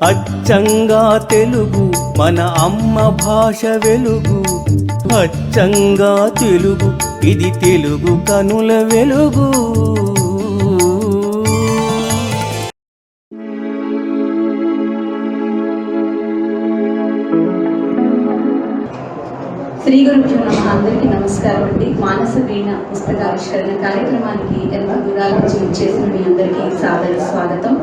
అచ్చంగా తెలుగు మన అమ్మ భాష వెలుగు, అచ్చంగా తెలుగు ఇది తెలుగు కనుల వెలుగు. శ్రీ గురుభ్యో నమః. అందరికీ నమస్కారం అండి. మానస వీణ పుస్తకావిష్కరణ కార్యక్రమానికి ఎంతో దూరాల నుంచి చేసిన మీ అందరికీ సాదర స్వాగతం.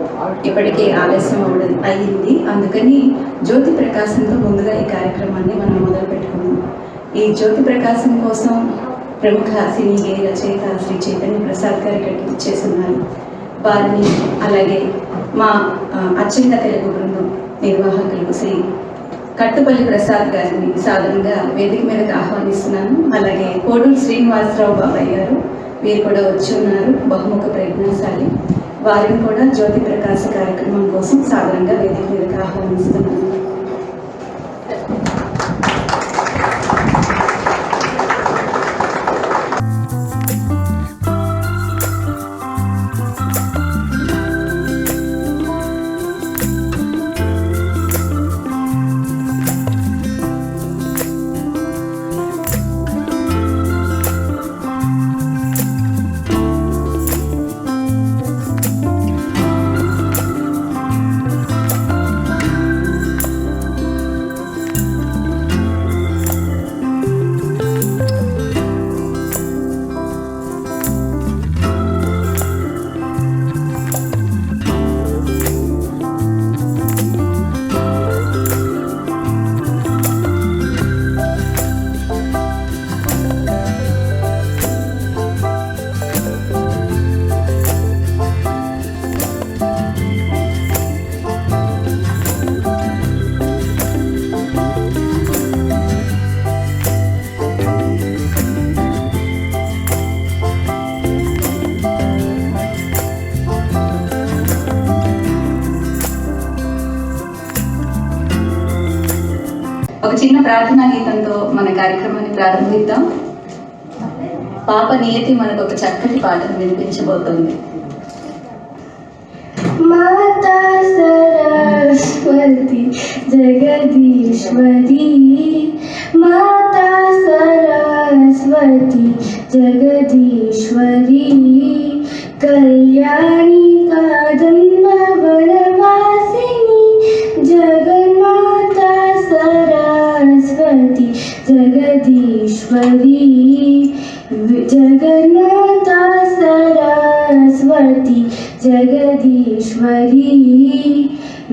ఇప్పటికే ఆలస్యం అయింది, అందుకని జ్యోతి ప్రకాశంతో ముందుగా ఈ కార్యక్రమాన్ని మనం మొదలు పెట్టుకున్నాం. ఈ జ్యోతి ప్రకాశం కోసం ప్రముఖ సినీ గేయ రచయిత శ్రీ చైతన్య ప్రసాద్ గారు ఇక్కడికి చేస్తున్నారు. వారిని అలాగే మా అచ్చంగా తెలుగు బృందం నిర్వాహకులకు శ్రీ కట్టుపల్లి ప్రసాద్ గారిని సాధారణంగా వేదిక మీదకి ఆహ్వానిస్తున్నాను. అలాగే కోడూరు శ్రీనివాసరావు బాబాయ్ గారు, వీరు కూడా వచ్చి ఉన్నారు, బహుముఖ ప్రజ్ఞాశాలి. వారిని కూడా జ్యోతి ప్రకాశ కార్యక్రమం కోసం సాధారణంగా వేదిక మీదకి ఆహ్వానిస్తున్నాను. ఒక చిన్న ప్రార్థనా గీతంతో మన కార్యక్రమాన్ని ప్రారంభిద్దాం. పాప నియతి మనకు ఒక చక్కటి పాటను వినిపించబోతోంది. మాతా సరస్వతి జగదీశ్వరి, మాతా సరస్వతి జగదీశ్వరి, కళ్యాణి కాదమ్మ వనవాసిని, జగన్మాతా సరస్వతి జగదీశ్వరి, జగన్మాతా సరస్వతి జగదీశ్వరి,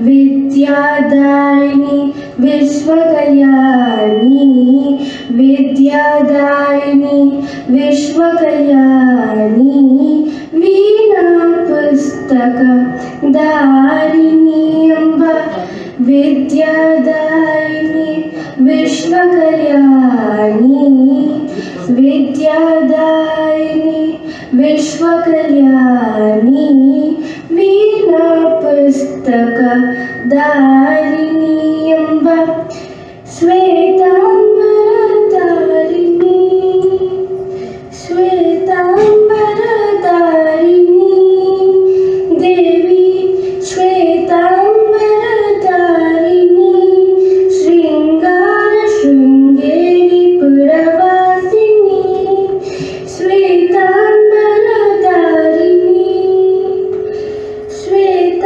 విద్యాదాయిని విశ్వకళ్యాణి, విద్యాదాయిని విశ్వకళ్యాణి, వీణా పుస్తక దారిణి అంబ, విద్యాదాయిని విశ్వకళ్యాణి, విద్యాదాయిని విశ్వకళ్యాణి, వీణా పుస్తక దారిణి అంబ, శ్వేతాంబరధారిణి, శ్వేతాంబరధారిణి దేవి, శ్వేతాంబరధారిణి, శృంగార శృంగేరి పురవాసిని, శ్వేతాంబరధారిణి, శ్వేతాంబరధారిణి,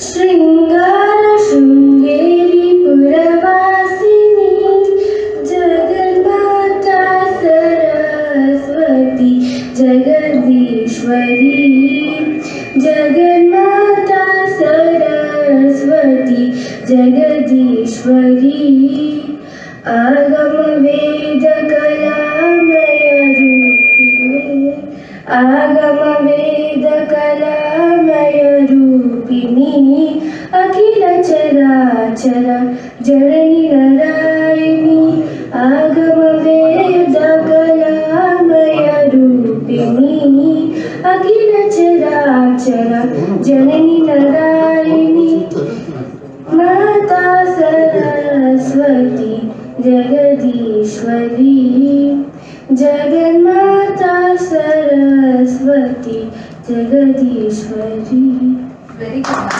శృంగార శృంగేరి పురవాసిని, జగన్మాతా సరస్వతి జగదీశ్వరి, జగన్మాతా సరస్వతి జగదీశ్వరి, ఆగమ వేద కళామయ రూపిణి, ఆగమ వేద కళామయ రూపిణి, అఖిల చరాచర జనని నారాయణి, ఆగమ వేద కళామయ రూపిణి, అఖిల చరాచర జనని నారాయణి, మాతా సరస్వతి జగదీశ్వరి, జగన్మాతా సరస్వతి జగదీశ్వరి. Very good.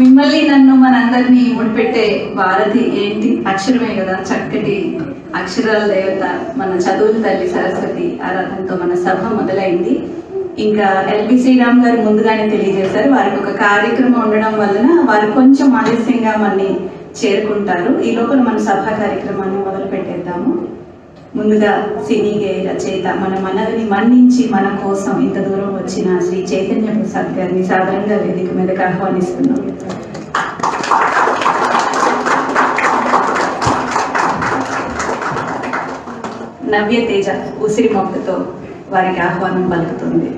మిమ్మల్ని నన్ను మనందరినీ ముడిపెట్టే వారధి ఏంటి? అక్షరమే కదా. చక్కటి అక్షరాల దేవత మన చదువుల తల్లి సరస్వతి ఆరాధనతో మన సభ మొదలైంది. ఇంకా ఎల్బి శ్రీరామ్ గారు ముందుగానే తెలియజేశారు, వారికి ఒక కార్యక్రమం ఉండడం వలన వారు కొంచెం ఆలస్యంగా మనని చేరుకుంటారు. ఈ లోపల మన సభా కార్యక్రమాన్ని మొదలు పెట్టేద్దాము. ముందుగా సినీ గేయ రచయిత మన మనవిని మన్నించి మన కోసం ఇంత దూరం వచ్చిన శ్రీ చైతన్య ప్రసాద్ గారిని సాధారణంగా వేదిక మీదకి ఆహ్వానిస్తున్నాం. నవ్య తేజ ఉసిరి మొక్కతో వారికి ఆహ్వానం పలుకుతుంది.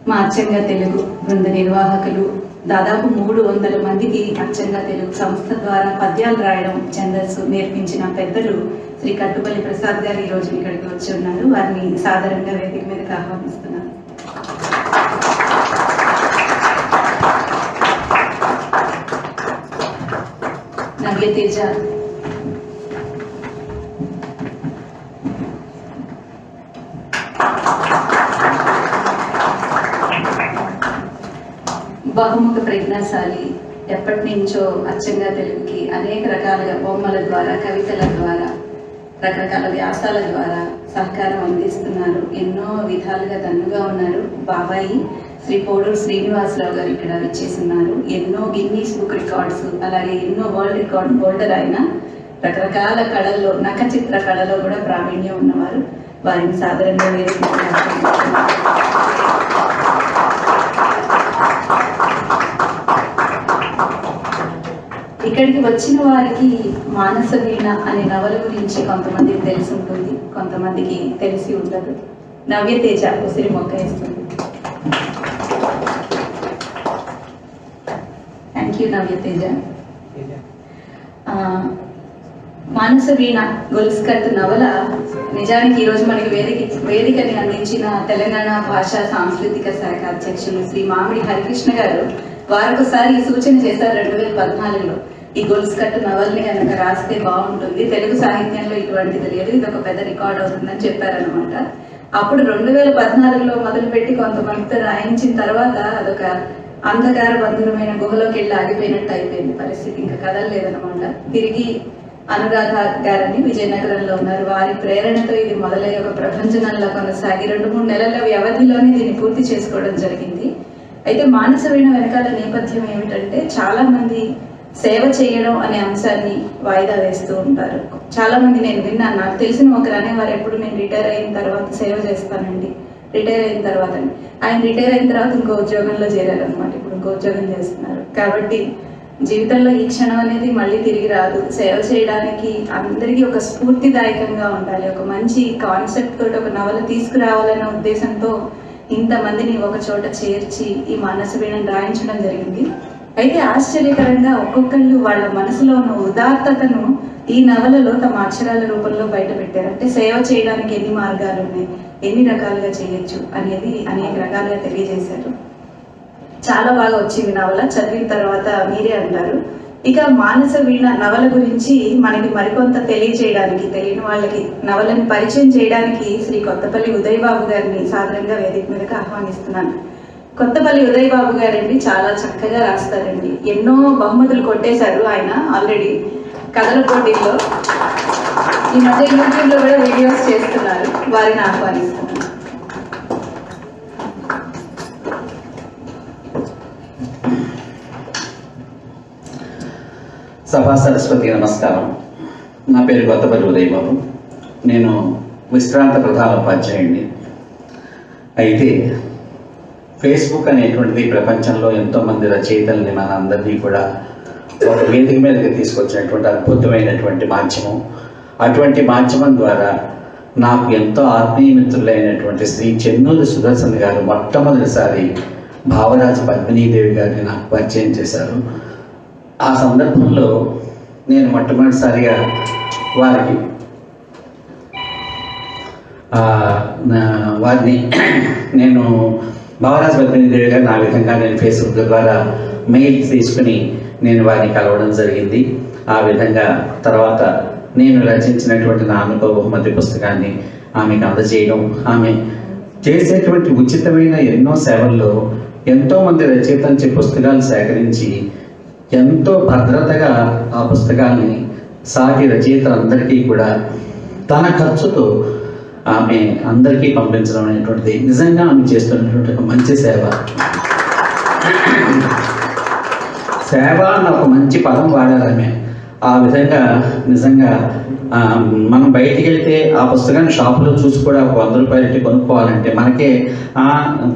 మా అచ్చంగా తెలుగు బృంద నిర్వాహకులు దాదాపు 300 మందికి అచ్చంగా తెలుగు సంస్థ ద్వారా పద్యాలు రాయడం ఛందస్సు నేర్పించిన పెద్దలు శ్రీ కట్టుపల్లి ప్రసాద్ గారు ఈ రోజు ఇక్కడికి వచ్చి ఉన్నారు. వారిని సాధారణంగా వేదిక మీదకి ఆహ్వానిస్తున్నారు. నవ్య తేజ బహుముఖ ప్రజ్ఞాశాలి, ఎప్పటి నుంచో అచ్చంగా తెలుగుకి అనేక రకాలుగా బొమ్మల ద్వారా, కవితల ద్వారా, రకరకాల వ్యాసాల ద్వారా సహకారం అందిస్తున్నారు. ఎన్నో విధాలుగా దన్నుగా ఉన్నారు. బాబాయి శ్రీ పోడూరు శ్రీనివాసరావు గారు ఇక్కడ వచ్చేస్తున్నారు. ఎన్నో గిన్నీస్ బుక్ రికార్డ్స్, అలాగే ఎన్నో వరల్డ్ రికార్డ్ హోల్డర్ అయిన రకరకాల కళల్లో, నఖచిత్ర కళలో కూడా ప్రావీణ్యం ఉన్నవారు. వారిని సాధారణంగా వేదిక ఇక్కడికి వచ్చిన వారికి మానస వీణ అనే నవల గురించి కొంతమందికి తెలిసి ఉంటుంది, కొంతమందికి తెలిసి ఉండదు. నవ్య తేజ ఉసిరి మొక్క ఇస్తుంది. థ్యాంక్ యూ నవ్య తేజ. మానస వీణ గొలుసుకట్టు నవల నిజానికి ఈరోజు మనకి వేదికని అందించిన తెలంగాణ భాషా సాంస్కృతిక శాఖ అధ్యక్షులు శ్రీ మామిడి హరికృష్ణ గారు వారొకసారి ఈ సూచన చేశారు 2014లో. ఈ గొలుసుకట్టు నవల్ని కనుక రాస్తే బాగుంటుంది, తెలుగు సాహిత్యంలో ఇటువంటిది లేదు, ఇది ఒక పెద్ద రికార్డ్ అవుతుందని చెప్పారనమాట. అప్పుడు 2014లో మొదలుపెట్టి కొంతమందితో రాయించిన తర్వాత అదొక అంధకార బంధురమైన గుహలోకి వెళ్ళి ఆగిపోయినట్టు అయిపోయింది పరిస్థితి. ఇంకా కదలలేదనమాట. తిరిగి అనురాధ గారని విజయనగరంలో ఉన్నారు. వారి ప్రేరణతో ఇది మొదలయ్యే ఒక ప్రపంచనంలో కొనసాగి 2-3 నెలల వ్యవధిలోనే దీన్ని పూర్తి చేసుకోవడం జరిగింది. అయితే మానస వీణ వెనకాల నేపథ్యం ఏమిటంటే, చాలా మంది సేవ చేయడం అనే అంశాన్ని వాయిదా వేస్తూ ఉంటారు. చాలా మంది నేను విన్నాను, నాకు తెలిసిన ఒకరు అనేవారు, ఎప్పుడు నేను రిటైర్ అయిన తర్వాత సేవ చేస్తానండి, రిటైర్ అయిన తర్వాత. ఆయన రిటైర్ అయిన తర్వాత ఇంకో ఉద్యోగంలో చేరారనమాట. ఇప్పుడు ఇంకో ఉద్యోగం చేస్తున్నారు. కాబట్టి జీవితంలో ఈ క్షణం అనేది మళ్ళీ తిరిగి రాదు. సేవ చేయడానికి అందరికీ ఒక స్ఫూర్తిదాయకంగా ఉండాలి. ఒక మంచి కాన్సెప్ట్ తోటి ఒక నవల తీసుకురావాలన్న ఉద్దేశంతో ఇంతమందిని ఒక చోట చేర్చి ఈ మానస వీణను రాయించడం జరిగింది. అయితే ఆశ్చర్యకరంగా ఒక్కొక్కళ్ళు వాళ్ళ మనసులో ఉన్న ఉదాత్తతను ఈ నవలలో తమ అక్షరాల రూపంలో బయట పెట్టారు. అంటే సేవ చేయడానికి ఎన్ని మార్గాలు ఉన్నాయి, ఎన్ని రకాలుగా చేయొచ్చు అనేది అనేక రకాలుగా తెలియజేశారు. చాలా బాగా వచ్చింది నవల. చదివిన తర్వాత మీరే అంటారు. ఇక మానస వీణ నవల గురించి మనకి మరికొంత తెలియజేయడానికి, తెలియని వాళ్ళకి నవలని పరిచయం చేయడానికి శ్రీ కొత్తపల్లి ఉదయ్ బాబు గారిని సాధారణంగా వేదిక మీదకి ఆహ్వానిస్తున్నాను. కొత్తపల్లి ఉదయ్ బాబు గారండి చాలా చక్కగా రాస్తారండి. ఎన్నో బహుమతులు కొట్టేశారు ఆయన ఆల్రెడీ కథల పోటీల్లో. ఈ మధ్య యూట్యూబ్లో కూడా వీడియోస్ చేస్తున్నారు. వారిని ఆహ్వానిస్తున్నాను. సభా సరస్వతి నమస్కారం. నా పేరు కొత్తపల్లి ఉదయ్ బాబు. నేను విశ్రాంత ప్రధాన ఉపాధ్యాయుడిని. అయితే ఫేస్బుక్ అనేటువంటిది ప్రపంచంలో ఎంతోమంది రచయితల్ని మన అందరినీ కూడా ఒక వేదిక మీదకి తీసుకొచ్చినటువంటి అద్భుతమైనటువంటి మాధ్యమం. అటువంటి మాధ్యమం ద్వారా నాకు ఎంతో ఆత్మీయ మిత్రులైనటువంటి శ్రీ చెన్నూరు సుదర్శన్ గారు మొట్టమొదటిసారి భావరాజు పద్మినీదేవి గారిని నాకు పరిచయం చేశారు. ఆ సందర్భంలో నేను మొట్టమొదటిసారిగా వారిని నేను భావరాజు పద్మినీదేవి గారిని ఆ విధంగా నేను ఫేస్బుక్ ద్వారా మెయిల్ తీసుకుని నేను వారిని కలవడం జరిగింది. ఆ విధంగా తర్వాత నేను రచించినటువంటి నా అనుభవ బహుమతి పుస్తకాన్ని ఆమెకు అందజేయడం, ఆమె చేసేటువంటి ఉచితమైన ఎన్నో సేవల్లో ఎంతోమంది రచయితల నుంచి పుస్తకాలు సేకరించి ఎంతో భద్రతగా ఆ పుస్తకాన్ని సాటి రచయితలందరికీ కూడా తన ఖర్చుతో ఆమె అందరికీ పంపించడం అనేటువంటిది నిజంగా ఆమె చేస్తున్నటువంటి ఒక మంచి సేవ. సేవ అన్న ఒక మంచి పదం వాడారు ఆమె. ఆ విధంగా నిజంగా మనం బయటికి వెళ్తే ఆ పుస్తకాన్ని షాపులో చూసి కూడా ఒక 100 రూపాయలు కొనుక్కోవాలంటే మనకే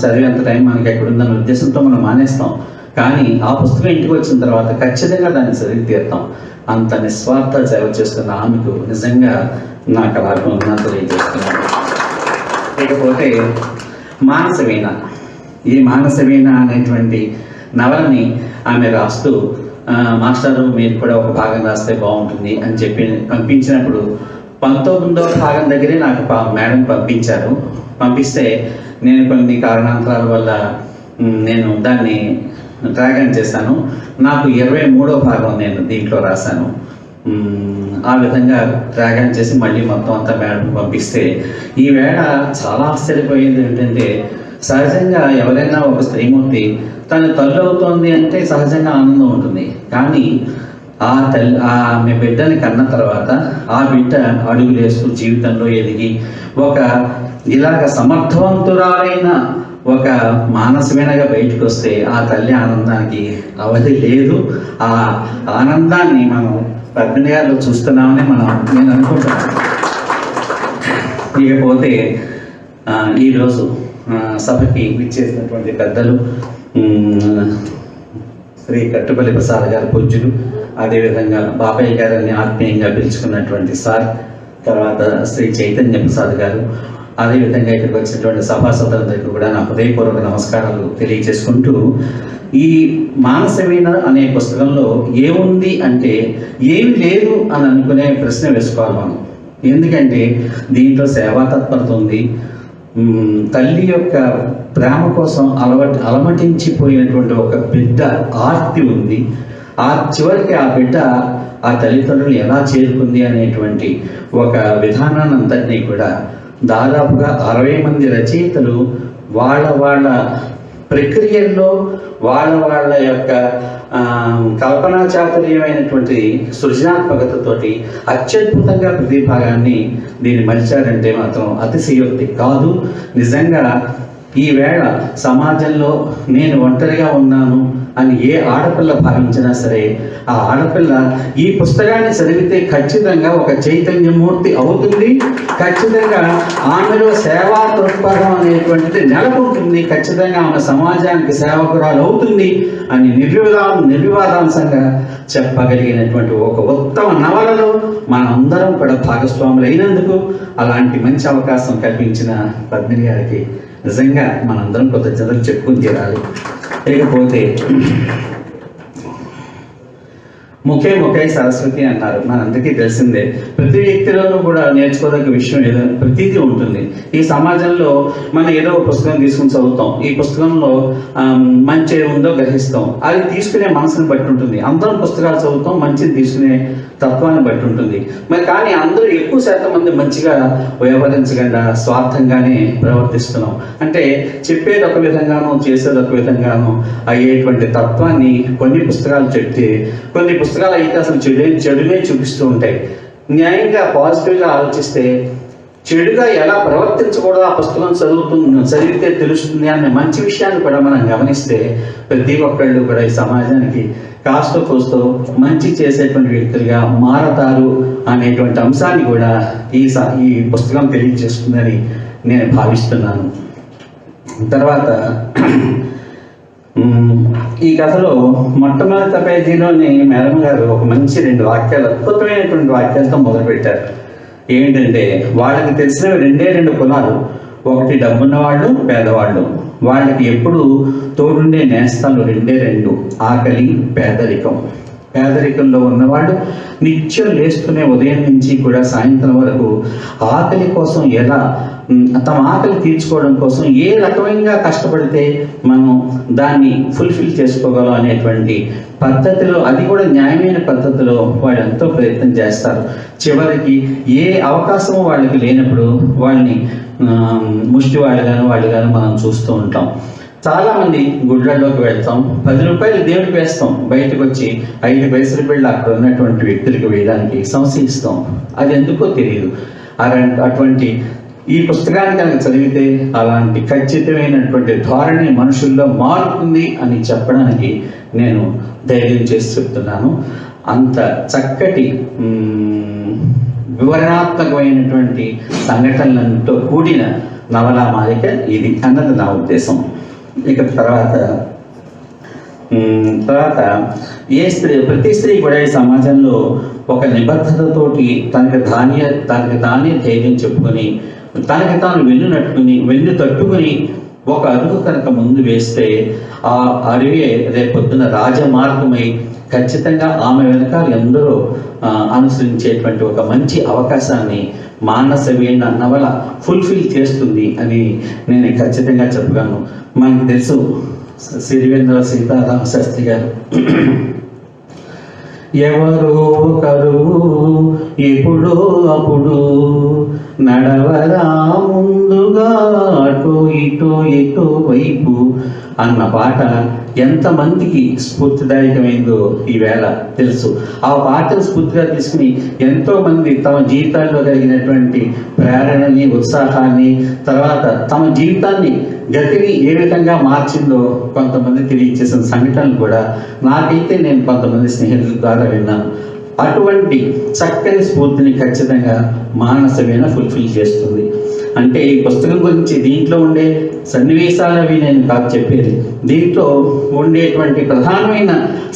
చదివేంత టైం మనకి ఎక్కడుందన్న ఉద్దేశంతో మనం మానేస్తాం. కానీ ఆ పుస్తకం ఇంటికి వచ్చిన తర్వాత ఖచ్చితంగా దాన్ని చదివి తీరుతాం. అంత నిస్వార్థ సేవ చేస్తున్న ఆమెకు నిజంగా నా కళాభివందనాలు తెలియజేస్తున్నాను. లేకపోతే మానసవీణ, ఈ మానసవీణ అనేటువంటి నవలని ఆమె రాస్తూ మాస్టారు మీరు కూడా ఒక భాగం రాస్తే బాగుంటుంది అని చెప్పి పంపించినప్పుడు 19వ భాగం దగ్గరే నాకు మేడం పంపించారు. పంపిస్తే నేను కొన్ని కారణాంతరాల వల్ల నేను దాన్ని డ్రాగన్ చేశాను. నాకు 23వ భాగం నేను దీంట్లో రాశాను. ఆ విధంగా డ్రాగన్ చేసి మళ్ళీ మొత్తం అంతా మేడం పంపిస్తే ఈవేళ చాలా ఆశ్చర్యపోయింది ఏంటంటే, సహజంగా ఎవరైనా ఒక స్త్రీమూర్తి తను తల్లి అవుతోంది అంటే సహజంగా ఆనందం ఉంటుంది. కానీ ఆమె బిడ్డని కన్న తర్వాత ఆ బిడ్డ అడుగులేస్తూ జీవితంలో ఎదిగి ఒక ఇలాగ సమర్థవంతురాలైన ఒక మానసమేనగా బయటకు వస్తే ఆ తల్లి ఆనందానికి అవధి లేదు. ఆ ఆనందాన్ని మనం పద్మిని గారిలో చూస్తున్నామని నేను అనుకుంటున్నాను. ఇకపోతే ఈరోజు సభకి విచ్చేసినటువంటి పెద్దలు శ్రీ కట్టుపల్లి ప్రసాద్ గారు పూజ్యులు, అదేవిధంగా బాపయ్య గారిని ఆత్మీయంగా పిలుచుకున్నటువంటి సార్, తర్వాత శ్రీ చైతన్య ప్రసాద్ గారు, అదేవిధంగా ఇక్కడికి వచ్చినటువంటి సభాసదులందరికీ కూడా నా హృదయపూర్వక నమస్కారాలు తెలియజేసుకుంటూ, ఈ మానసవీణ అనే పుస్తకంలో ఏముంది అంటే ఏమి లేదు అని అనుకునే ప్రశ్న వేసుకోవాలి మనం. ఎందుకంటే దీంట్లో సేవా తత్పరత ఉంది, తల్లి యొక్క ప్రేమ కోసం అలమటించిపోయినటువంటి ఒక బిడ్డ ఆర్తి ఉంది, ఆ చివరికి ఆ బిడ్డ ఆ తల్లిదండ్రులు ఎలా చేరుకుంది అనేటువంటి ఒక విధానాన్ని అంతటినీ కూడా దాదాపుగా 60 మంది రచయితలు వాళ్ళ ప్రక్రియల్లో వాళ్ళ యొక్క కల్పనా చాతుర్యమైనటువంటి సృజనాత్మకతతోటి అత్యద్భుతంగా ప్రతి భాగాన్ని దీన్ని మలిచారంటే మాత్రం అతిశయోక్తి కాదు. నిజంగా ఈవేళ సమాజంలో నేను ఒంటరిగా ఉన్నాను అని ఏ ఆడపిల్ల భావించినా సరే, ఆ ఆడపిల్ల ఈ పుస్తకాన్ని చదివితే ఖచ్చితంగా ఒక చైతన్యమూర్తి అవుతుంది. ఖచ్చితంగా ఆమెలో సేవా దృక్పథం అనేటువంటిది నెలకొంటుంది. ఖచ్చితంగా ఆమె సమాజానికి సేవకురాలు అవుతుంది అని నిర్వివాదాంశంగా చెప్పగలిగినటువంటి ఒక ఉత్తమ నవలలో మనందరం కూడా భాగస్వాములు అయినందుకు అలాంటి మంచి అవకాశం కల్పించిన పద్మిని గారికి నిజంగా మనందరం కృతజ్ఞతలు చెప్పుకుని తీరాలి. లేకపోతే ముఖే సరస్వతి అన్నారు, మనందరికీ తెలిసిందే. ప్రతి వ్యక్తిలోనూ కూడా నేర్చుకోదగ్గ విషయం ఏదో ప్రతిదీ ఉంటుంది. ఈ సమాజంలో మనం ఏదో ఒక పుస్తకం తీసుకుని చదువుతాం, ఈ పుస్తకంలో మంచి ఉందో గ్రహిస్తాం, అది తీసుకునే మనసుని బట్టి ఉంటుంది. అందరం పుస్తకాలు చదువుతాం, మంచిని తీసుకునే తత్వాన్ని బట్టి ఉంటుంది. మరి కానీ అందరూ ఎక్కువ శాతం మంది మంచిగా వ్యవహరించకుండా స్వార్థంగానే ప్రవర్తిస్తున్నాం. అంటే చెప్పేది ఒక విధంగానో చేసేది ఒక విధంగానో అయ్యేటువంటి తత్వాన్ని కొన్ని పుస్తకాలు చెప్తే, కొన్ని పుస్తకాలు అయితే అసలు చెడునే చూపిస్తూ ఉంటాయి. న్యాయంగా పాజిటివ్గా ఆలోచిస్తే చెడుగా ఎలా ప్రవర్తించకూడదో ఆ పుస్తకం చదివితే తెలుస్తుంది అనే మంచి విషయాన్ని కూడా మనం గమనిస్తే ప్రతి ఒక్కళ్ళు కూడా ఈ సమాజానికి కాస్తో కోస్తో మంచి చేసేటువంటి వ్యక్తులుగా మారతారు అనేటువంటి అంశాన్ని కూడా ఈ పుస్తకం తెలియజేస్తుందని నేను భావిస్తున్నాను. తర్వాత ఈ కథలో మొట్టమొదటి పేజీలోని మేడం గారు ఒక మంచి 2 వాక్యాలు, అద్భుతమైనటువంటి వాక్యాలతో మొదలుపెట్టారు. ఏంటంటే వాళ్ళకి తెలిసినవి 2 కులాలు, ఒకటి డబ్బున్న వాళ్ళు, పేదవాళ్ళు. వాళ్ళకి ఎప్పుడు తోడుండే నేస్తాలు 2 ఆకలి, పేదరికం. పేదరికంలో ఉన్నవాళ్ళు నిత్యం లేస్తూనే ఉదయం నుంచి కూడా సాయంత్రం వరకు ఆకలి కోసం ఎలా తమ ఆకలి తీర్చుకోవడం కోసం ఏ రకమైన కష్టపడితే మనం దాన్ని ఫుల్ఫిల్ చేసుకోగలం అనేటువంటి పద్ధతిలో, అది కూడా న్యాయమైన పద్ధతిలో వాళ్ళు ఎంతో ప్రయత్నం చేస్తారు. చివరికి ఏ అవకాశము వాళ్ళకి లేనప్పుడు వాళ్ళని ముష్టి వాళ్ళు కానీ మనం చూస్తూ ఉంటాం. చాలామంది గుడ్లలోకి వెళ్తాం, 10 రూపాయలు దేవుడికి వేస్తాం, బయటకు వచ్చి 5 పైసలు బిళ్ళ అక్కడ ఉన్నటువంటి వ్యక్తులకు వేయడానికి సంశయిస్తాం. అది ఎందుకో తెలియదు. అటువంటి ఈ పుస్తకాన్ని కనుక చదివితే అలాంటి ఖచ్చితమైనటువంటి ధోరణి మనుషుల్లో మారుతుంది అని చెప్పడానికి నేను ధైర్యం చేసి చెప్తున్నాను. అంత చక్కటి వివరణాత్మకమైనటువంటి సంఘటనలతో కూడిన నవలా మాలిక ఇది అన్నది నా ఉద్దేశం. ఇక తర్వాత ప్రతి స్త్రీ కూడా ఈ సమాజంలో ఒక నిబద్ధతతోటి తనకి తానే ధైర్యం చెప్పుకొని తనకి తాను వెన్ను తట్టుకుని ఒక అడుగు కనుక ముందు వేస్తే ఆ అడవి రేపొద్దున రాజమార్గమై ఖచ్చితంగా ఆమె వెనకాల ఎందరో అనుసరించేటువంటి ఒక మంచి అవకాశాన్ని మానస వీణ నవల ఫుల్ఫిల్ చేస్తుంది అని నేను ఖచ్చితంగా చెప్పగలను. మనకు తెలుసు సిరివెన్నెల సీతారామ శాస్త్రి గారు, ఎవరో ఒకరు ఎప్పుడో అప్పుడు నడవరా ముందుగా అటో ఇటో వైపు అన్న పాట ఎంతమందికి స్ఫూర్తిదాయకమైందో ఈవేళ తెలుసు. ఆ పాటను స్ఫూర్తిగా తీసుకుని ఎంతోమంది తమ జీవితాల్లో కలిగినటువంటి ప్రేరణని, ఉత్సాహాన్ని, తర్వాత తమ జీవితాన్ని గతిని ఏ విధంగా మార్చిందో కొంతమంది తెలియచేసిన సంఘటనలు కూడా నాకైతే నేను కొంతమంది స్నేహితుల ద్వారా విన్నాను. అటువంటి చక్కని స్ఫూర్తిని ఖచ్చితంగా మానస వీణ ఫుల్ఫిల్ చేస్తుంది. అంటే ఈ పుస్తకం గురించి దీంట్లో ఉండే సన్నివేశాలు అవి నేను కాదు చెప్పేది, దీంట్లో ఉండేటువంటి ప్రధానమైన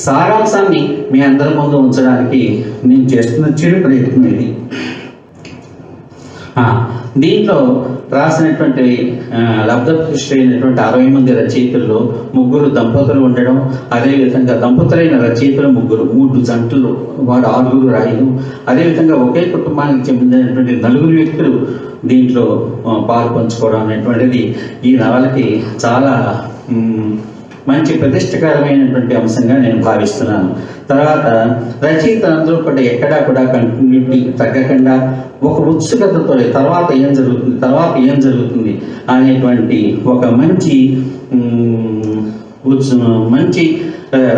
సారాంశాన్ని మీ అందరి ముందు ఉంచడానికి నేను చేస్తున్న చిరు ప్రయత్నం ఇది. దీంట్లో రాసినటువంటి లబ్ధపుష్టి అయినటువంటి 60 మంది రచయితల్లో 3 దంపతులు ఉండడం, అదేవిధంగా దంపతులైన రచయితలు 3 జంటలు, వారు 6 రాయలు, అదేవిధంగా ఒకే కుటుంబానికి చెందినటువంటి 4 వ్యక్తులు దీంట్లో పాలు పంచుకోవడం అనేటువంటిది ఈ నవలకి చాలా మంచి ప్రతిష్టకరమైనటువంటి అంశంగా నేను భావిస్తున్నాను. తర్వాత రచయిత అందరూ కూడా ఎక్కడా కూడా కంటిన్యూటీ తగ్గకుండా ఒక ఉత్సుకతతో తర్వాత ఏం జరుగుతుంది అనేటువంటి ఒక మంచి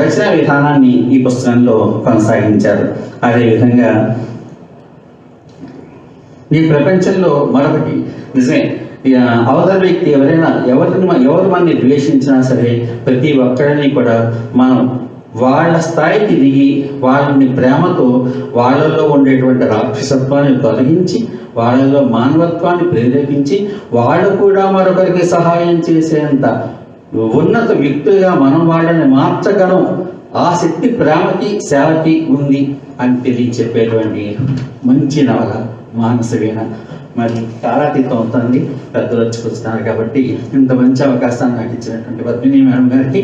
రచనా విధానాన్ని ఈ పుస్తకంలో కొనసాగించారు. అదేవిధంగా ఈ ప్రపంచంలో మరొకటి నిజమే, అవతల వ్యక్తి ఎవరు మనని ద్వేషించినా సరే ప్రతి ఒక్కరిని కూడా మనం వాళ్ళ స్థాయికి దిగి వాళ్ళని ప్రేమతో వాళ్ళలో ఉండేటువంటి రాక్షసత్వాన్ని తొలగించి వాళ్ళలో మానవత్వాన్ని ప్రేరేపించి వాళ్ళు కూడా మరొకరికి సహాయం చేసేంత ఉన్నత వ్యక్తులుగా మనం వాళ్ళని మార్చగలం. ఆ శక్తి ప్రేమకి, సేవకి ఉంది అని తెలియచెప్పేటువంటి మంచి నవల మానస వీణ. మరి కాలాతీతం అవుతుంది, పెద్దలు వచ్చుకొస్తున్నారు కాబట్టి ఇంత మంచి అవకాశాన్ని నాకు ఇచ్చినటువంటి పద్మిని మేడం గారికి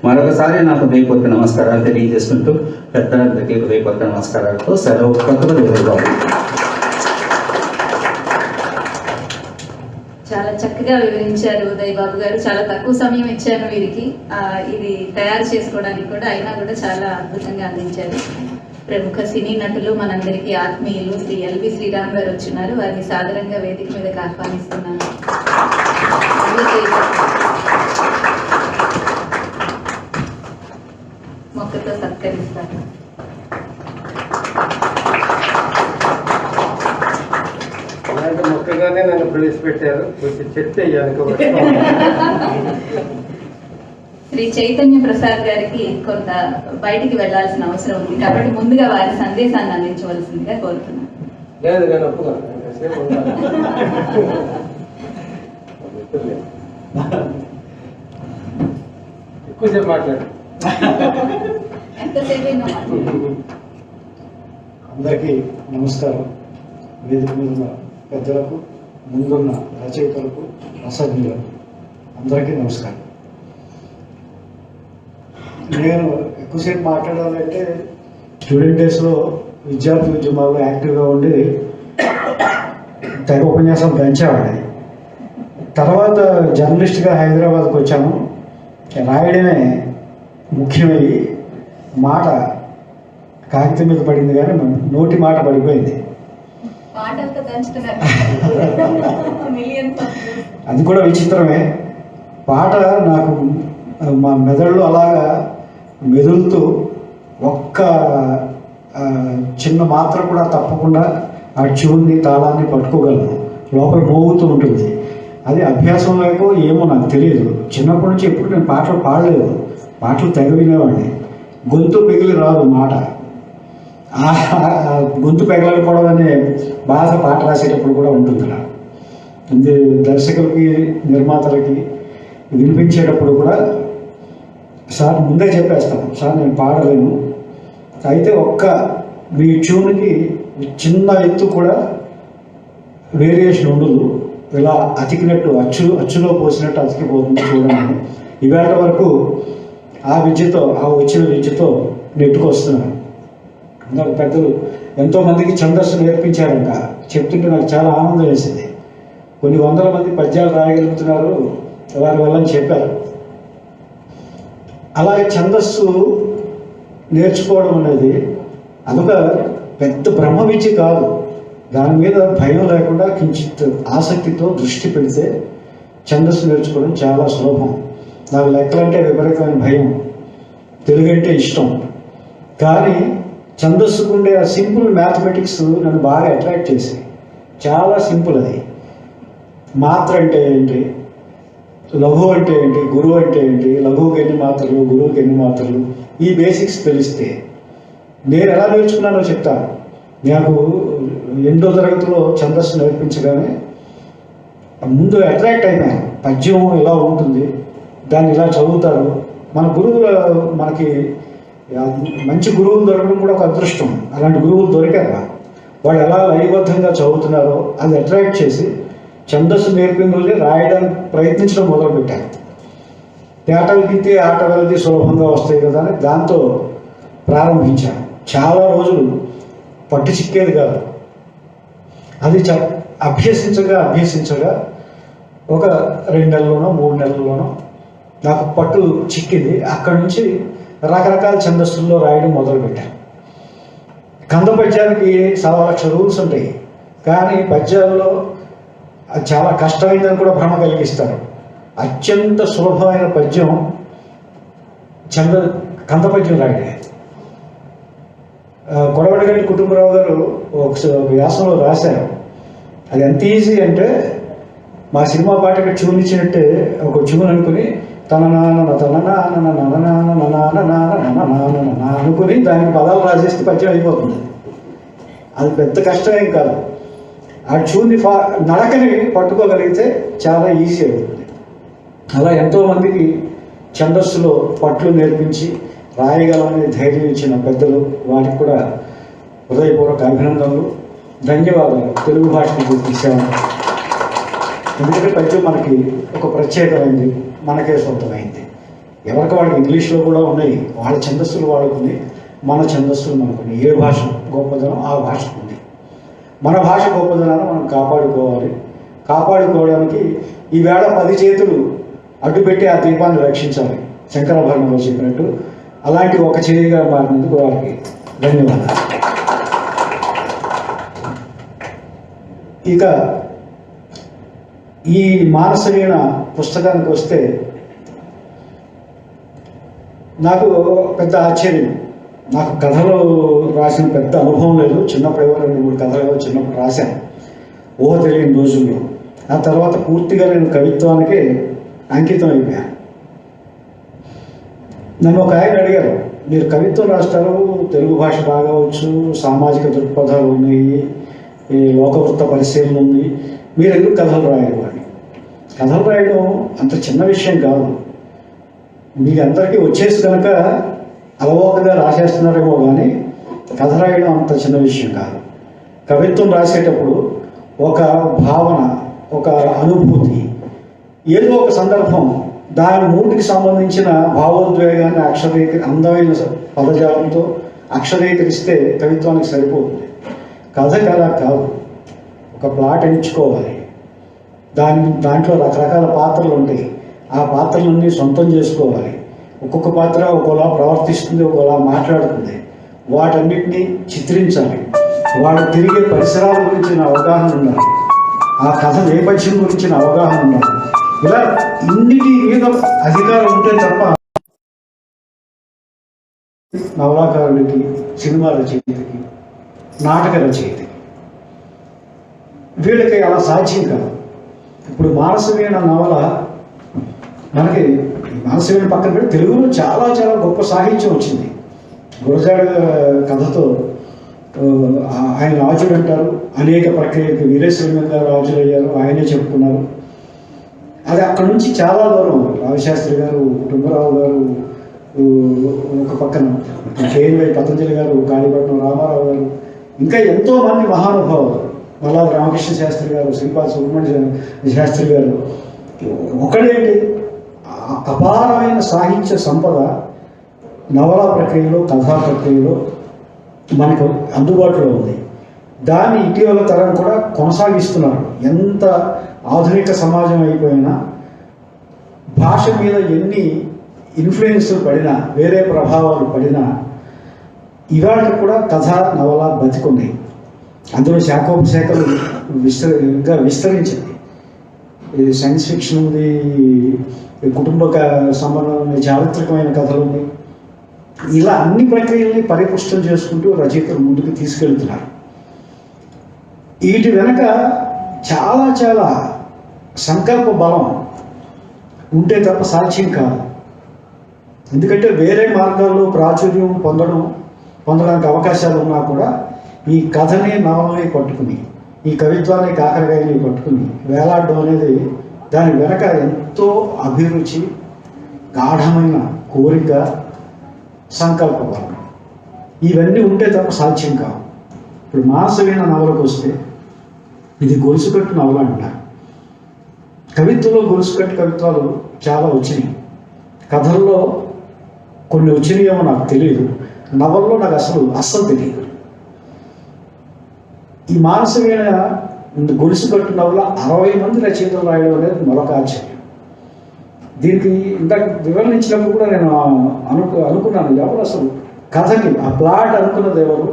మరొకసారి నాకు హృదయపూర్వక నమస్కారాలు తెలియజేసుకుంటూ పెద్దలందరికీ హృదయపూర్వక నమస్కారాలతో సెలవు. చాలా చక్కగా వివరించారు ఉదయ్ బాబు గారు. చాలా తక్కువ సమయం ఇచ్చారు వీరికి ఇది తయారు చేసుకోవడానికి కూడా, అయినా కూడా చాలా అద్భుతంగా అందించారు. ప్రముఖ సినీ నటులు, మనందరికీ ఆత్మీయులు శ్రీ ఎల్వి శ్రీరామ్ గారు వచ్చినారు. వారిని సాదరంగా వేదిక మీదకి ఆహ్వానిస్తున్నాను. మొక్కతో సత్కరిస్తారు. మొక్కగానే నన్ను ప్రవేశపెట్టారు, కొంచెం చెప్తే శ్రీ చైతన్య ప్రసాద్ గారికి కొంత బయటికి వెళ్లాల్సిన అవసరం ఉంది కాబట్టి ముందుగా వారి సందేశాన్ని అందించవలసిందిగా కోరుతున్నాను. లేదు, నేను ఒప్పుకోను. ఎక్కువసేపు మాట్లాడు. అందరికీ నమస్కారం. వేదిక మీద ఉన్న పెద్దలకు, ముందున్న రచయితలకు, రసజ్ఞులకు అందరికీ నమస్కారం. నేను ఎక్కువసేపు మాట్లాడాలంటే స్టూడెంట్ డేస్లో విద్యార్థి ఉద్యమాల్లో యాక్టివ్గా ఉండి తెగ ఉపన్యాసాలు పెంచేవాడిని. తర్వాత జర్నలిస్ట్గా హైదరాబాద్కి వచ్చాను. రాయడమే ముఖ్యమయ్యి మాట కాగితం మీద పడింది కానీ నోటి మాట పడిపోయింది. అది కూడా విచిత్రమే. పాట నాకు మా మెదడులో అలాగా మెదులుతూ ఒక్క చిన్న మాత్ర కూడా తప్పకుండా ఆ ట్యూన్ని తాళాన్ని పట్టుకోగలను. లోపల మోగుతూ ఉంటుంది. అది అభ్యాసం లేకో ఏమో నాకు తెలియదు. చిన్నప్పటి నుంచి ఎప్పుడు నేను పాటలు పాడలేదు. పాటలు తెగ వినేవాడిని. గొంతు పెగిలి రాదు మాట. గొంతు పెగలకపోవడం అనే బాధ పాట రాసేటప్పుడు కూడా ఉంటుంది. ఇది దర్శకులకి నిర్మాతలకి వినిపించేటప్పుడు కూడా సార్ ముందే చెప్పేస్తాను, సార్ నేను పాడలేను, అయితే ఒక్క మీ ట్యూన్కి చిన్న ఎత్తు కూడా వేరియేషన్ ఉండదు, ఇలా అతికినట్టు అచ్చులో పోసినట్టు అతికిపోతుంది చూడండి. ఇవాళ వరకు ఆ వచ్చిన విద్యతో నెట్టుకొస్తున్నాను. నాకు పెద్దలు ఎంతోమందికి ఛందస్సు నేర్పించారంట. చెప్తుంటే నాకు చాలా ఆనందం వేసింది. కొన్ని వందల మంది పద్యాలు రాయగలుగుతున్నారు వారి వల్ల అని చెప్పారు. అలాగే ఛందస్సు నేర్చుకోవడం అనేది అదొక పెద్ద బ్రహ్మ విద్య కాదు. దాని మీద భయం లేకుండా కించిత్ ఆసక్తితో దృష్టి పెడితే ఛందస్సు నేర్చుకోవడం చాలా సులభం. నాకు లెక్కలంటే విపరీతమైన భయం, తెలుగు అంటే ఇష్టం. కానీ ఛందస్సుకుండే ఆ సింపుల్ మ్యాథమెటిక్స్ నన్ను బాగా అట్రాక్ట్ చేసాయి. చాలా సింపుల్ అది. మాత్ర అంటే ఏంటి, లఘు అంటే ఏంటి, గురువు అంటే ఏంటి, లఘువుకి ఎన్ని మాత్రలు, గురువుకి ఎన్ని మాత్రలు, ఈ బేసిక్స్ తెలిస్తే నేను ఎలా నేర్చుకున్నానో చెప్తాను. నాకు 8వ తరగతిలో ఛందస్సు నేర్పించగానే ముందు అట్రాక్ట్ అయినాను. పద్యం ఇలా ఉంటుంది, దాన్ని ఇలా చదువుతారు. మన గురువులు మనకి మంచి గురువులు దొరకడం కూడా ఒక అదృష్టం. అలాంటి గురువులు దొరికారు. వాళ్ళు ఎలా లయబద్ధంగా చదువుతున్నారో అది అట్రాక్ట్ చేసి ఛందస్సు నేర్పిన రోజే రాయడానికి ప్రయత్నించడం మొదలుపెట్టాను. తేటలు గీతే ఆట వెళ్తే సులభంగా వస్తాయి కదా అని దాంతో ప్రారంభించాను. చాలా రోజులు పట్టు చిక్కేది కాదు. అది అభ్యసించగా ఒక 2 నెలల్లోనో 3 నెలల్లోనో నాకు పట్టు చిక్కింది. అక్కడి నుంచి రకరకాల ఛందస్సుల్లో రాయడం మొదలుపెట్టాను. కంద పద్యానికి 1,00,000 రూల్స్ ఉంటాయి, కానీ పద్యాల్లో అది చాలా కష్టమైందని కూడా భ్రమ కలిగిస్తారు. అత్యంత సులభమైన పద్యం కంద పద్యం రాయడే. కొడవటిగంటి కుటుంబరావు గారు ఒక వ్యాసంలో రాశారు. అది ఎంత ఈజీ అంటే మా సినిమా పాటకి ట్యూన్ ఇచ్చినట్టే ఒక ట్యూన్ అనుకుని తన అనుకుని దానికి పదాలు రాసేస్తే పద్యం అయిపోతుంది. అది పెద్ద కష్టమేం కాదు. ఆ ట్యూన్ని నడకని పట్టుకోగలిగితే చాలా ఈజీ అవుతుంది. అలా ఎంతోమందికి ఛందస్సులో పట్లు నేర్పించి రాయగలమని ధైర్యం ఇచ్చిన పెద్దలు వారికి కూడా హృదయపూర్వక అభినందనలు, ధన్యవాదాలు. తెలుగు భాషను గుర్తించాము. ఎందుకంటే పద్యం మనకి ఒక ప్రత్యేకమైంది, మనకే సొంతమైంది. ఎవరికి వాళ్ళకి ఇంగ్లీష్లో కూడా ఉన్నాయి వాళ్ళ ఛందస్సులు వాడుకుని, మన ఛందస్సులు మనకుని. ఏ భాష గొప్పదనం ఆ భాషకు ఉంది. మన భాష గొప్పదనాన్ని మనం కాపాడుకోవాలి. కాపాడుకోవడానికి ఈవేళ 10 చేతులు అడ్డుపెట్టి ఆ దీపాన్ని రక్షించాలి, శంకరాభరణంలో చెప్పినట్టు. అలాంటి ఒక చేయిగా మారినందుకు వారికి ధన్యవాదాలు. ఇక ఈ మానసవీణ పుస్తకానికి వస్తే నాకు పెద్ద ఆశ్చర్యం. నాకు కథలు రాసిన పెద్ద అనుభవం లేదు. చిన్నప్పుడు 2-3 కథలు చిన్నప్పుడు రాశాను, ఊహ తెలియని రోజుల్లో. ఆ తర్వాత పూర్తిగా నేను కవిత్వానికే అంకితం అయిపోయాను. నన్ను ఒక ఆయన అడిగారు, మీరు కవిత్వం రాస్తారు, తెలుగు భాష బాగా వచ్చు, సామాజిక దృక్పథాలు ఉన్నాయి, ఈ లోకవృత్త పరిశీలన ఉంది, మీరు ఎందుకు కథలు రాయరు అని. కథలు రాయడం అంత చిన్న విషయం కాదు. మీ అందరికీ వచ్చేసి కనుక అలవోకగా రాసేస్తున్నారేమో, కానీ కథ రాయడం అంత చిన్న విషయం కాదు. కవిత్వం రాసేటప్పుడు ఒక భావన, ఒక అనుభూతి, ఏదో ఒక సందర్భం, దాని మూటికి సంబంధించిన భావోద్వేగాన్ని అందమైన పదజాలంతో అక్షరీకరిస్తే కవిత్వానికి సరిపోతుంది. కథకి అలా కాదు, ఒక ప్లాట్ ఎంచుకోవాలి, దాంట్లో రకరకాల పాత్రలు ఉంటాయి, ఆ పాత్రలన్నీ సొంతం చేసుకోవాలి. ఒక్కొక్క పాత్ర ఒకలా ప్రవర్తిస్తుంది, ఒకలా మాట్లాడుతుంది. వాటన్నిటినీ చిత్రించాలి. వాళ్ళు తిరిగే పరిసరాల గురించిన అవగాహన ఉండాలి, ఆ కథ నేపథ్యం గురించిన అవగాహన ఉండాలి. ఇలా ఇన్నిటి మీద అధికారం ఉంటే తప్ప నవలాకారుడికి, సినిమా రచయితకి, నాటక రచయితకి వీళ్ళకి అలా సాధ్యం కాదు. ఇప్పుడు మానసవీణ నవల మనకి, మానసవీణ పక్కన పెట్టి తెలుగులో చాలా చాలా గొప్ప సాహిత్యం వచ్చింది. గురజాడ కథతో ఆయన రాజుడు అంటారు, అనేక ప్రక్రియకు వీరేశ్వరం గారు రాజులు అయ్యారు, ఆయనే చెప్పుకున్నారు. అది అక్కడి నుంచి చాలా దూరం. రావిశాస్త్రి గారు, కుటుంబరావు గారు ఒక పక్కన, కేఎన్వై పతంజలి గారు, కాళీపట్నం రామారావు గారు, ఇంకా ఎంతోమంది మహానుభావులు, మల్లాది రామకృష్ణ శాస్త్రి గారు, శ్రీపాద సుబ్రహ్మణ్య శాస్త్రి గారు. ఒకడేంటి, అపారమైన సాహిత్య సంపద నవలా ప్రక్రియలో, కథా ప్రక్రియలో మనకు అందుబాటులో ఉంది. దాన్ని ఇటీవల తరం కూడా కొనసాగిస్తున్నారు. ఎంత ఆధునిక సమాజం అయిపోయినా, భాష మీద ఎన్ని ఇన్ఫ్లుయెన్స్ పడినా, వేరే ప్రభావాలు పడినా, ఇవాళ కూడా కథ నవల బతికున్నాయి. అందులో శాఖోపశాఖలు విస్తరించింది. ఇది సైన్స్ ఫిక్షన్ ఉంది, కుటుంబ సంబంధమైన చారిత్రకమైన కథలు ఉన్నాయి. ఇలా అన్ని ప్రక్రియల్ని పరిపుష్టం చేసుకుంటూ రచయితలు ముందుకు తీసుకెళ్తున్నారు. వీటి వెనక చాలా చాలా సంకల్ప బలం ఉంటే తప్ప సాధ్యం కాదు. ఎందుకంటే వేరే మార్గాల్లో ప్రాచుర్యం పొందడానికి అవకాశాలు ఉన్నా కూడా ఈ కథని, నవలని పట్టుకుని, ఈ కవిత్వాన్ని, కాకరకాయని పట్టుకుని వేలాడడం అనేది దాని వెనక ఎంతో అభిరుచి, గాఢమైన కోరిక, సంకల్ప బలం, ఇవన్నీ ఉంటే తప్ప సాధ్యం కావు. ఇప్పుడు మానసవీణ నవలకు వస్తే ఇది గొలుసుకట్టు నవల అంటారు. కవిత్వంలో గొలుసుకట్టు కవిత్వాలు చాలా వచ్చినాయి, కథల్లో కొన్ని వచ్చినాయేమో నాకు తెలియదు, నవల్లో నాకు అస్సలు తెలియదు. ఈ మానసవీణ గొలుసుకట్టు నవల 60 మంది రచయితలు రాయడం అనేది మరొక ఆశ్చర్యం. దీనికి ఇందాక వివరణించినప్పుడు కూడా నేను అనుకున్నాను, ఎవరు అసలు కథకి ఆ ప్లాట్ అనుకున్నది ఎవరు,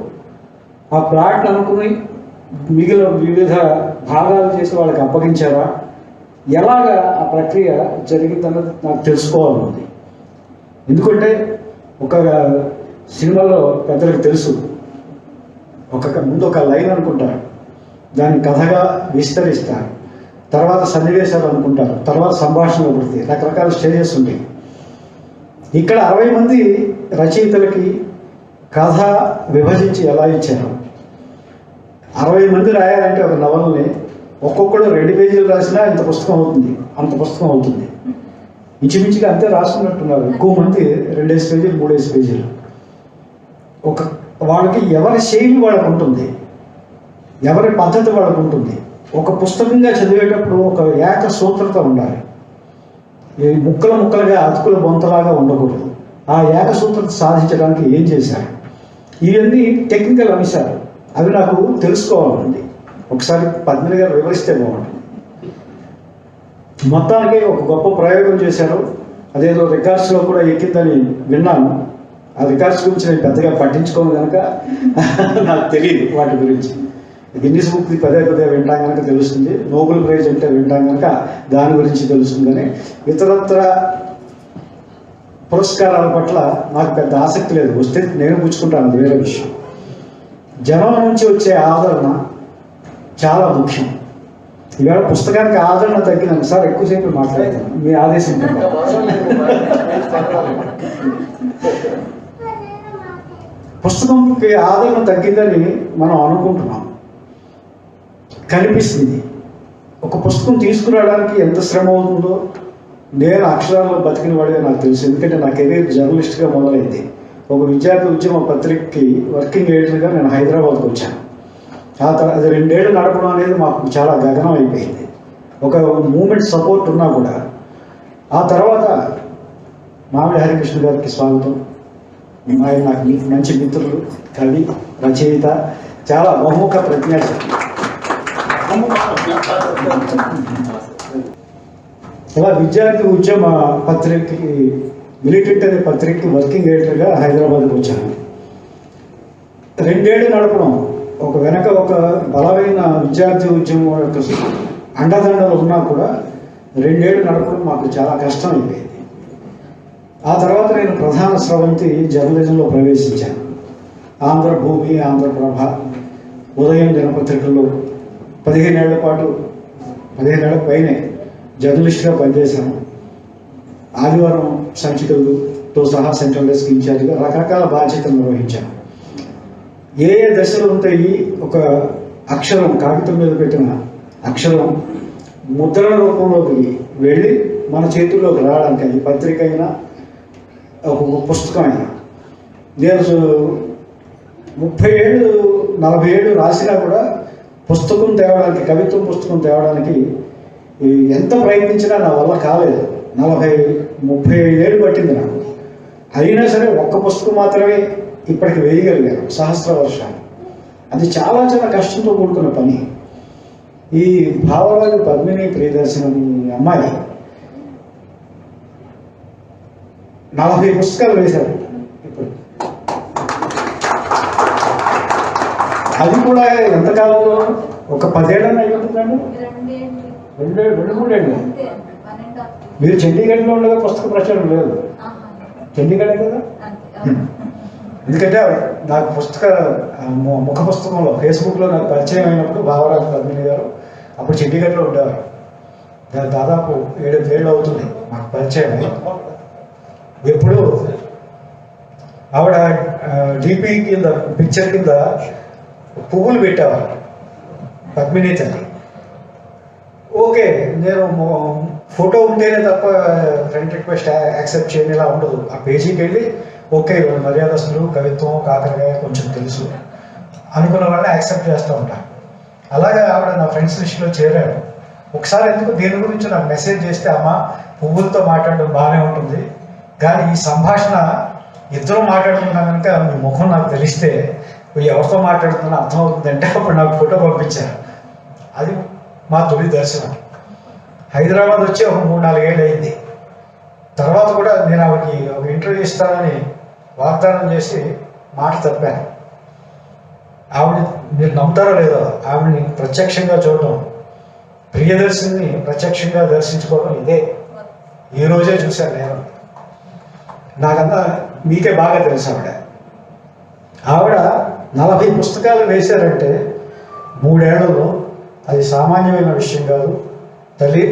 ఆ ప్లాట్ అనుకుని మిగిలిన వివిధ భాగాలు చేసి వాళ్ళకి అప్పగించారా, ఎలాగా ఆ ప్రక్రియ జరిగిందన్నది నాకు తెలుసుకోవాలన్నది. ఎందుకంటే ఒక సినిమాలో పెద్దలకు తెలుసు, ముందు ఒక లైన్ అనుకుంటారు, దాన్ని కథగా విస్తరిస్తారు, తర్వాత సన్నివేశాలు అనుకుంటారు, తర్వాత సంభాషణలు పడతాయి, రకరకాల స్టేజెస్ ఉంటాయి. ఇక్కడ 60 మంది రచయితలకి కథ విభజించి ఎలా ఇచ్చారు. 60 మంది రాయాలంటే ఒక నవలని ఒక్కొక్కడు 2 పేజీలు రాసినా ఇంత పుస్తకం అవుతుంది, అంత పుస్తకం అవుతుంది. ఇంచుమించుగా అంతే రాసుకున్నట్టున్నారు. ఎక్కువ మంది 2 పేజీలు 3 పేజీలు. వాళ్ళకి ఎవరి శైలి వాళ్ళకు ఉంటుంది, ఎవరి పద్ధతి వాళ్ళకు ఉంటుంది. ఒక పుస్తకంగా చదివేటప్పుడు ఒక ఏక సూత్రత ఉండాలి, ముక్కలుగా అతుకుల బొంతలాగా ఉండకూడదు. ఆ ఏక సూత్రత సాధించడానికి ఏం చేశారు, ఇవన్నీ టెక్నికల్ అంశాలు, అవి నాకు తెలుసుకోవాలండి. ఒకసారి పద్మిని గారు వివరిస్తే బాగుంటుంది. మొత్తానికి ఒక గొప్ప ప్రయోగం చేశారు, అదేదో రికార్డ్స్లో కూడా ఎక్కిందని విన్నాను. ఆ రికార్డ్స్ గురించి నేను పెద్దగా పట్టించుకోను కనుక నాకు తెలియదు వాటి గురించి. గిన్నిస్ బుక్ పదే వింటాం కనుక తెలుస్తుంది, నోబెల్ ప్రైజ్ అంటే వింటాం కనుక దాని గురించి తెలుస్తుంది. కానీ ఇతరత్ర పురస్కారాల పట్ల నాకు పెద్ద ఆసక్తి లేదు. వస్తే నేను పుచ్చుకుంటాను, అది వేరే విషయం. జనం నుంచి వచ్చే ఆదరణ చాలా ముఖ్యం. ఇవాళ పుస్తకానికి ఆదరణ తగ్గినాను సార్, ఎక్కువసేపు మాట్లాడతాను, మీ ఆదేశం. పుస్తకంకి ఆదరణ తగ్గిందని మనం అనుకుంటున్నాం, కనిపిస్తుంది. ఒక పుస్తకం తీసుకురావడానికి ఎంత శ్రమ అవుతుందో నేను అక్షరాల్లో బతికిన వాడిగా నాకు తెలుసు. ఎందుకంటే నా కెరీర్ జర్నలిస్ట్గా మొదలైంది. ఒక విద్యార్థి ఉద్యమ పత్రికకి వర్కింగ్ ఎడిటర్గా నేను హైదరాబాద్కి వచ్చాను. ఆ తర్వాత అది 2 ఏళ్ళు నడపడం అనేది మాకు చాలా గగనం అయిపోయింది, ఒక మూమెంట్ సపోర్ట్ ఉన్నా కూడా. ఆ తర్వాత మామిడి హరికృష్ణ గారికి స్వాగతం, ఆయన నాకు మంచి మిత్రులు, కవి, రచయిత, చాలా బహుముఖ ప్రజ్ఞాశక్తి. అలా విద్యార్థి ఉద్యమ పత్రికకి, మిలిటెంట్ అనే పత్రికకి వర్కింగ్ ఎడిటర్గా హైదరాబాద్కి వచ్చాను. 2 ఏళ్ళు నడపడం, వెనక ఒక బలమైన విద్యార్థి ఉద్యమం యొక్క అండదండలు ఉన్నా కూడా 2 ఏళ్ళు నడపడం మాకు చాలా కష్టం అయిపోయింది. ఆ తర్వాత నేను ప్రధాన స్రవంతి జర్నలిజంలో ప్రవేశించాను. ఆంధ్రభూమి, ఆంధ్రప్రభ, ఉదయం దినపత్రికల్లో 15 ఏళ్ల పాటు, 15 ఏళ్ల పైనే జర్నలిస్ట్గా పనిచేశాను. ఆదివారం సంచికలతో సహా సెంట్రల్ డెస్క్ ఇన్ఛార్జిగా రకరకాల బాధ్యతలు నిర్వహించాను. ఏ దశలు ఉంటాయి, ఒక అక్షరం కాగితం మీద పెట్టిన అక్షరం ముద్రణ రూపంలోకి వెళ్ళి మన చేతుల్లోకి రావడానికి, అది పత్రిక అయినా ఒక పుస్తకం అయినా. నేను 30 ఏళ్ళు 40 ఏళ్ళు రాసినా కూడా పుస్తకం తేవడానికి, కవిత్వం పుస్తకం తేవడానికి ఎంత ప్రయత్నించినా నా వల్ల కాలేదు. 40-35 ఏళ్ళు పట్టింది నాకు. అయినా సరే ఒక్క పుస్తకం మాత్రమే ఇప్పటికి వేయగలిగాను, సహస్రవర్షాలు. అది చాలా చాలా కష్టంతో కూడుకున్న పని. ఈ భావరాజు పద్మిని ప్రియదర్శిని అమ్మాయి 40 పుస్తకాలు వేశారు ఇప్పుడు. అది కూడా ఎంతకాలంలో, ఒక 10 ఏళ్ళని అయిపోతుందండి, 2-3 ఏళ్ళు. మీరు చండీగఢ్లో ఉండగా పుస్తక ప్రచారం లేదు, చండీగఢే కదా. ఎందుకంటే నాకు ముఖ పుస్తకంలో ఫేస్బుక్లో నాకు పరిచయం అయినప్పుడు భావరాజు పద్మిని గారు అప్పుడు చండీగఢ్లో ఉండేవారు. దాదాపు 7 ఏళ్ళు అవుతుంది మాకు పరిచయం. ఎప్పుడు ఆవిడ డిపి కింద, పిక్చర్ కింద పువ్వులు పెట్టేవారు పద్మిని తల్లి. ఓకే, నేను ఫోటో ఉంటేనే తప్ప ఫ్రెండ్ రిక్వెస్ట్ యాక్సెప్ట్ చేయని ఇలా ఉండదు. ఆ పేజీకి వెళ్ళి ఓకే మర్యాదస్తులు, కవిత్వం, కాకరకాయ కొంచెం తెలుసు అనుకున్న వాళ్ళని యాక్సెప్ట్ చేస్తూ ఉంటాను. అలాగే ఆవిడ నా ఫ్రెండ్స్ లిస్ట్లో చేరాడు. ఒకసారి ఎందుకు దీని గురించి నాకు మెసేజ్ చేస్తే, అమ్మ పువ్వులతో మాట్లాడడం బాగానే ఉంటుంది, కానీ ఈ సంభాషణ ఇద్దరు మాట్లాడుతున్నా కనుక మీ ముఖం నాకు తెలిస్తే ఎవరితో మాట్లాడుతున్నా అర్థమవుతుందంటే అప్పుడు నాకు ఫోటో పంపించారు. అది మా తొలి దర్శనం. హైదరాబాద్ వచ్చి ఒక 3-4 ఏళ్ళు అయింది. తర్వాత కూడా నేను ఆవిడకి ఒక ఇంటర్వ్యూ ఇస్తానని వాగ్దానం చేసి మాట తప్పాను. ఆవిడ, మీరు నమ్ముతారో లేదో, ఆవిడని ప్రత్యక్షంగా చూడటం, ప్రియదర్శిని ప్రత్యక్షంగా దర్శించుకోవడం ఇదే ఈ రోజే చూశాను నేను. నాకన్నా మీకే బాగా తెలుసు ఆవిడ 40 పుస్తకాలు వేశారంటే 3 ఏళ్లలో అది సామాన్యమైన విషయం కాదు. తల్లి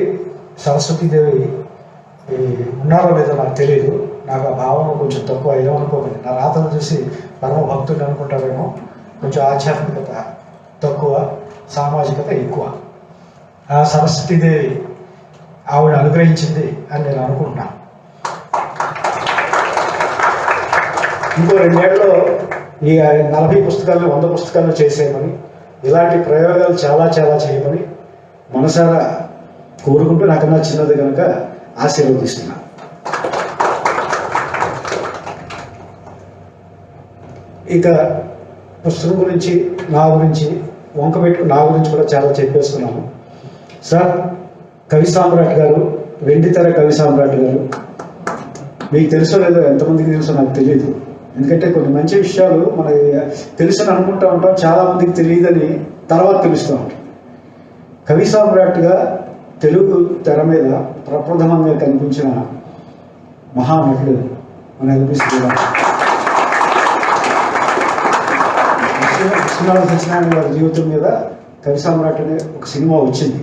సరస్వతీదేవి ఉన్నారో లేదో నాకు తెలియదు, నాకు ఆ భావన కొంచెం తక్కువ ఏమనుకోకండి. నా రాతలు చూసి పరమ భక్తులు అనుకుంటారేమో. కొంచెం ఆధ్యాత్మికత తక్కువ, సామాజికత ఎక్కువ. ఆ సరస్వతీదేవి ఆవిడ అనుగ్రహించింది అని నేను అనుకుంటున్నాను. ఇంకో 2 ఏళ్ళలో ఈ 40 పుస్తకాలను 100 పుస్తకాలు చేసేయమని, ఇలాంటి ప్రయోగాలు చాలా చాలా చేయమని మనసారా కోరుకుంటూ, నాకన్నా చిన్నది కనుక ఆశీర్వదిస్తున్నా. ఇక పుస్తకం గురించి, నా గురించి నా గురించి కూడా చాలా చెప్పేస్తున్నాను. సార్, కవి సామ్రాట్ గారు, వెండితెర కవి సామ్రాట్ గారు, మీకు తెలుసో లేదో, ఎంతమందికి తెలుసో నాకు తెలియదు. ఎందుకంటే కొన్ని మంచి విషయాలు మనకి తెలుసని అనుకుంటూ ఉంటాం, చాలామందికి తెలియదని తర్వాత తెలుస్తూ ఉంటాం. కవి సామ్రాట్గా తెలుగు తెర మీద ప్రప్రథమంగా కనిపించిన మహానటుడు మన ఎల్బి శ్రీరామ్. విశ్వనాథ సత్యనారాయణ గారి జీవితం మీద కవి సామ్రాట్ అనే ఒక సినిమా వచ్చింది.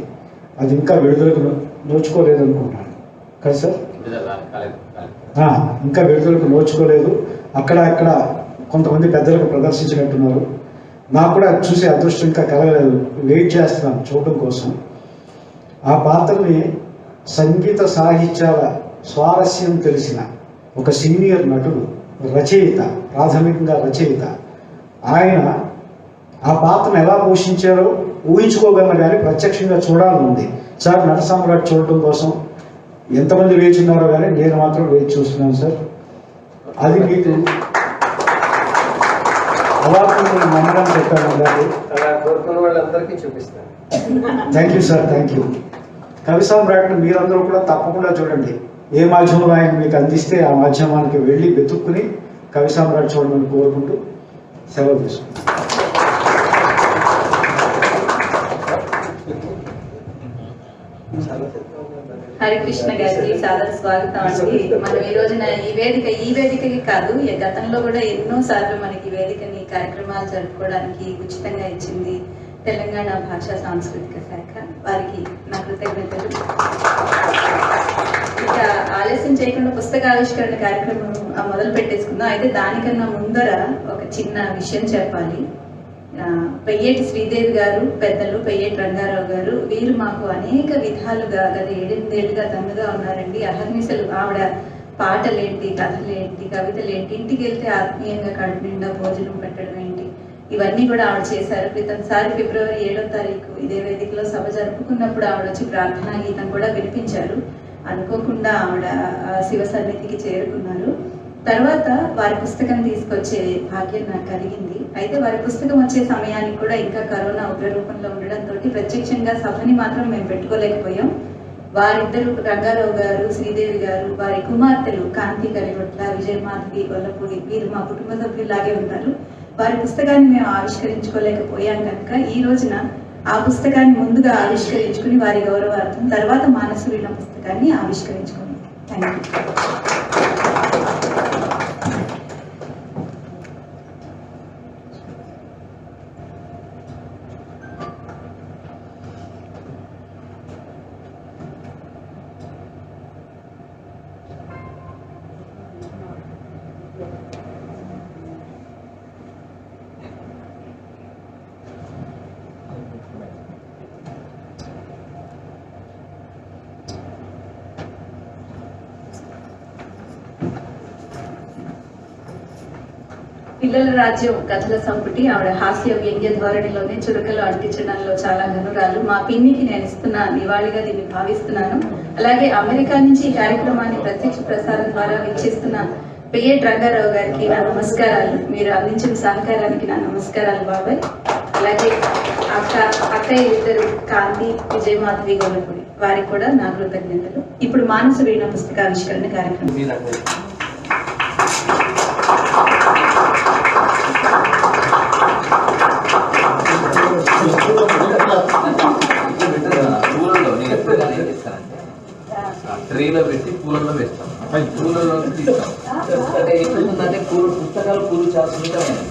అది ఇంకా విడుదలకు నోచుకోలేదు అనుకుంటున్నాను కదా సార్. ఇంకా విడుదలకు నోచుకోలేదు. అక్కడ కొంతమంది పెద్దలకు ప్రదర్శించినట్టున్నారు. నాకు కూడా చూసే అదృష్టం ఇంకా కలగలేదు. వెయిట్ చేస్తున్నాను చూడడం కోసం. ఆ పాత్రని సంగీత సాహిత్యాల స్వారస్యం తెలిసిన ఒక సీనియర్ నటుడు, రచయిత, ప్రాథమికంగా రచయిత, ఆయన ఆ పాత్రను ఎలా పోషించారో ఊహించుకోగలను, కానీ ప్రత్యక్షంగా చూడాలనుంది. సార్, నట సామ్రాట్ చూడటం కోసం ఎంతమంది వేచి ఉన్నారో కానీ నేను మాత్రం వేచి చూస్తున్నాను సార్. అది మీకు అవార్డు నమ్మకం చెప్పాను అందరికీ. అలా కోరుకున్న వాళ్ళందరికీ చూపిస్తాను. Thank you sir, thank you. కవి సామ్రాట్ని మీరందరూ కూడా తప్పకుండా చూడండి. ఏ మాధ్యమం ఆయన మీకు అందిస్తే ఆ మాధ్యమానికి వెళ్ళి వెతుక్కుని కవి సామ్రాట్ చూడమని కోరుకుంటూ సెలవు తీసుకుంటాం. హరికృష్ణ గారికి సాదర స్వాగతం అండి. మనం ఈ రోజున ఈ వేదికకి కాదు, గతంలో కూడా ఎన్నో సార్లు మనకి ఈ వేదికని కార్యక్రమాలు జరుపుకోవడానికి ఉచితంగా ఇచ్చింది తెలంగాణ భాషా సాంస్కృతిక శాఖ. వారికి నా కృతజ్ఞతలు. ఇక ఆలస్యం చేయకుండా పుస్తకావిష్కరణ కార్యక్రమం మొదలు పెట్టేసుకుందాం. అయితే దానికన్నా ముందర ఒక చిన్న విషయం చెప్పాలి. పెయ్యేటి శ్రీదేవి గారు, పెద్దలు పెయ్యేటి రంగారావు గారు, వీరు మాకు అనేక విధాలుగా గత 7-8 ఏళ్ళుగా తమ్ముగా ఉన్నారండి. అహర్నిశలు ఆవిడ పాటలేంటి, కథలేంటి, కవితలేంటి, ఇంటికి వెళ్తే ఆత్మీయంగా కడుపు నిండా భోజనం పెట్టడం ఏంటి, ఇవన్నీ కూడా ఆవిడ చేశారు. క్రితంసారి ఫిబ్రవరి 7వ తారీఖు ఇదే వేదికలో సభ జరుపుకున్నప్పుడు ఆవిడ వచ్చి ప్రార్థనా గీతం కూడా వినిపించారు. అనుకోకుండా ఆవిడ శివ సన్నిధికి చేరుకున్నారు. తర్వాత వారి పుస్తకం తీసుకొచ్చే భాగ్యం నాకు కలిగింది. అయితే వారి పుస్తకం వచ్చే సమయానికి కూడా ఇంకా కరోనా ఉగ్రరూపంలో ఉండడంతో ప్రత్యక్షంగా సభని మాత్రం మేము పెట్టుకోలేకపోయాం. వారిద్దరు, రంగారావు గారు, శ్రీదేవి గారు, వారి కుమార్తెలు కాంతి కలిగొట్ల, విజయమాధవి గొల్లపూడి, వీరు మా కుటుంబ సభ్యులాగే ఉన్నారు. వారి పుస్తకాన్ని మేము ఆవిష్కరించుకోలేకపోయాం కనుక ఈ రోజున ఆ పుస్తకాన్ని ముందుగా ఆవిష్కరించుకుని వారి గౌరవార్థం తర్వాత మానస వీణ పుస్తకాన్ని ఆవిష్కరించుకున్నాం. Thank you. పిల్లల రాజ్యం కథల సంపుటి ఆవిడ హాస్య వ్యంగ్య ధోరణిలోనే చురుకలు అంటించడంలో చాలా ఘనురాలు. మా పిన్నికి నేను ఇస్తున్న నివాళిగా దీన్ని భావిస్తున్నాను. అలాగే అమెరికా నుంచి ఈ కార్యక్రమాన్ని ప్రత్యక్ష ప్రసారం ద్వారా వీక్షిస్తున్న పెయ్యేటి రంగారావు గారికి నా నమస్కారాలు. మీరు అందించిన సహకారానికి నా నమస్కారాలు బాబాయ్. అలాగే అక్కయ్య ఇద్దరు కాంతి, విజయమాధవి గొల్లపూడి, వారికి కూడా నా కృతజ్ఞతలు. ఇప్పుడు మానస వీణ పుస్తకావిష్కరణ కార్యక్రమం. పూలలో నేను ఎప్పుడు కానీ ఏం చేస్తానంటే ట్రేలో పెట్టి పూలలో వేస్తాను, పూలలో తీస్తాను. అంటే ఏమవుతుందంటే పుస్తకాలు పూలు చాలా సున్నితమైనవి.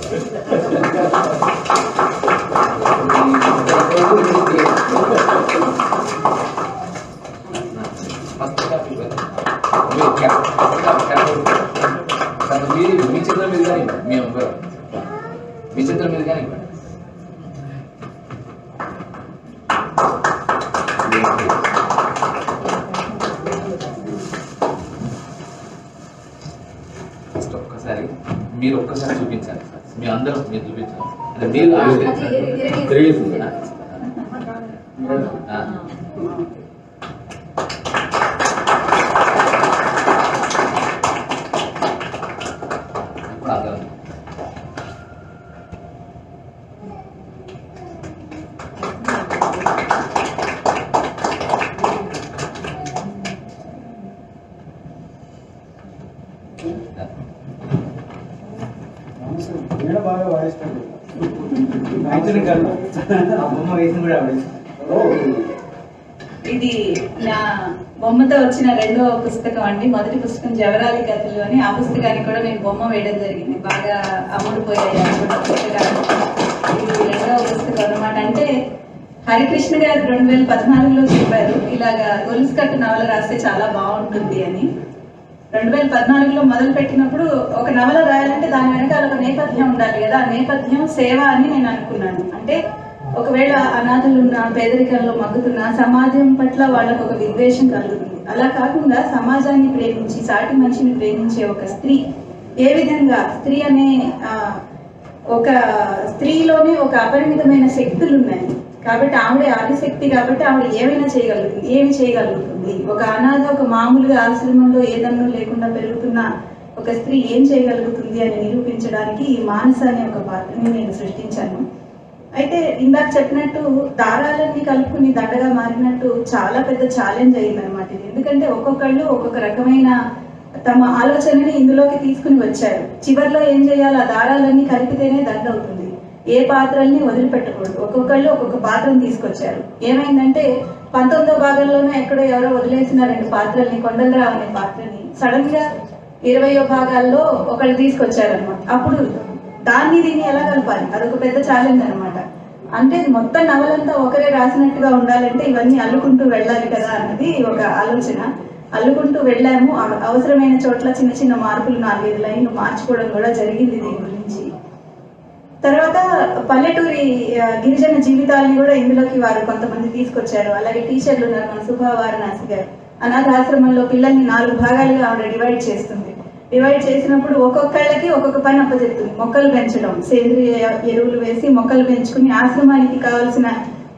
మీ చిత్రం మీద కానీ మేము మీ చిత్రం మీద కానీ ఫస్ట్ ఒక్కసారి మీరు ఒక్కసారి చూపించాలి. మీ అందరూ మీరు చూపించాలి. అంటే మీరు బాగా వాయిస్తాడు. ఇది నా బొమ్మతో వచ్చిన రెండవ పుస్తకం అండి. మొదటి పుస్తకం జవరాలి కథలు అని, ఆ పుస్తకానికి కూడా నేను బొమ్మ వేయడం జరిగింది. బాగా అమ్ముడుపోయాయి పుస్తకాలు. ఇది రెండవ పుస్తకం అన్నమాట. అంటే హరికృష్ణ గారు 2014లో చెప్పారు ఇలాగా గొలుసు కట్టు నవల రాస్తే చాలా బాగుంటుంది అని. 2014లో మొదలు పెట్టినప్పుడు ఒక నవల రాయాలంటే దాని వెనకాల ఒక నేపథ్యం ఉండాలి కదా. ఆ నేపథ్యం సేవ అని నేను అనుకున్నాను. అంటే ఒకవేళ అనాథలున్న, పేదరికంలో మగ్గుతున్న సమాజం పట్ల వాళ్ళకు ఒక విద్వేషం కలుగుతుంది. అలా కాకుండా సమాజాన్ని ప్రేమించి, సాటి మనిషిని ప్రేమించే ఒక స్త్రీ ఏ విధంగా, స్త్రీ అనే ఒక స్త్రీలోనే ఒక అపరిమితమైన శక్తులు ఉన్నాయి కాబట్టి ఆవిడ ఆదిశక్తి కాబట్టి ఆవిడ ఏమైనా చేయగలుగుతుంది. ఏమి చేయగలుగుతుంది? ఒక అనాథ, ఒక మామూలుగా ఆశ్రమంలో ఏదన్నా లేకుండా పెరుగుతున్న ఒక స్త్రీ ఏం చేయగలుగుతుంది అని నిరూపించడానికి ఈ మానస అనే ఒక పాత్రని నేను సృష్టించాను. అయితే ఇందాక చెప్పినట్టు దారాలన్నీ కలుపుకుని దండగా మారినట్టు చాలా పెద్ద ఛాలెంజ్ అయ్యిందనమాట ఇది. ఎందుకంటే ఒక్కొక్కళ్ళు ఒక్కొక్క రకమైన తమ ఆలోచనని ఇందులోకి తీసుకుని వచ్చారు. చివరిలో ఏం చేయాలి, ఆ దారాలన్నీ కలిపితేనే దండ అవుతుంది, ఏ పాత్రల్ని వదిలిపెట్టకూడదు. ఒక్కొక్కళ్ళు ఒక్కొక్క పాత్రను తీసుకొచ్చారు. ఏమైందంటే 19వ భాగంలోనే ఎక్కడో ఎవరో వదిలేసిన 2 పాత్రల్ని, కొండలరావు అనే పాత్రని సడన్ గా 20వ భాగాల్లో ఒకళ్ళు తీసుకొచ్చారనమాట. అప్పుడు దాన్ని దీన్ని ఎలా కలపాలి, అదొక పెద్ద ఛాలెంజ్ అనమాట. అంటే మొత్తం నవలంతా ఒకరే రాసినట్టుగా ఉండాలంటే ఇవన్నీ అల్లుకుంటూ వెళ్ళాలి కదా అన్నది ఒక ఆలోచన. అల్లుకుంటూ వెళ్ళాము. అవసరమైన చోట్ల చిన్న చిన్న మార్పులు 4-5 లైన్లు మార్చుకోవడం కూడా జరిగింది దీని గురించి. తర్వాత పల్లెటూరి గిరిజన జీవితాలని కూడా ఇందులోకి వారు కొంతమంది తీసుకొచ్చారు. అలాగే టీచర్లు ఉన్నారు, మన సుభా వారణాసి గారు. అనాథాశ్రమంలో పిల్లల్ని 4 భాగాలుగా ఆవిడ డివైడ్ చేస్తుంది. డివైడ్ చేసినప్పుడు ఒక్కొక్కళ్ళకి ఒక్కొక్క పని అప్పచెప్తుంది. మొక్కలు పెంచడం, సేంద్రియ ఎరువులు వేసి మొక్కలు పెంచుకుని ఆశ్రమానికి కావాల్సిన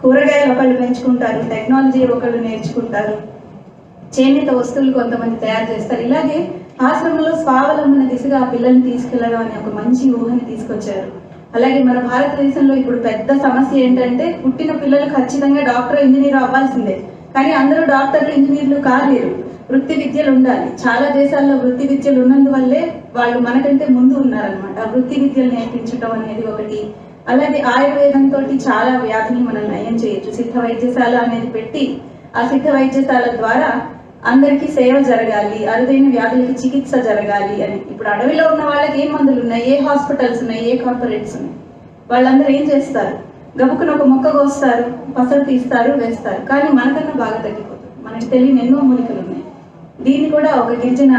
కూరగాయలు ఒకళ్ళు పెంచుకుంటారు, టెక్నాలజీ ఒకళ్ళు నేర్చుకుంటారు, చేనేత వస్తువులు కొంతమంది తయారు చేస్తారు. ఇలాగే ఆశ్రమంలో స్వావలంబన దిశగా ఆ పిల్లల్ని తీసుకెళ్లడం అనే ఒక మంచి ఊహని తీసుకొచ్చారు. అలాగే మన భారతదేశంలో ఇప్పుడు పెద్ద సమస్య ఏంటంటే పుట్టిన పిల్లలు ఖచ్చితంగా డాక్టర్, ఇంజనీర్ అవ్వాల్సిందే. కానీ అందరూ డాక్టర్లు, ఇంజనీర్లు కాలేరు. వృత్తి విద్యలు ఉండాలి. చాలా దేశాల్లో వృత్తి విద్యలు ఉన్నందువల్లే వాళ్ళు మనకంటే ముందు ఉన్నారనమాట. ఆ వృత్తి విద్యలు నేర్పించడం అనేది ఒకటి. అలాగే ఆయుర్వేదంతో చాలా వ్యాధులు మనం నయం చేయొచ్చు. సిద్ధ వైద్యశాల అనేది పెట్టి ఆ సిద్ధ వైద్యశాల ద్వారా అందరికీ సేవ జరగాలి, అరుదైన వ్యాధులకి చికిత్స జరగాలి అని. ఇప్పుడు అడవిలో ఉన్న వాళ్ళకి ఏ మందులు ఉన్నాయి, ఏ హాస్పిటల్స్ ఉన్నాయి, ఏ కార్పొరేట్స్ ఉన్నాయి, వాళ్ళందరూ ఏం చేస్తారు, గబుకుని ఒక మొక్క కోస్తారు, పసరు తీస్తారు, వేస్తారు. కానీ మనకన్నా బాగా తగ్గిపోతుంది. మనకి తెలియని ఎన్నో మూలికలు ఉన్నాయి. దీన్ని కూడా ఒక గిరిజన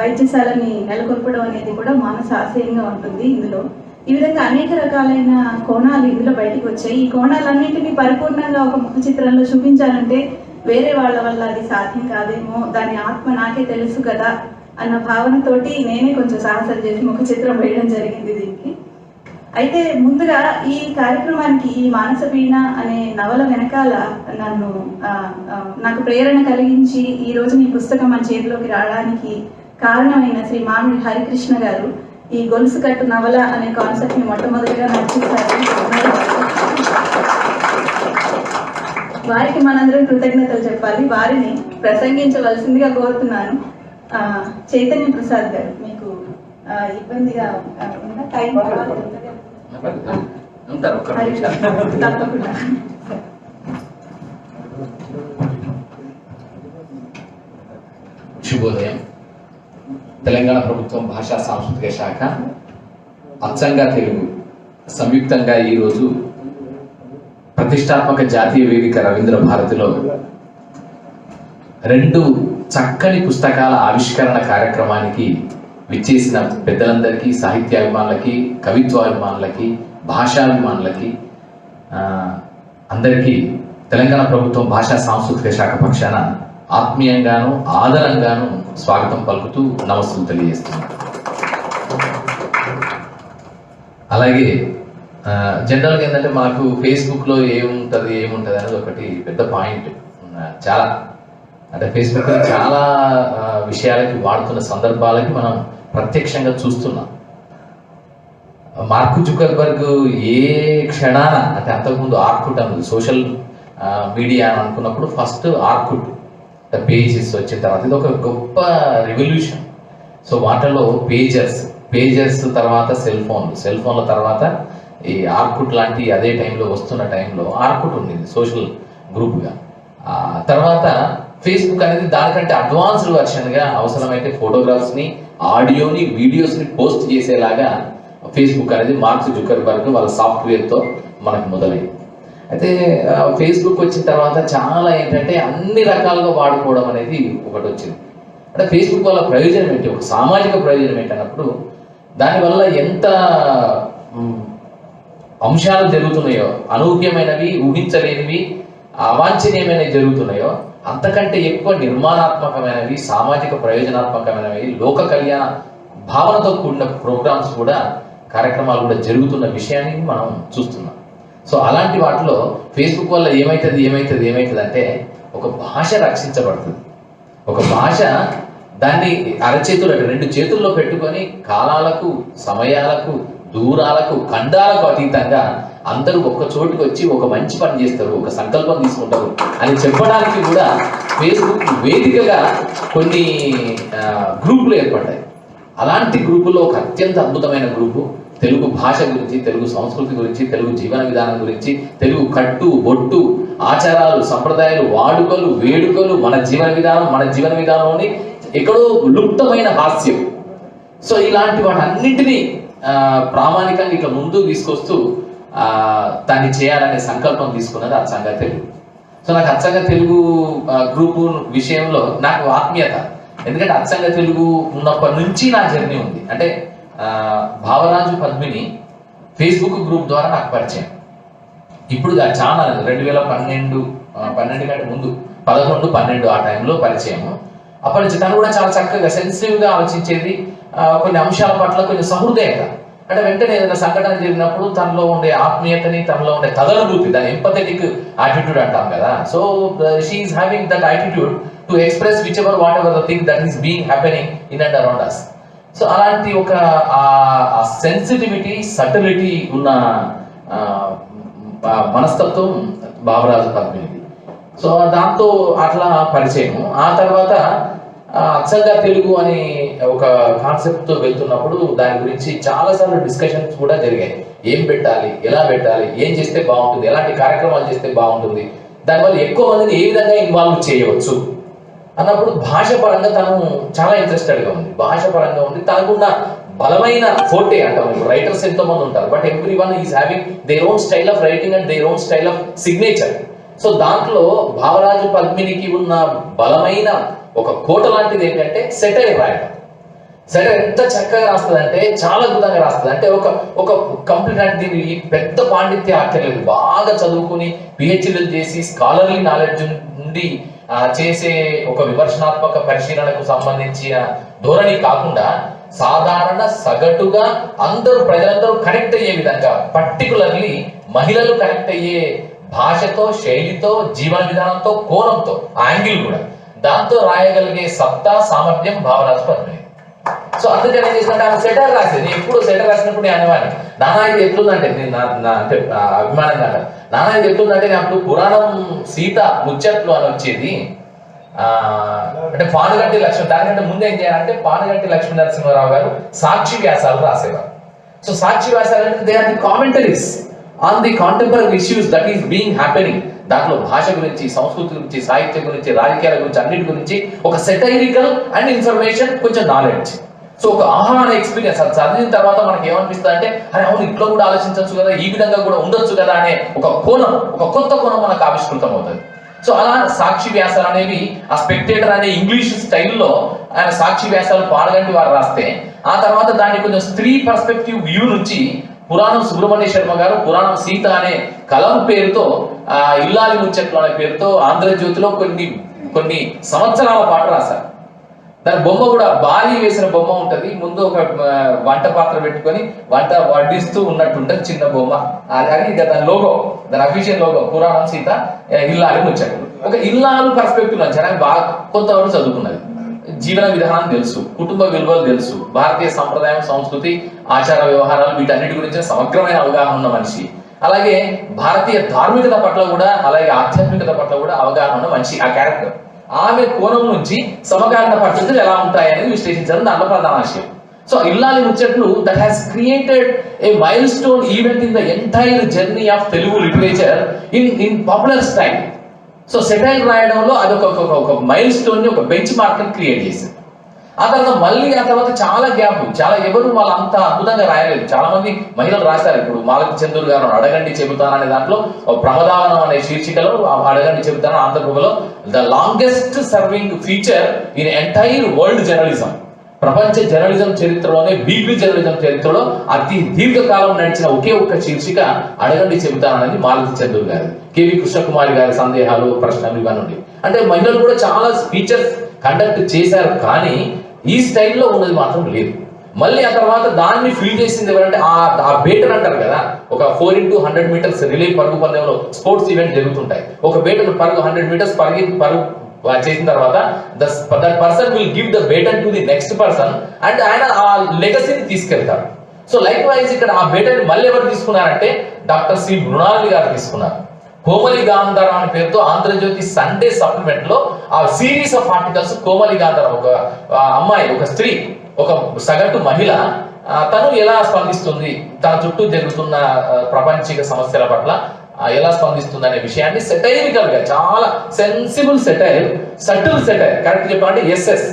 వైద్యశాలని నెలకొల్పడం అనేది కూడా మానస ఆశయంగా ఉంటుంది ఇందులో. ఈ విధంగా అనేక రకాలైన కోణాలు ఇందులో బయటకు వచ్చాయి. ఈ కోణాలన్నింటినీ పరిపూర్ణంగా ఒక ముఖ చిత్రంలో చూపించాలంటే వేరే వాళ్ళ వల్ల అది సాధ్యం కాదేమో, దాని ఆత్మ నాకే తెలుసు కదా అన్న భావనతోటి నేనే కొంచెం సాహసం చేసి ముఖ చిత్రం వేయడం జరిగింది దీనికి. అయితే ముందుగా ఈ కార్యక్రమానికి, ఈ మానస వీణ అనే నవల వెనకాల నాకు ప్రేరణ కలిగించి ఈ రోజు ఈ పుస్తకం మన చేతిలోకి రావడానికి కారణమైన శ్రీ మామిడి హరికృష్ణ గారు ఈ గొలుసు కట్టు నవల అనే కాన్సెప్ట్ ని మొట్టమొదటిగా నడిపిస్తారు. వారికి మనందరం కృతజ్ఞతలు చెప్పాలి. వారిని ప్రసంగించవలసిందిగా కోరుతున్నాను. చైతన్య ప్రసాద్ గారు, మీకు ఇబ్బందిగా ఉందా? టైం తప్పకుండా. శుభోదయం. తెలంగాణ ప్రభుత్వం భాషా సాంస్కృతిక శాఖ, అచ్చంగా తెలుగు సంయుక్తంగా ఈరోజు ప్రతిష్టాత్మక జాతీయ వేదిక రవీంద్ర భారతిలో 2 చక్కని పుస్తకాల ఆవిష్కరణ కార్యక్రమానికి విచ్చేసిన పెద్దలందరికీ, సాహిత్యాభిమానులకి, కవిత్వాభిమానులకి, భాషాభిమానులకి అందరికీ తెలంగాణ ప్రభుత్వం భాషా సాంస్కృతిక శాఖ పక్షాన ఆత్మీయంగాను ఆదరంగాను స్వాగతం పలుకుతూ నమస్సులు తెలియజేస్తున్నాను. అలాగే జనరల్గా ఏంటంటే మనకు ఫేస్బుక్లో ఏముంటుంది అనేది ఒకటి పెద్ద పాయింట్. చాలా అంటే ఫేస్బుక్ చాలా విషయాలకి వాడుతున్న సందర్భాలకి మనం ప్రత్యక్షంగా చూస్తున్నాం. మార్క్ జుకర్బర్గ్ ఏ క్షణాన, అంటే అంతకుముందు ఆర్కుట్ అన్నది సోషల్ మీడియా అని అనుకున్నప్పుడు ఫస్ట్ ఆర్కుట్ పేజెస్ వచ్చిన తర్వాత ఇది ఒక గొప్ప రెవల్యూషన్. సో వాటిలో పేజర్స్ తర్వాత సెల్ ఫోన్ల తర్వాత ఈ ఆర్కుట్ లాంటి అదే టైంలో వస్తున్న టైంలో ఆర్కుట్ ఉండింది సోషల్ గ్రూప్గా. తర్వాత ఫేస్బుక్ అనేది దానికంటే అడ్వాన్స్డ్ వర్షన్గా అవసరమైతే ఫోటోగ్రాఫ్స్ని, ఆడియోని, వీడియోస్ని పోస్ట్ చేసేలాగా ఫేస్బుక్ అనేది మార్క్ జుకర్బర్గ్ వాళ్ళ సాఫ్ట్వేర్తో మనకు మొదలైంది. అయితే ఫేస్బుక్ వచ్చిన తర్వాత చాలా ఏంటంటే అన్ని రకాలుగా వాడుకోవడం అనేది ఒకటి వచ్చింది. అంటే ఫేస్బుక్ వల్ల ప్రయోజనం ఏంటి, ఒక సామాజిక ప్రయోజనం ఏంటి అన్నప్పుడు దానివల్ల ఎంత అంశాలు జరుగుతున్నాయో, అనూహ్యమైనవి, ఊహించలేనివి, అవాంఛనీయమైనవి జరుగుతున్నాయో అంతకంటే ఎక్కువ నిర్మాణాత్మకమైనవి, సామాజిక ప్రయోజనాత్మకమైనవి, లోక కళ్యాణ భావనతో కూడిన ప్రోగ్రామ్స్ కూడా, కార్యక్రమాలు కూడా జరుగుతున్న విషయాన్ని మనం చూస్తున్నాం. సో అలాంటి వాటిలో ఫేస్బుక్ వల్ల ఏమవుతుంది అంటే ఒక భాష రక్షించబడుతుంది. ఒక భాష దాన్ని అరచేతులు అంటే 2 చేతుల్లో పెట్టుకొని కాలాలకు, సమయాలకు, దూరాలకు, ఖండాలకు అతీతంగా అందరూ ఒక్క చోటుకి వచ్చి ఒక మంచి పని చేస్తారు, ఒక సంకల్పం తీసుకుంటారు అని చెప్పడానికి కూడా ఫేస్బుక్ వేదికగా కొన్ని గ్రూపులు ఏర్పడ్డాయి. అలాంటి గ్రూపుల్లో ఒక అత్యంత అద్భుతమైన గ్రూపు తెలుగు భాష గురించి, తెలుగు సంస్కృతి గురించి, తెలుగు జీవన విధానం గురించి, తెలుగు కట్టు బొట్టు, ఆచారాలు, సంప్రదాయాలు, వాడుకలు, వేడుకలు, మన జీవన విధానంలోని ఎక్కడో లుప్తమైన హాస్యం. సో ఇలాంటి వాటన్నింటినీ ప్రామాణికంగా ఇట్లా ముందుకు తీసుకొస్తూ దాన్ని చేయాలనే సంకల్పం తీసుకున్నది అచ్చంగా తెలుగు. సో నాకు అచ్చంగా తెలుగు గ్రూపు విషయంలో నాకు ఆత్మీయత, ఎందుకంటే అచ్చంగా తెలుగు ఉన్నప్పటి నుంచి నా జర్నీ ఉంది. అంటే భావరాజు పద్మిని ఫేస్బుక్ గ్రూప్ ద్వారా నాకు పరిచయం. ఇప్పుడు చాలా 2012 కంటే ముందు 11, 12 ఆ టైంలో పరిచయము. అప్పటి నుంచి తను కూడా చాలా చక్కగా సెన్సిటివ్గా ఆలోచించేది, కొన్ని అంశాల పట్ల కొంచెం సహృదయత. అంటే వెంటనే ఏదైనా సంఘటన జరిగినప్పుడు తనలో ఉండే ఆత్మీయతని, తనలో ఉండే తదనుభూతి, దాని ఎంపథెటిక్ యాటిట్యూడ్ అంటాం కదా. So she is having that attitude to express whichever whatever the thing that is being happening in and around us. So అలాంటి ఒక సెన్సిటివిటీ, సటిలిటీ ఉన్న మనస్తత్వం భావరాజు పద్మినిది. సో దాంతో అట్లా పరిచయం. ఆ తర్వాత అచ్చంగా తెలుగు అని ఒక కాన్సెప్ట్తో వెళ్తున్నప్పుడు దాని గురించి చాలాసార్లు డిస్కషన్స్ కూడా జరిగాయి. ఏం పెట్టాలి, ఎలా పెట్టాలి, ఏం చేస్తే బాగుంటుంది, ఎలాంటి కార్యక్రమాలు చేస్తే బాగుంటుంది, దానివల్ల ఎక్కువ మందిని ఏ విధంగా ఇన్వాల్వ్ చేయవచ్చు అన్నప్పుడు భాష పరంగా తను చాలా ఇంట్రెస్టెడ్గా ఉంది. భాష పరంగా ఉంది, తనకున్న బలమైన ఫోర్టే అంటాం. రైటర్స్ ఎంతో మంది ఉంటారు, but every one is having their own style of writing and their own style of signature. So దాంట్లో భావరాజు పద్మినికి ఉన్న బలమైన ఒక కోట లాంటిది ఏంటంటే సెటైర్ రాయడం. సెటైర్ ఎంత చక్కగా రాస్తుంది అంటే చాలా అద్భుతంగా రాస్తుంది. అంటే ఒక కంప్లీట్ అంటే దీన్ని పెద్ద పాండిత్య అక్కర్లేదు, బాగా చదువుకుని పిహెచ్డీలు చేసి స్కాలర్లీ నాలెడ్జ్ నుండి చేసే ఒక విమర్శనాత్మక పరిశీలనకు సంబంధించిన ధోరణి కాకుండా సాధారణ సగటుగా ప్రజలందరూ కనెక్ట్ అయ్యే విధంగా, పర్టికులర్లీ మహిళలు కనెక్ట్ అయ్యే భాషతో, శైలితో, జీవన విధానంతో, కోణంతో, యాంగిల్ కూడా దాంతో రాయగలిగే సత్తా, సామర్థ్యం భావరాజు పద్మిని. సో అందుకని ఏం చేసినట్టు ఆమె సెటర్ రాసేది. నేను ఎప్పుడు సెటర్ రాసినప్పుడు నేను అనేవాడిని, నానా ఇది ఎట్లుందంటే, నేను అంటే అభిమానంగా నానా ఇది ఎట్లుందంటే, నేను అప్పుడు పురాణం సీత ముచ్చట్లు అని వచ్చేది. అంటే పానుగంటి లక్ష్మీ, దానికంటే ముందు ఏం చేయాలంటే పానుగంటి లక్ష్మీ నరసింహారావు గారు సాక్షి వ్యాసాలు రాసేవారు. సో సాక్షి వ్యాసాలు అంటే they are the commentaries on the contemporary issues that is being happening. దాంట్లో భాష గురించి, సంస్కృతి గురించి, సాహిత్యం గురించి, రాజకీయాల గురించి, అన్నిటి గురించి ఒక సెటైరికల్ అండ్ ఇన్ఫర్మేషన్, కొంచెం నాలెడ్జ్. సో ఒక ఆహార ఎక్స్పీరియన్స్. అది చదివిన తర్వాత మనకి ఏమనిపిస్తుంది అంటే, అరే అవును ఇట్లా కూడా ఆలోచించవచ్చు కదా, ఈ విధంగా కూడా ఉండొచ్చు కదా అనే ఒక కోణం, ఒక కొత్త కోణం మనకు ఆవిష్కృతం అవుతుంది. సో అలా సాక్షి వ్యాసాలు అనేవి ఆ స్పెక్టేటర్ అనే ఇంగ్లీష్ స్టైల్లో ఆయన సాక్షి వ్యాసాలు పాడగంటి వారు రాస్తే, ఆ తర్వాత దాన్ని కొంచెం స్త్రీ పర్స్పెక్టివ్ వ్యూ నుంచి పురాణం సుబ్రహ్మణ్య శర్మ గారు పురాణం సీత అనే కలం పేరుతో, ఇల్లాలి ముచ్చట్లు అనే పేరుతో ఆంధ్రజ్యోతిలో కొన్ని సంవత్సరాల పాటు రాశారు. దాని బొమ్మ కూడా బాలి వేసిన బొమ్మ ఉంటది, ముందు ఒక వంట పాత్ర పెట్టుకొని వంట వడ్డిస్తూ ఉన్నట్టుంటది చిన్న బొమ్మ. అది దాని లోగో, దాని అఫీషియల్ లోగో పురాణం సీత ఇల్లాలి ముచ్చట్లు. ఒక ఇల్లాలు పర్స్పెక్టివ్ నుంచి ఆయన బాగా కొంతవరకు చదువుకున్నది, జీవన విధానం తెలుసు, కుటుంబ విలువలు తెలుసు, భారతీయ సంప్రదాయం, సంస్కృతి, ఆచార వ్యవహారాలు, వీటన్నిటి గురించి సమగ్రమైన అవగాహన ఉన్న మనిషి. అలాగే భారతీయ ధార్మికత పట్ల కూడా, అలాగే ఆధ్యాత్మికత పట్ల కూడా అవగాహన ఉన్న మనిషి ఆ క్యారెక్టర్. ఆమె కోణం నుంచి సమకాలీన పరిస్థితులు ఎలా ఉంటాయని విశ్లేషించడం దాంట్లో ప్రధాన ఆశయం. So Illali Muchchatlu that has created a milestone event in the entire journey of Telugu literature in popular style. So satire రాయడంలో అది ఒక మైల్ స్టోన్ ని, ఒక బెంచ్ మార్క్ ని క్రియేట్ చేసింది. ఆ తర్వాత చాలా గ్యాప్, చాలా ఎవరు వాళ్ళు అంత అద్భుతంగా రాయలేదు. చాలా మంది మహిళలు రాశారు. ఇప్పుడు మాలతి చందూర్ గారు అడగండి చెబుతాను అనే దాంట్లో ప్రమదావనం అనే శీర్షికలో అడగండి చెబుతాను ఆంధ్రప్రభలో the longest serving feature in entire world journalism, ప్రపంచ జర్నలిజం చరిత్రలోనే, వీక్లీ జర్నలిజం చరిత్రలో అతి దీర్ఘకాలం నడిచిన ఒకే ఒక్క శీర్షిక అడగండి చెబుతాననేది మాలతి చందూర్ గారి. కేవి కృష్ణకుమారి గారి సందేహాలు, ప్రశ్నలు ఇవన్నీ. అంటే మహిళలు కూడా చాలా స్పీచెస్ కండక్ట్ చేశారు, కానీ ఈ స్టైల్లో ఉన్నది మాత్రం లేదు. మళ్ళీ ఆ తర్వాత దాన్ని ఫిల్ చేసింది ఎవరంటే ఆ బేటర్ అంటారు కదా, ఒక 4x100 మీటర్స్ రిలే పరుగు పందెంలో స్పోర్ట్స్ ఈవెంట్ జరుగుతుంటాయి. ఒక బేటర్ పరుగు 100 మీటర్స్ చేసిన తర్వాత that person will give the batten to the next person and ఆయన ఆ లెగసీని తీసుకెళ్తారు. సో లైక్ వైజ్ ఇక్కడ ఆ బేటని మళ్ళీ ఎవరు తీసుకున్నారంటే డాక్టర్ సి మృణాలి గారు తీసుకున్నారు. కోమలి గాంధారం అనే పేరుతో ఆంధ్రజ్యోతి సండే సప్లిమెంట్ లో ఆ సిరీస్ ఆఫ్ ఆర్టికల్స్ కోమలి గాంధారం ఒక అమ్మాయి, ఒక స్త్రీ, ఒక సగటు మహిళ తను ఎలా స్పందిస్తుంది, తన చుట్టూ జరుగుతున్న ప్రపంచిక సమస్యల పట్ల ఎలా స్పందిస్తుంది అనే విషయాన్ని సెటైరికల్ గా, చాలా sensible satire, subtle satire, correct చెప్పాలంటే ఎస్ఎస్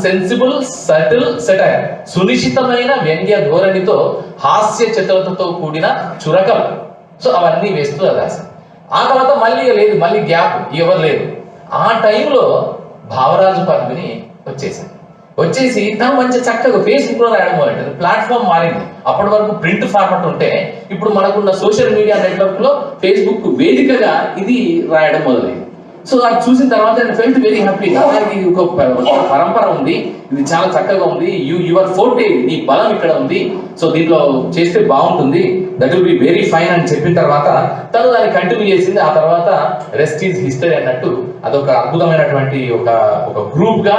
సెన్సిబుల్ సటిల్ సెటైర్, సునిశ్చితమైన వ్యంగ్య ధోరణితో హాస్య చతురతతో కూడిన చురకలు. సో అవన్నీ వేస్తూ రాశారు. ఆ తర్వాత మళ్ళీ లేదు, మళ్ళీ గ్యాప్ ఎవరు లేదు. ఆ టైంలో భావరాజు పద్మిని వచ్చేసి తను మంచి చక్కగా ఫేస్బుక్ లో రాయడం మొదలెట్టింది. ప్లాట్ఫామ్ మారింది. అప్పటి వరకు ప్రింట్ ఫార్మాట్ ఉంటే ఇప్పుడు మనకున్న సోషల్ మీడియా నెట్వర్క్ లో ఫేస్బుక్ వేదికగా ఇది రాయడం మొదలైంది. సో అది చూసిన తర్వాత నేను ఫెల్ట్ వెరీ హ్యాపీ. ఇది ఒక పరంపర ఉంది, ఇది చాలా చక్కగా ఉంది, యువర్ ఫోర్టే, నీ బలం ఇక్కడ ఉంది, సో దీంట్లో చేస్తే బాగుంటుంది, that will be very fine అని చెప్పిన తర్వాత తను దాన్ని కంటిన్యూ చేసింది. ఆ తర్వాత రెస్ట్ ఈజ్ హిస్టరీ అన్నట్టు అదొక అద్భుతమైనటువంటి ఒక గ్రూప్ గా,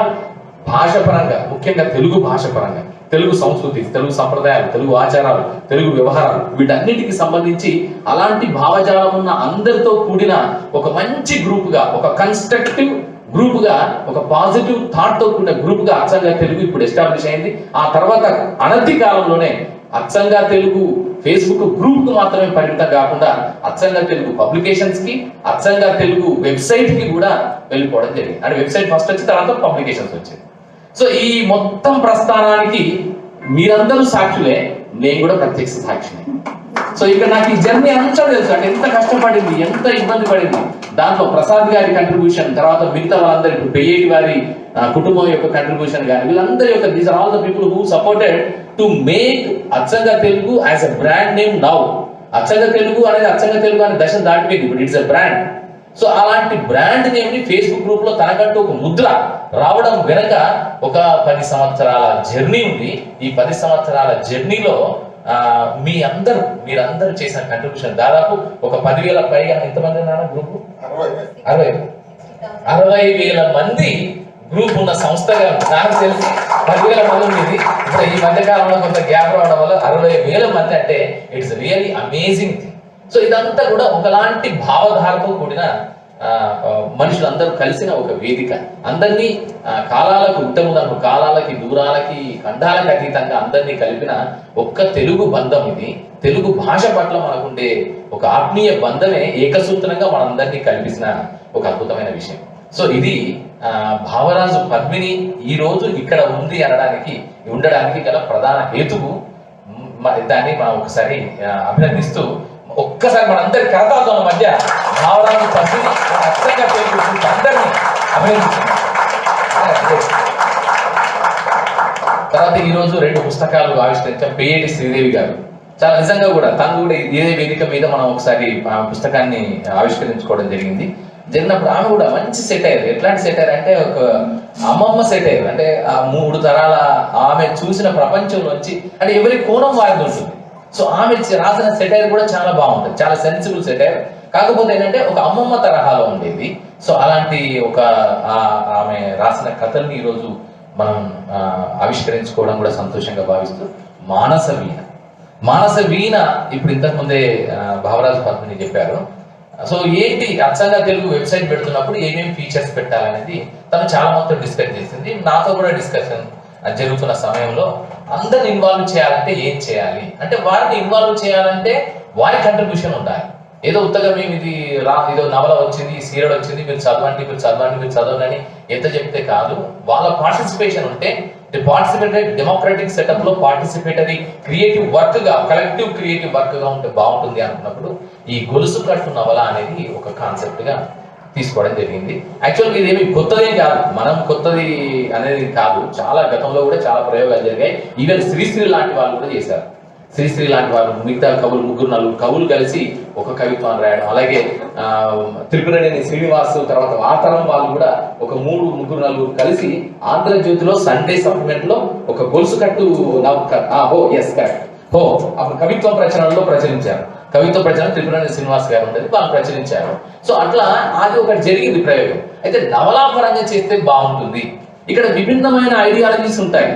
భాష పరంగా, ముఖ్యంగా తెలుగు భాష పరంగా, తెలుగు సంస్కృతి, తెలుగు సంప్రదాయాలు, తెలుగు ఆచారాలు, తెలుగు వ్యవహారాలు, వీటన్నిటికి సంబంధించి అలాంటి భావజాలం ఉన్న అందరితో కూడిన ఒక మంచి గ్రూప్ గా, ఒక కన్స్ట్రక్టివ్ గ్రూప్ గా, ఒక పాజిటివ్ థాట్ తో కూడిన గ్రూప్ గా అచ్చంగా తెలుగు ఇప్పుడు ఎస్టాబ్లిష్ అయింది. ఆ తర్వాత అనతి కాలంలోనే అచ్చంగా తెలుగు ఫేస్బుక్ గ్రూప్ కు మాత్రమే పరిమితం కాకుండా అచ్చంగా తెలుగు పబ్లికేషన్స్ కి, అచ్చంగా తెలుగు వెబ్సైట్ కి కూడా వెళ్ళిపోవడం జరిగింది. అంటే వెబ్సైట్ ఫస్ట్ వచ్చి తర్వాత పబ్లికేషన్స్ వచ్చాయి. సో ఈ మొత్తం ప్రస్థానానికి మీరందరూ సాక్షులే, నేను కూడా ప్రత్యక్ష సాక్షిని. సో ఇక్కడ నాకు ఈ జర్నీ అంతా తెలుసు, అంటే ఎంత కష్టపడింది, ఎంత ఇబ్బంది పడింది. దాంట్లో ప్రసాద్ గారి కంట్రిబ్యూషన్, తర్వాత మిగతా వాళ్ళందరూ, ఇప్పుడు పెయ్యేటి వారి కుటుంబం యొక్క కంట్రిబ్యూషన్ కానీ, వీళ్ళందరి యొక్క these are all the people who supported to make Achchanga Telugu as a brand name now. Achchanga Telugu అనేది అచ్చంగా తెలుగు అనే దశ దాటిపోయింది, ఇప్పుడు ఇట్స్ అ బ్రాండ్. సో అలాంటి బ్రాండ్ నేమ్ ని ఫేస్బుక్ గ్రూప్ లో తనకంటూ ఒక ముద్ర రావడం వెనక ఒక 10 సంవత్సరాల జర్నీ ఉంది. ఈ 10 సంవత్సరాల జర్నీలో మీరందరూ చేసిన కంట్రిబ్యూషన్ దాదాపు ఒక 10,000 పైగా, ఎంతమంది ఉన్నారు గ్రూప్? 60,000 మంది గ్రూప్ ఉన్న సంస్థగా నాకు తెలిసి 10,000 మంది ఉండేది. ఇప్పుడు ఈ మధ్య కాలంలో కొంత గ్యాప్ రావడం వల్ల 60,000 మంది అంటే it's really amazing thing. So ఇదంతా కూడా ఒకలాంటి భావధారతో కూడిన మనుషులందరూ కలిసిన ఒక వేదిక. అందరినీ కాలాలకు ఉత్తములకు, కాలాలకి, దూరాలకి, ఖండాలకు అతీతంగా అందరినీ కలిపిన ఒక్క తెలుగు బంధం ఇది. తెలుగు భాష పట్ల మనకుండే ఒక ఆత్మీయ బంధమే ఏకసూత్రంగా మనందరినీ కల్పించిన ఒక అద్భుతమైన విషయం. సో ఇది భావరాజు పద్మిని ఈ రోజు ఇక్కడ ఉంది ఉండడానికి గల ప్రధాన హేతువు. దాన్ని మనం ఒకసారి అభినందిస్తూ, ఒక్కసారి మనందరి కరతాల మధ్య భావరాజు పద్మిని అచ్చంగా తెలుగు అందరినీ అభినందిస్తున్నాం. తర్వాత ఈ రోజు 2 పుస్తకాలు ఆవిష్కరించాం. పెయ్యేటి శ్రీదేవి గారు చాలా నిజంగా కూడా తను కూడా ఇదే వేదిక మీద మనం ఒకసారి ఆ పుస్తకాన్ని ఆవిష్కరించుకోవడం జరిగినప్పుడు ఆమె కూడా మంచి సెటైర్. ఎట్లాంటి సెటైర్ అంటే ఒక అమ్మమ్మ సెటైర్, అంటే ఆ 3 తరాల ఆమె చూసిన ప్రపంచంలోంచి, అంటే ఎవరి కోణం వారిది ఉంటుంది. సో ఆమె రాసిన సెటైర్ కూడా చాలా బాగుంటుంది, చాలా సెన్సిబుల్ సెటైర్. కాకపోతే ఏంటంటే ఒక అమ్మమ్మ తరహాలో ఉండేది. సో అలాంటి ఒక ఆమె రాసిన కథల్ని ఈరోజు మనం ఆవిష్కరించుకోవడం కూడా సంతోషంగా భావిస్తూ, మానస వీణ ఇప్పుడు ఇంతకుముందే భావరాజు పద్మిని చెప్పారు. సో ఏంటి అచ్చంగా తెలుగు వెబ్సైట్ పెడుతున్నప్పుడు ఏమేమి ఫీచర్స్ పెట్టాలనేది తను చాలా మొత్తం డిస్కస్ చేసింది. నాతో కూడా డిస్కషన్ జరుగుతున్న సమయంలో అందరిని ఇన్వాల్వ్ చేయాలంటే ఏం చేయాలి అంటే, వారిని ఇన్వాల్వ్ చేయాలంటే వారి కంట్రిబ్యూషన్ ఉండాలి. ఏదో ఉత్తగా మేము ఏదో నవల వచ్చింది, సీరియల్ వచ్చింది, మీరు చదవండి అని ఎంత చెప్తే కాదు. వాళ్ళ పార్టిసిపేషన్ ఉంటే, పార్టిసిపేటరీ డెమోక్రటిక్ సెటప్ లో పార్టిసిపేటరీ క్రియేటివ్ వర్క్ గా, కలెక్టివ్ క్రియేటివ్ వర్క్ గా ఉంటే బాగుంటుంది అనుకున్నప్పుడు ఈ గొలుసు కట్టు నవల అనేది ఒక కాన్సెప్ట్ గా తీసుకోవడం జరిగింది. యాక్చువల్గా ఇదేమి కొత్తదేం కాదు, మనం కొత్తది అనేది కాదు. చాలా గతంలో కూడా చాలా ప్రయోగాలు జరిగాయి. ఈవెన్ శ్రీశ్రీ లాంటి వాళ్ళు కూడా చేశారు. శ్రీశ్రీ లాంటి వాళ్ళు, మిగతా కవులు 3-4 కవులు కలిసి ఒక కవిత్వాన్ని రాయడం. అలాగే త్రిపురనేని శ్రీనివాస్, తర్వాత వాతరం వాళ్ళు కూడా ఒక 3-4 కలిసి ఆంధ్రజ్యోతిలో సండే సప్లిమెంట్ లో ఒక గొలుసు కట్టు అప్పుడు కవిత్వం ప్రచురణలో ప్రచురించారు. కవిత్వ ప్రచురణ త్రిపురనేని శ్రీనివాస్ గారు ఉండేది, వాళ్ళు ప్రచురించారు. సో అట్లా అది ఒకటి జరిగింది ప్రయోగం. అయితే నవలాపరంగా చేస్తే బాగుంటుంది. ఇక్కడ విభిన్నమైన ఐడియాలజీస్ ఉంటాయి,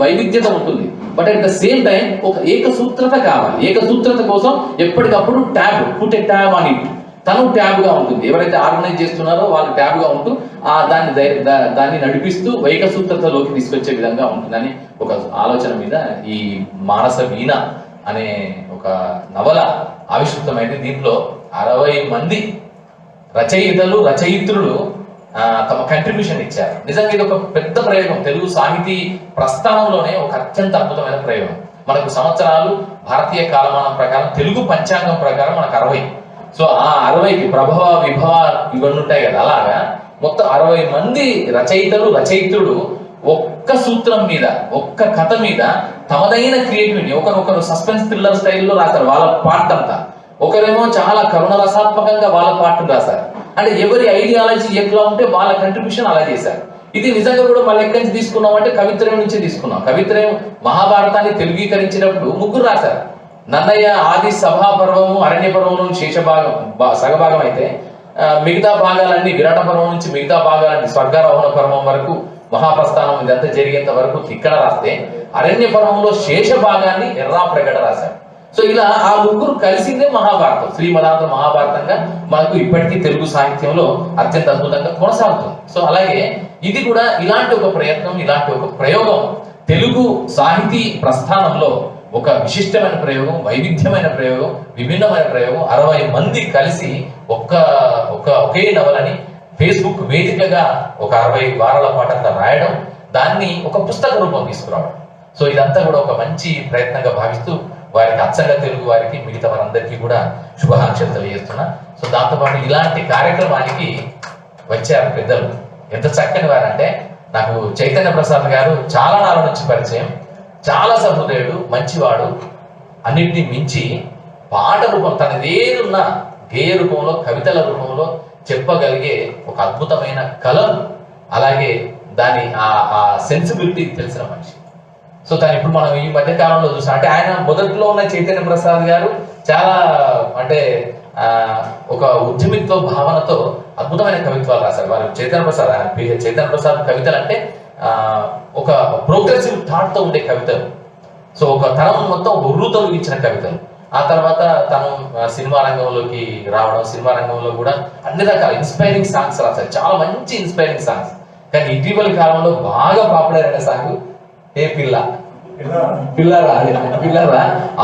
వైవిధ్యత ఉంటుంది. But at the same time ఒక ఏకసూత్రత కావాలి. ఏకసూత్రత కోసం ఎప్పటికప్పుడు పుట్టే ట్యాబ్ అని తను ట్యాబ్ గా ఉంటుంది. ఎవరైతే ఆర్గనైజ్ చేస్తున్నారో వాళ్ళు ట్యాబ్ గా ఉంటూ దాన్ని నడిపిస్తూ ఏకసూత్రతలోకి తీసుకొచ్చే విధంగా ఉంటుందని ఒక ఆలోచన మీద ఈ మానస వీణ అనే ఒక నవల ఆవిష్కృతమైంది. దీంట్లో 60 మంది రచయిత్రులు తమ కంట్రిబ్యూషన్ ఇచ్చారు. నిజంగా ఇది ఒక పెద్ద ప్రయోగం. తెలుగు సాహితీ ప్రస్థానంలోనే ఒక అత్యంత అద్భుతమైన ప్రయోగం. మనకు సంవత్సరాలు భారతీయ కాలమానం ప్రకారం, తెలుగు పంచాంగం ప్రకారం మనకు 60. సో ఆ 60కి ప్రభవ విభవ ఇవన్నీ ఉంటాయి కదా, అలాగా మొత్తం 60 మంది రచయిత్రులు ఒక్క సూత్రం మీద, ఒక్క కథ మీద తమదైన క్రియేటివిటీ, ఒకరొకరు సస్పెన్స్ థ్రిల్లర్ స్టైల్లో రాశారు వాళ్ళ పార్ట్ అంతా. ఒకరేమో చాలా కరుణ రసాత్మకంగా వాళ్ళ పార్ట్ రాశారు. అంటే ఎవరి ఐడియాలజీ ఎట్లా ఉంటే వాళ్ళ కంట్రిబ్యూషన్ అలా చేశారు. ఇది నిజంగా కూడా మళ్ళీ ఎక్కడి నుంచి తీసుకున్నాం అంటే కవిత్రయం నుంచి తీసుకున్నాం. కవిత్రయం మహాభారతాన్ని తెలుగీకరించినప్పుడు 3 రాశారు. నన్నయ్య ఆది సభా పర్వము, అరణ్య పర్వంలోని సగభాగం అయితే మిగతా భాగాలన్నీ విరాట పర్వం నుంచి మిగతా భాగాలన్నీ స్వర్గారోహణ పర్వం వరకు, మహాప్రస్థానం ఇదంతా జరిగేంత వరకు తిక్కడ రాస్తే, అరణ్య పర్వంలో శేష భాగాన్ని ఎర్రా ప్రగడ రాశారు. సో ఇలా ఆ 3 కలిసిందే మహాభారతం, శ్రీమదాంధ్ర మహాభారతంగా మనకు ఇప్పటికీ తెలుగు సాహిత్యంలో అత్యంత అద్భుతంగా కొనసాగుతుంది. సో అలాగే ఇది కూడా ఇలాంటి ఒక ప్రయత్నం, ఇలాంటి ఒక ప్రయోగం తెలుగు సాహితీ ప్రస్థానంలో ఒక విశిష్టమైన ప్రయోగం, వైవిధ్యమైన ప్రయోగం, విభిన్నమైన ప్రయోగం. 60 మంది కలిసి ఒకే నవలని ఫేస్బుక్ వేదికగా ఒక 60 వారాల పాటు అంతా రాయడం, దాన్ని ఒక పుస్తక రూపం తీసుకురావడం. సో ఇదంతా కూడా ఒక మంచి ప్రయత్నంగా భావిస్తూ వారికి అచ్చంగా తెలుగు వారికి మిగతా వారందరికీ కూడా శుభాకాంక్షలు తెలియజేస్తున్నా. సో దాంతోపాటు ఇలాంటి కార్యక్రమానికి వచ్చారు పెద్దలు. ఎంత చక్కని వారంటే, నాకు చైతన్య ప్రసాద్ గారు చాలా నాళ్ళ నుంచి పరిచయం, చాలా సహృదయుడు, మంచివాడు. అన్నింటినీ మించి పాట రూపం, తనది ఏదున్నా గేయ రూపంలో, కవితల రూపంలో చెప్పగలిగే ఒక అద్భుతమైన కలం, అలాగే దాని ఆ సెన్సిబిలిటీ తెలిసిన మనిషి. సో తను ఇప్పుడు మనం ఈ మధ్య కాలంలో చూసాం. అంటే ఆయన మొదట్లో ఉన్న చైతన్య ప్రసాద్ గారు చాలా అంటే ఒక ఉద్యమిత్వ భావనతో అద్భుతమైన కవిత్వాలు రాశారు. వారు చైతన్య ప్రసాద్ కవితలు అంటే ఒక ప్రోగ్రెసివ్ థాట్ తో ఉండే కవితలు. సో ఒక తరం మొత్తం ఉర్రూతలు ఇచ్చిన కవితలు. ఆ తర్వాత తను సినిమా రంగంలోకి రావడం, సినిమా రంగంలో కూడా అన్ని రకాల ఇన్స్పైరింగ్ సాంగ్స్ రాశారు, చాలా మంచి ఇన్స్పైరింగ్ సాంగ్స్. కానీ ఇటీవలి కాలంలో బాగా పాపులర్ అయిన సాంగ్ ఏ పిల్లరా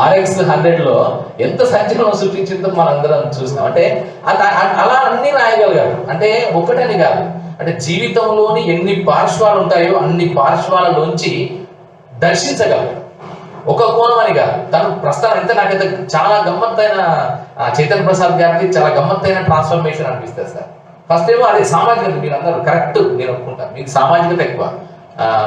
RX 100లో ఎంత సంచలనం సృష్టించిందో మనందరం చూస్తాం. అంటే అలా అన్ని రాయగలిగారు. అంటే ఒకటని కాదు, అంటే జీవితంలోని ఎన్ని పార్శ్వాలు ఉంటాయో అన్ని పార్శ్వాలలోంచి దర్శించగలరు. ఒక కోణం అని కాదు, తను ప్రస్థానం అయితే నాకైతే చాలా గమ్మత్తైన, చైతన్య ప్రసాద్ గారికి చాలా గమ్మత్తైన ట్రాన్స్ఫర్మేషన్ అనిపిస్తుంది సార్. ఫస్ట్ ఏమో అది సామాజికత, మీరు అందరూ కరెక్ట్, నేను ఒప్పుకుంటాను, మీకు సామాజికత ఎక్కువ.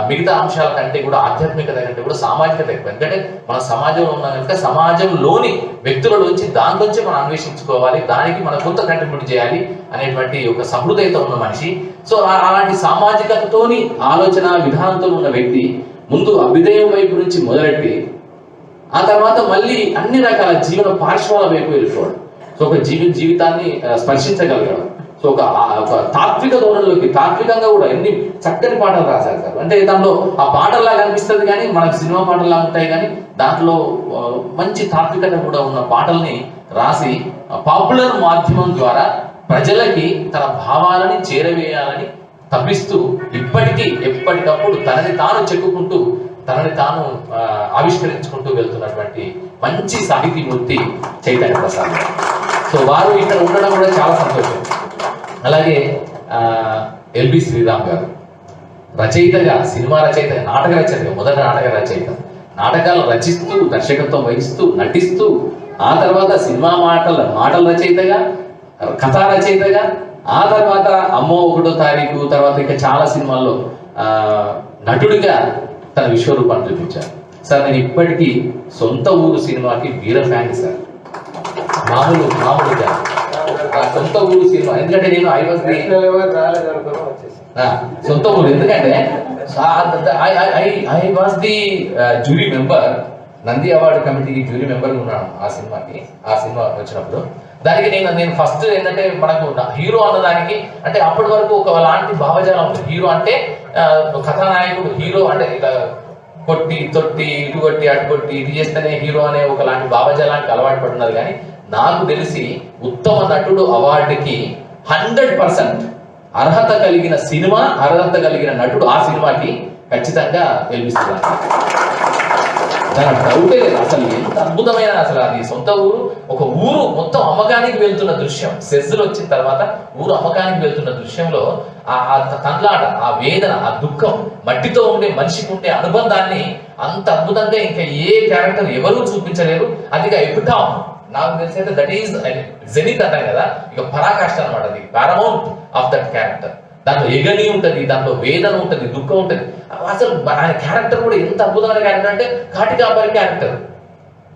మిగతా అంశాల కంటే కూడా, ఆధ్యాత్మికత కంటే కూడా సామాజికత ఎక్కువ. ఎందుకంటే మన సమాజంలో ఉన్న కనుక సమాజంలోని వ్యక్తులలోంచి దానిలోంచి మనం అన్వేషించుకోవాలి, దానికి మనం కొంత కంట్రిబ్యూట్ చేయాలి అనేటువంటి ఒక సహృదయత ఉన్న మనిషి. సో అలాంటి సామాజికతతోని ఆలోచన విధానంతో ఉన్న వ్యక్తి ముందు అభ్యుదయం వైపు నుంచి మొదలెట్టి ఆ తర్వాత మళ్ళీ అన్ని రకాల జీవన పార్శ్వాల వైపు వెళ్ళిపోవడం. సో ఒక జీవితాన్ని స్పర్శించగలగడం. సో ఒక తాత్విక ధోరణిలోకి, తాత్వికంగా కూడా ఎన్ని చక్కని పాటలు రాశారు సార్. అంటే దాంట్లో ఆ పాటల్లాగా అనిపిస్తుంది కానీ మనకు సినిమా పాటల్లా ఉంటాయి, కానీ దాంట్లో మంచి తాత్వికత కూడా ఉన్న పాటల్ని రాసి పాపులర్ మాధ్యమం ద్వారా ప్రజలకి తన భావాలని చేరవేయాలని తప్పిస్తూ ఇప్పటికీ ఎప్పటికప్పుడు తనని తాను చెక్కుకుంటూ, తనని తాను ఆవిష్కరించుకుంటూ వెళ్తున్నటువంటి మంచి సాహితీమూర్తి చైతన్య ప్రసాద్. సో వారు ఇక్కడ ఉండడం కూడా చాలా సంతోషం. అలాగే ఎల్బి శ్రీరామ్ గారు రచయితగా, సినిమా రచయితగా, నాటక రచయితగా, మొదటి నాటక రచయిత, నాటకాలు రచిస్తూ, దర్శకత్వం వహిస్తూ, నటిస్తూ, ఆ తర్వాత సినిమా మాటల రచయితగా, కథా రచయితగా, ఆ తర్వాత అమ్మో 1వ తారీఖు తర్వాత ఇంకా చాలా సినిమాల్లో నటుడిగా తన విశ్వరూపాన్ని చూపించారు. సార్ నేను ఇప్పటికీ సొంత ఊరు సినిమాకి వీర ఫ్యాన్ సార్. మామూలుగా సొంత ఊరు సినిమా, ఎందుకంటే నేను సొంత ఊరు, ఎందుకంటే I was the jury member Nandi award కమిటీకి జ్యూరీ మెంబర్గా ఉన్నాను ఆ సినిమా వచ్చినప్పుడు. దానికి నేను ఫస్ట్ ఏంటంటే మనకు హీరో అన్నదానికి అంటే అప్పటి వరకు ఒక లాంటి భావజాలం ఉంటుంది. హీరో అంటే కథానాయకుడు, హీరో అంటే ఇక కొట్టి తొట్టి ఇటు కొట్టి అటు కొట్టి ఇది చేస్తేనే హీరో అనే ఒకలాంటి భావజాలానికి అలవాటు పడుతున్నది. కానీ నాకు తెలిసి ఉత్తమ నటుడు అవార్డుకి 100% అర్హత కలిగిన సినిమా, అర్హత కలిగిన నటుడు ఆ సినిమాకి ఖచ్చితంగా గెలిపిస్తున్నాను. దాని డౌటే లేదు. అసలు ఎంత అద్భుతమైన, అసలు అది సొంత ఊరు, ఒక ఊరు మొత్తం అమ్మకానికి వెళ్తున్న దృశ్యం, సెజ్జులు వచ్చిన తర్వాత ఊరు అమ్మకానికి వెళ్తున్న దృశ్యంలో ఆ తండ్లాట, ఆ వేదన, ఆ దుఃఖం, మట్టితో ఉండే మనిషికి ఉండే అనుబంధాన్ని అంత అద్భుతంగా ఇంకా ఏ క్యారెక్టర్ ఎవరూ చూపించలేరు. అది ఎపిటామ్ నాకు తెలిసి అయితే దట్ ఈస్ జెనిత్ అంటాం కదా, ఇక పరాకాష్ట అనమాట. అది పారమౌంట్ ఆఫ్ దట్ క్యారెక్టర్. దాంట్లో ఎగని ఉంటుంది, దాంట్లో వేదన ఉంటుంది, దుఃఖం ఉంటుంది. అసలు ఆయన క్యారెక్టర్ కూడా ఎంత అద్భుతమైన క్యారెక్టర్ అంటే కాటికాపరి క్యారెక్టర్.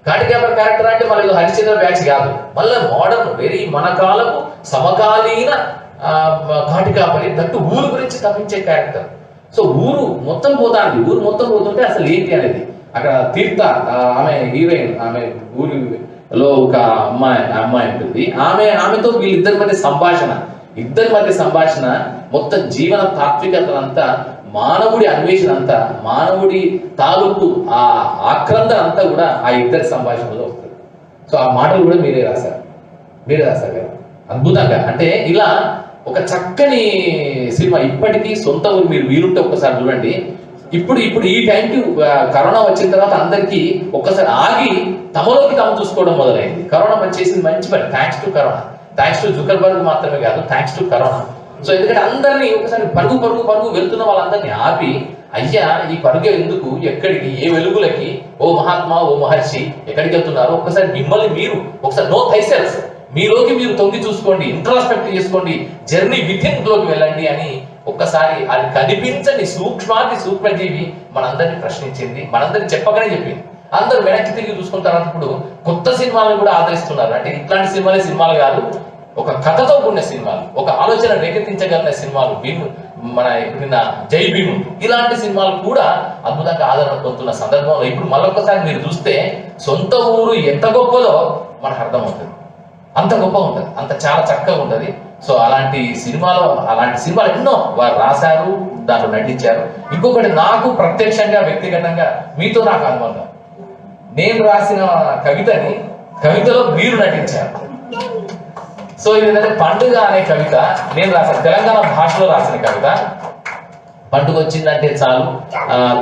కాటికాపరి క్యారెక్టర్ అంటే మళ్ళీ హరిశ్చంద్ర బ్యాచ్ కాదు, మళ్ళీ మోడర్న్, వెరీ మన కాలపు సమకాలీన కాటికాపరి, దట్టు ఊరు గురించి తప్పించే క్యారెక్టర్. సో ఊరు మొత్తం పోతుంటే అసలు ఏంటి అనేది అక్కడ తీర్థ ఆమె హీరోయిన్, ఆమె ఊరిలో ఒక అమ్మాయి ఉంటుంది. ఆమెతో వీళ్ళిద్దరి మధ్య సంభాషణ మొత్తం జీవన తాత్వికతనంతా, మానవుడి అన్వేషణ అంతా, మానవుడి తాలూకు ఆ ఆక్రందన అంతా కూడా ఆ ఇద్దరి సంభాషణలో వస్తుంది. సో ఆ మాటలు కూడా మీరే రాశారు కదా అద్భుతంగా. అంటే ఇలా ఒక చక్కని సినిమా. ఇప్పటికీ సొంత ఊరు మీరు వీలుంటే ఒక్కసారి చూడండి. ఇప్పుడు ఈ టైంకి కరోనా వచ్చిన తర్వాత అందరికీ ఒక్కసారి ఆగి తమలోకి తాము చూసుకోవడం మొదలైంది. కరోనా చేసింది మంచి పని. Thanks to corona, thanks to Zuckerberg మాత్రమే కాదు, థ్యాంక్స్ టు కరోనా. సో ఎందుకంటే అందరినీ ఒకసారి పరుగు వెళ్తున్న వాళ్ళందరినీ ఆపి, అయ్యా ఈ పరుగు ఎందుకు, ఎక్కడికి, ఏ వెలుగులకి, ఓ మహాత్మా, ఓ మహర్షి ఎక్కడికి వెళ్తున్నారు, ఒక్కసారి మిమ్మల్ని మీరు ఒకసారి నో థైసెల్ఫ్, మీలోకి మీరు తొంగి చూసుకోండి, ఇంట్రాస్పెక్ట్ చేసుకోండి, జర్నీ వితిన్ లోకి వెళ్ళండి అని ఒక్కసారి అది కనిపించని సూక్ష్మజీవి మనందరినీ ప్రశ్నించింది, మనందరినీ చెప్పగానే చెప్పింది. అందరూ వెనక్కి తిరిగి చూసుకున్న తర్వాత ఇప్పుడు కొత్త సినిమాలను కూడా ఆదరిస్తున్నారు. అంటే ఇట్లాంటి సినిమాలు కాదు, ఒక కథతో కూడిన సినిమాలు, ఒక ఆలోచన రేకెత్తించగలిగిన సినిమాలు, మన ఇప్పుడు జై భీము ఇలాంటి సినిమాలు కూడా అద్భుతంగా ఆదరణ పొందుతున్న సందర్భంలో ఇప్పుడు మళ్ళొక్కసారి మీరు చూస్తే సొంత ఊరు ఎంత గొప్పదో మనకు అర్థమవుతుంది. అంత గొప్పగా ఉంటుంది, అంత చాలా చక్కగా ఉంటుంది. సో అలాంటి సినిమాలు ఎన్నో వారు రాశారు, దాంట్లో నటించారు. ఇంకొకటి నాకు ప్రత్యక్షంగా వ్యక్తిగతంగా మీతో నాకు అనుబంధం. నేను రాసిన కవితలో మీరు నటించారు. సో ఇది ఏంటంటే పండుగ అనే కవిత నేను రాశాను, తెలంగాణ భాషలో రాసిన కవిత. పండుగ వచ్చిందంటే చాలు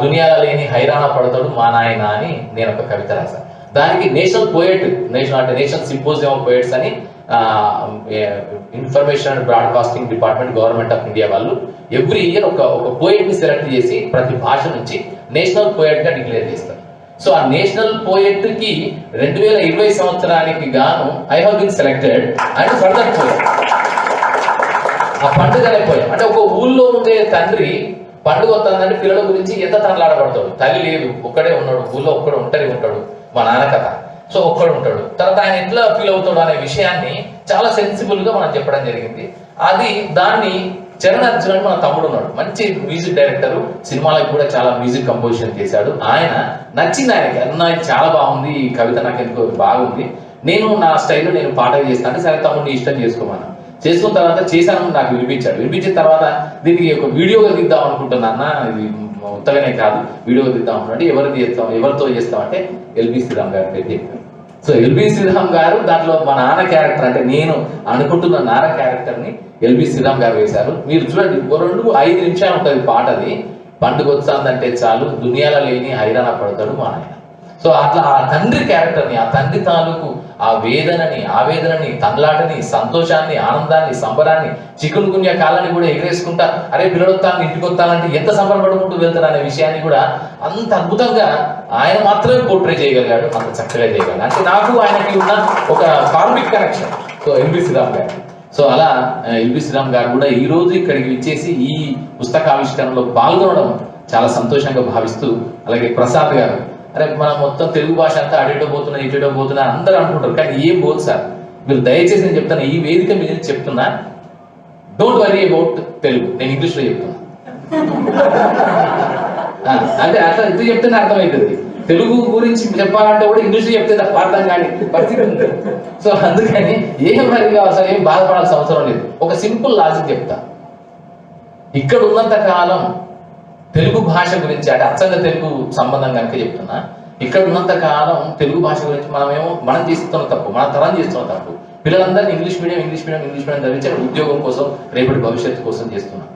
దునియాలో లేని హైరాణ పడతాడు మా నాయన అని నేను ఒక కవిత రాశాను. దానికి నేషనల్ సింపోజియం ఆఫ్ పోయెట్స్ అని information and broadcasting department, government of India వాళ్ళు ఎవ్రీ ఇయర్ ఒక పోయెట్ ని సెలెక్ట్ చేసి ప్రతి భాష నుంచి నేషనల్ పోయెట్ గా డిక్లేర్ చేస్తారు. సో ఆ నేషనల్ పోయెట్ కి 2020 సంవత్సరానికి గాను I have been selected and further poet. ఆ పండుగ అనే పోయెట్ అంటే ఒక ఊళ్ళో ఉండే తండ్రి పండుగ వస్తుందంటే పిల్లల గురించి ఎంత తనలాడబడతాడు. తల్లి లేదు, ఒక్కడే ఉన్నాడు, ఊళ్ళో ఒక్కడే ఉంటాడు, మా నాన్న కథ. సో ఒక్కడు ఉంటాడు, తర్వాత ఆయన ఎట్లా ఫీల్ అవుతాడు అనే విషయాన్ని చాలా సెన్సిబుల్ గా మనం చెప్పడం జరిగింది. దాన్ని చరణ్ అర్జున్ అని మన తమ్ముడు ఉన్నాడు, మంచి మ్యూజిక్ డైరెక్టర్, సినిమాలకు కూడా చాలా మ్యూజిక్ కంపోజిషన్ చేశాడు. ఆయన నచ్చింది ఆయనకి, ఇది చాలా బాగుంది, ఈ కవిత నాకు ఎందుకో బాగుంది, నేను నా స్టైల్లో నేను పాటలు చేస్తాను, సరే తమ్ముడిని ఇష్టం చేసుకోమన్నా. చేసుకున్న తర్వాత చేశాను, నాకు వినిపించిన తర్వాత దీనికి ఒక వీడియోగా తీద్దాం అనుకుంటున్నా అన్న, ఇది మొత్తగానే కాదు వీడియోగా తీద్దాం అనుకుంటే ఎవరితో చేస్తాం అంటే ఎల్బి శ్రీరామ్ గారి పేరు చెప్పారు. సో ఎల్బి శ్రీరామ్ గారు దాంట్లో మా నాన్న క్యారెక్టర్, అంటే నేను అనుకుంటున్న నాన్న క్యారెక్టర్ ని ఎల్బి శ్రీరామ్ గారు వేశారు. మీరు చూడండి, 2-5 నిమిషాలు ఉంటుంది పాటది. పండుగ వస్తుందంటే చాలు దునియాలో లేని హైరాణ పడతాడు మా నాయన. సో అట్లా ఆ తండ్రి క్యారెక్టర్ని, ఆ తండ్రి తాలూకు ఆ వేదనని, ఆవేదనని, తన్లాటని, సంతోషాన్ని, ఆనందాన్ని, సంబరాన్ని, చికున్ గున్యా కాలాన్ని కూడా ఎగరేసుకుంటా, అరే పిల్లడొత్తాను ఇంటికి వస్తానంటే ఎంత సంబరపడుకుంటూ వెళ్తారు అనే విషయాన్ని కూడా అంత అద్భుతంగా ఆయన మాత్రమే పోర్ట్రే చేయగలిగాడు, అంత చక్కగా చేయగలిగాడు. అంటే నాకు ఆయనకి ఉన్న ఒక karmic connection. So LB Sriram garu. So అలా ఎల్బి శ్రీరామ్ గారు కూడా ఈ రోజు ఇక్కడికి విచ్చేసి ఈ పుస్తకావిష్కరణలో పాల్గొనడం చాలా సంతోషంగా భావిస్తూ, అలాగే ప్రసాద్ గారు, అరే మనం మొత్తం తెలుగు భాష అంతా అడిటో పోతున్నా అందరూ అనుకుంటారు, కానీ ఏం పోదు సార్. మీరు దయచేసి నేను చెప్తాను, ఈ వేదిక మీద చెప్తున్నా, డోంట్ వరీ అబౌట్ తెలుగు, నేను ఇంగ్లీష్లో చెప్తున్నా. అంటే అట్లా ఎందుకు చెప్తేనే అర్థమవుతుంది. తెలుగు గురించి చెప్పాలంటే కూడా ఇంగ్లీష్ చెప్తే తప్ప అర్థం కానీ పరిస్థితి ఉంది. సో అందుకని ఏం మరి అసలు ఏం బాధపడాల్సిన అవసరం లేదు. ఒక సింపుల్ లాజిక్ చెప్తా. ఇక్కడ ఉన్నంత కాలం తెలుగు భాష గురించి అంటే అచ్చంగా తెలుగు సంబంధం కనుక చెప్తున్నా, ఇక్కడ ఉన్నంత కాలం తెలుగు భాష గురించి మనం చేస్తున్న తప్పు, మన తరం చేస్తున్న తప్పు. పిల్లలందరినీ ఇంగ్లీష్ మీడియం చదివించి ఉద్యోగం కోసం రేపటి భవిష్యత్తు కోసం చేస్తున్నాం.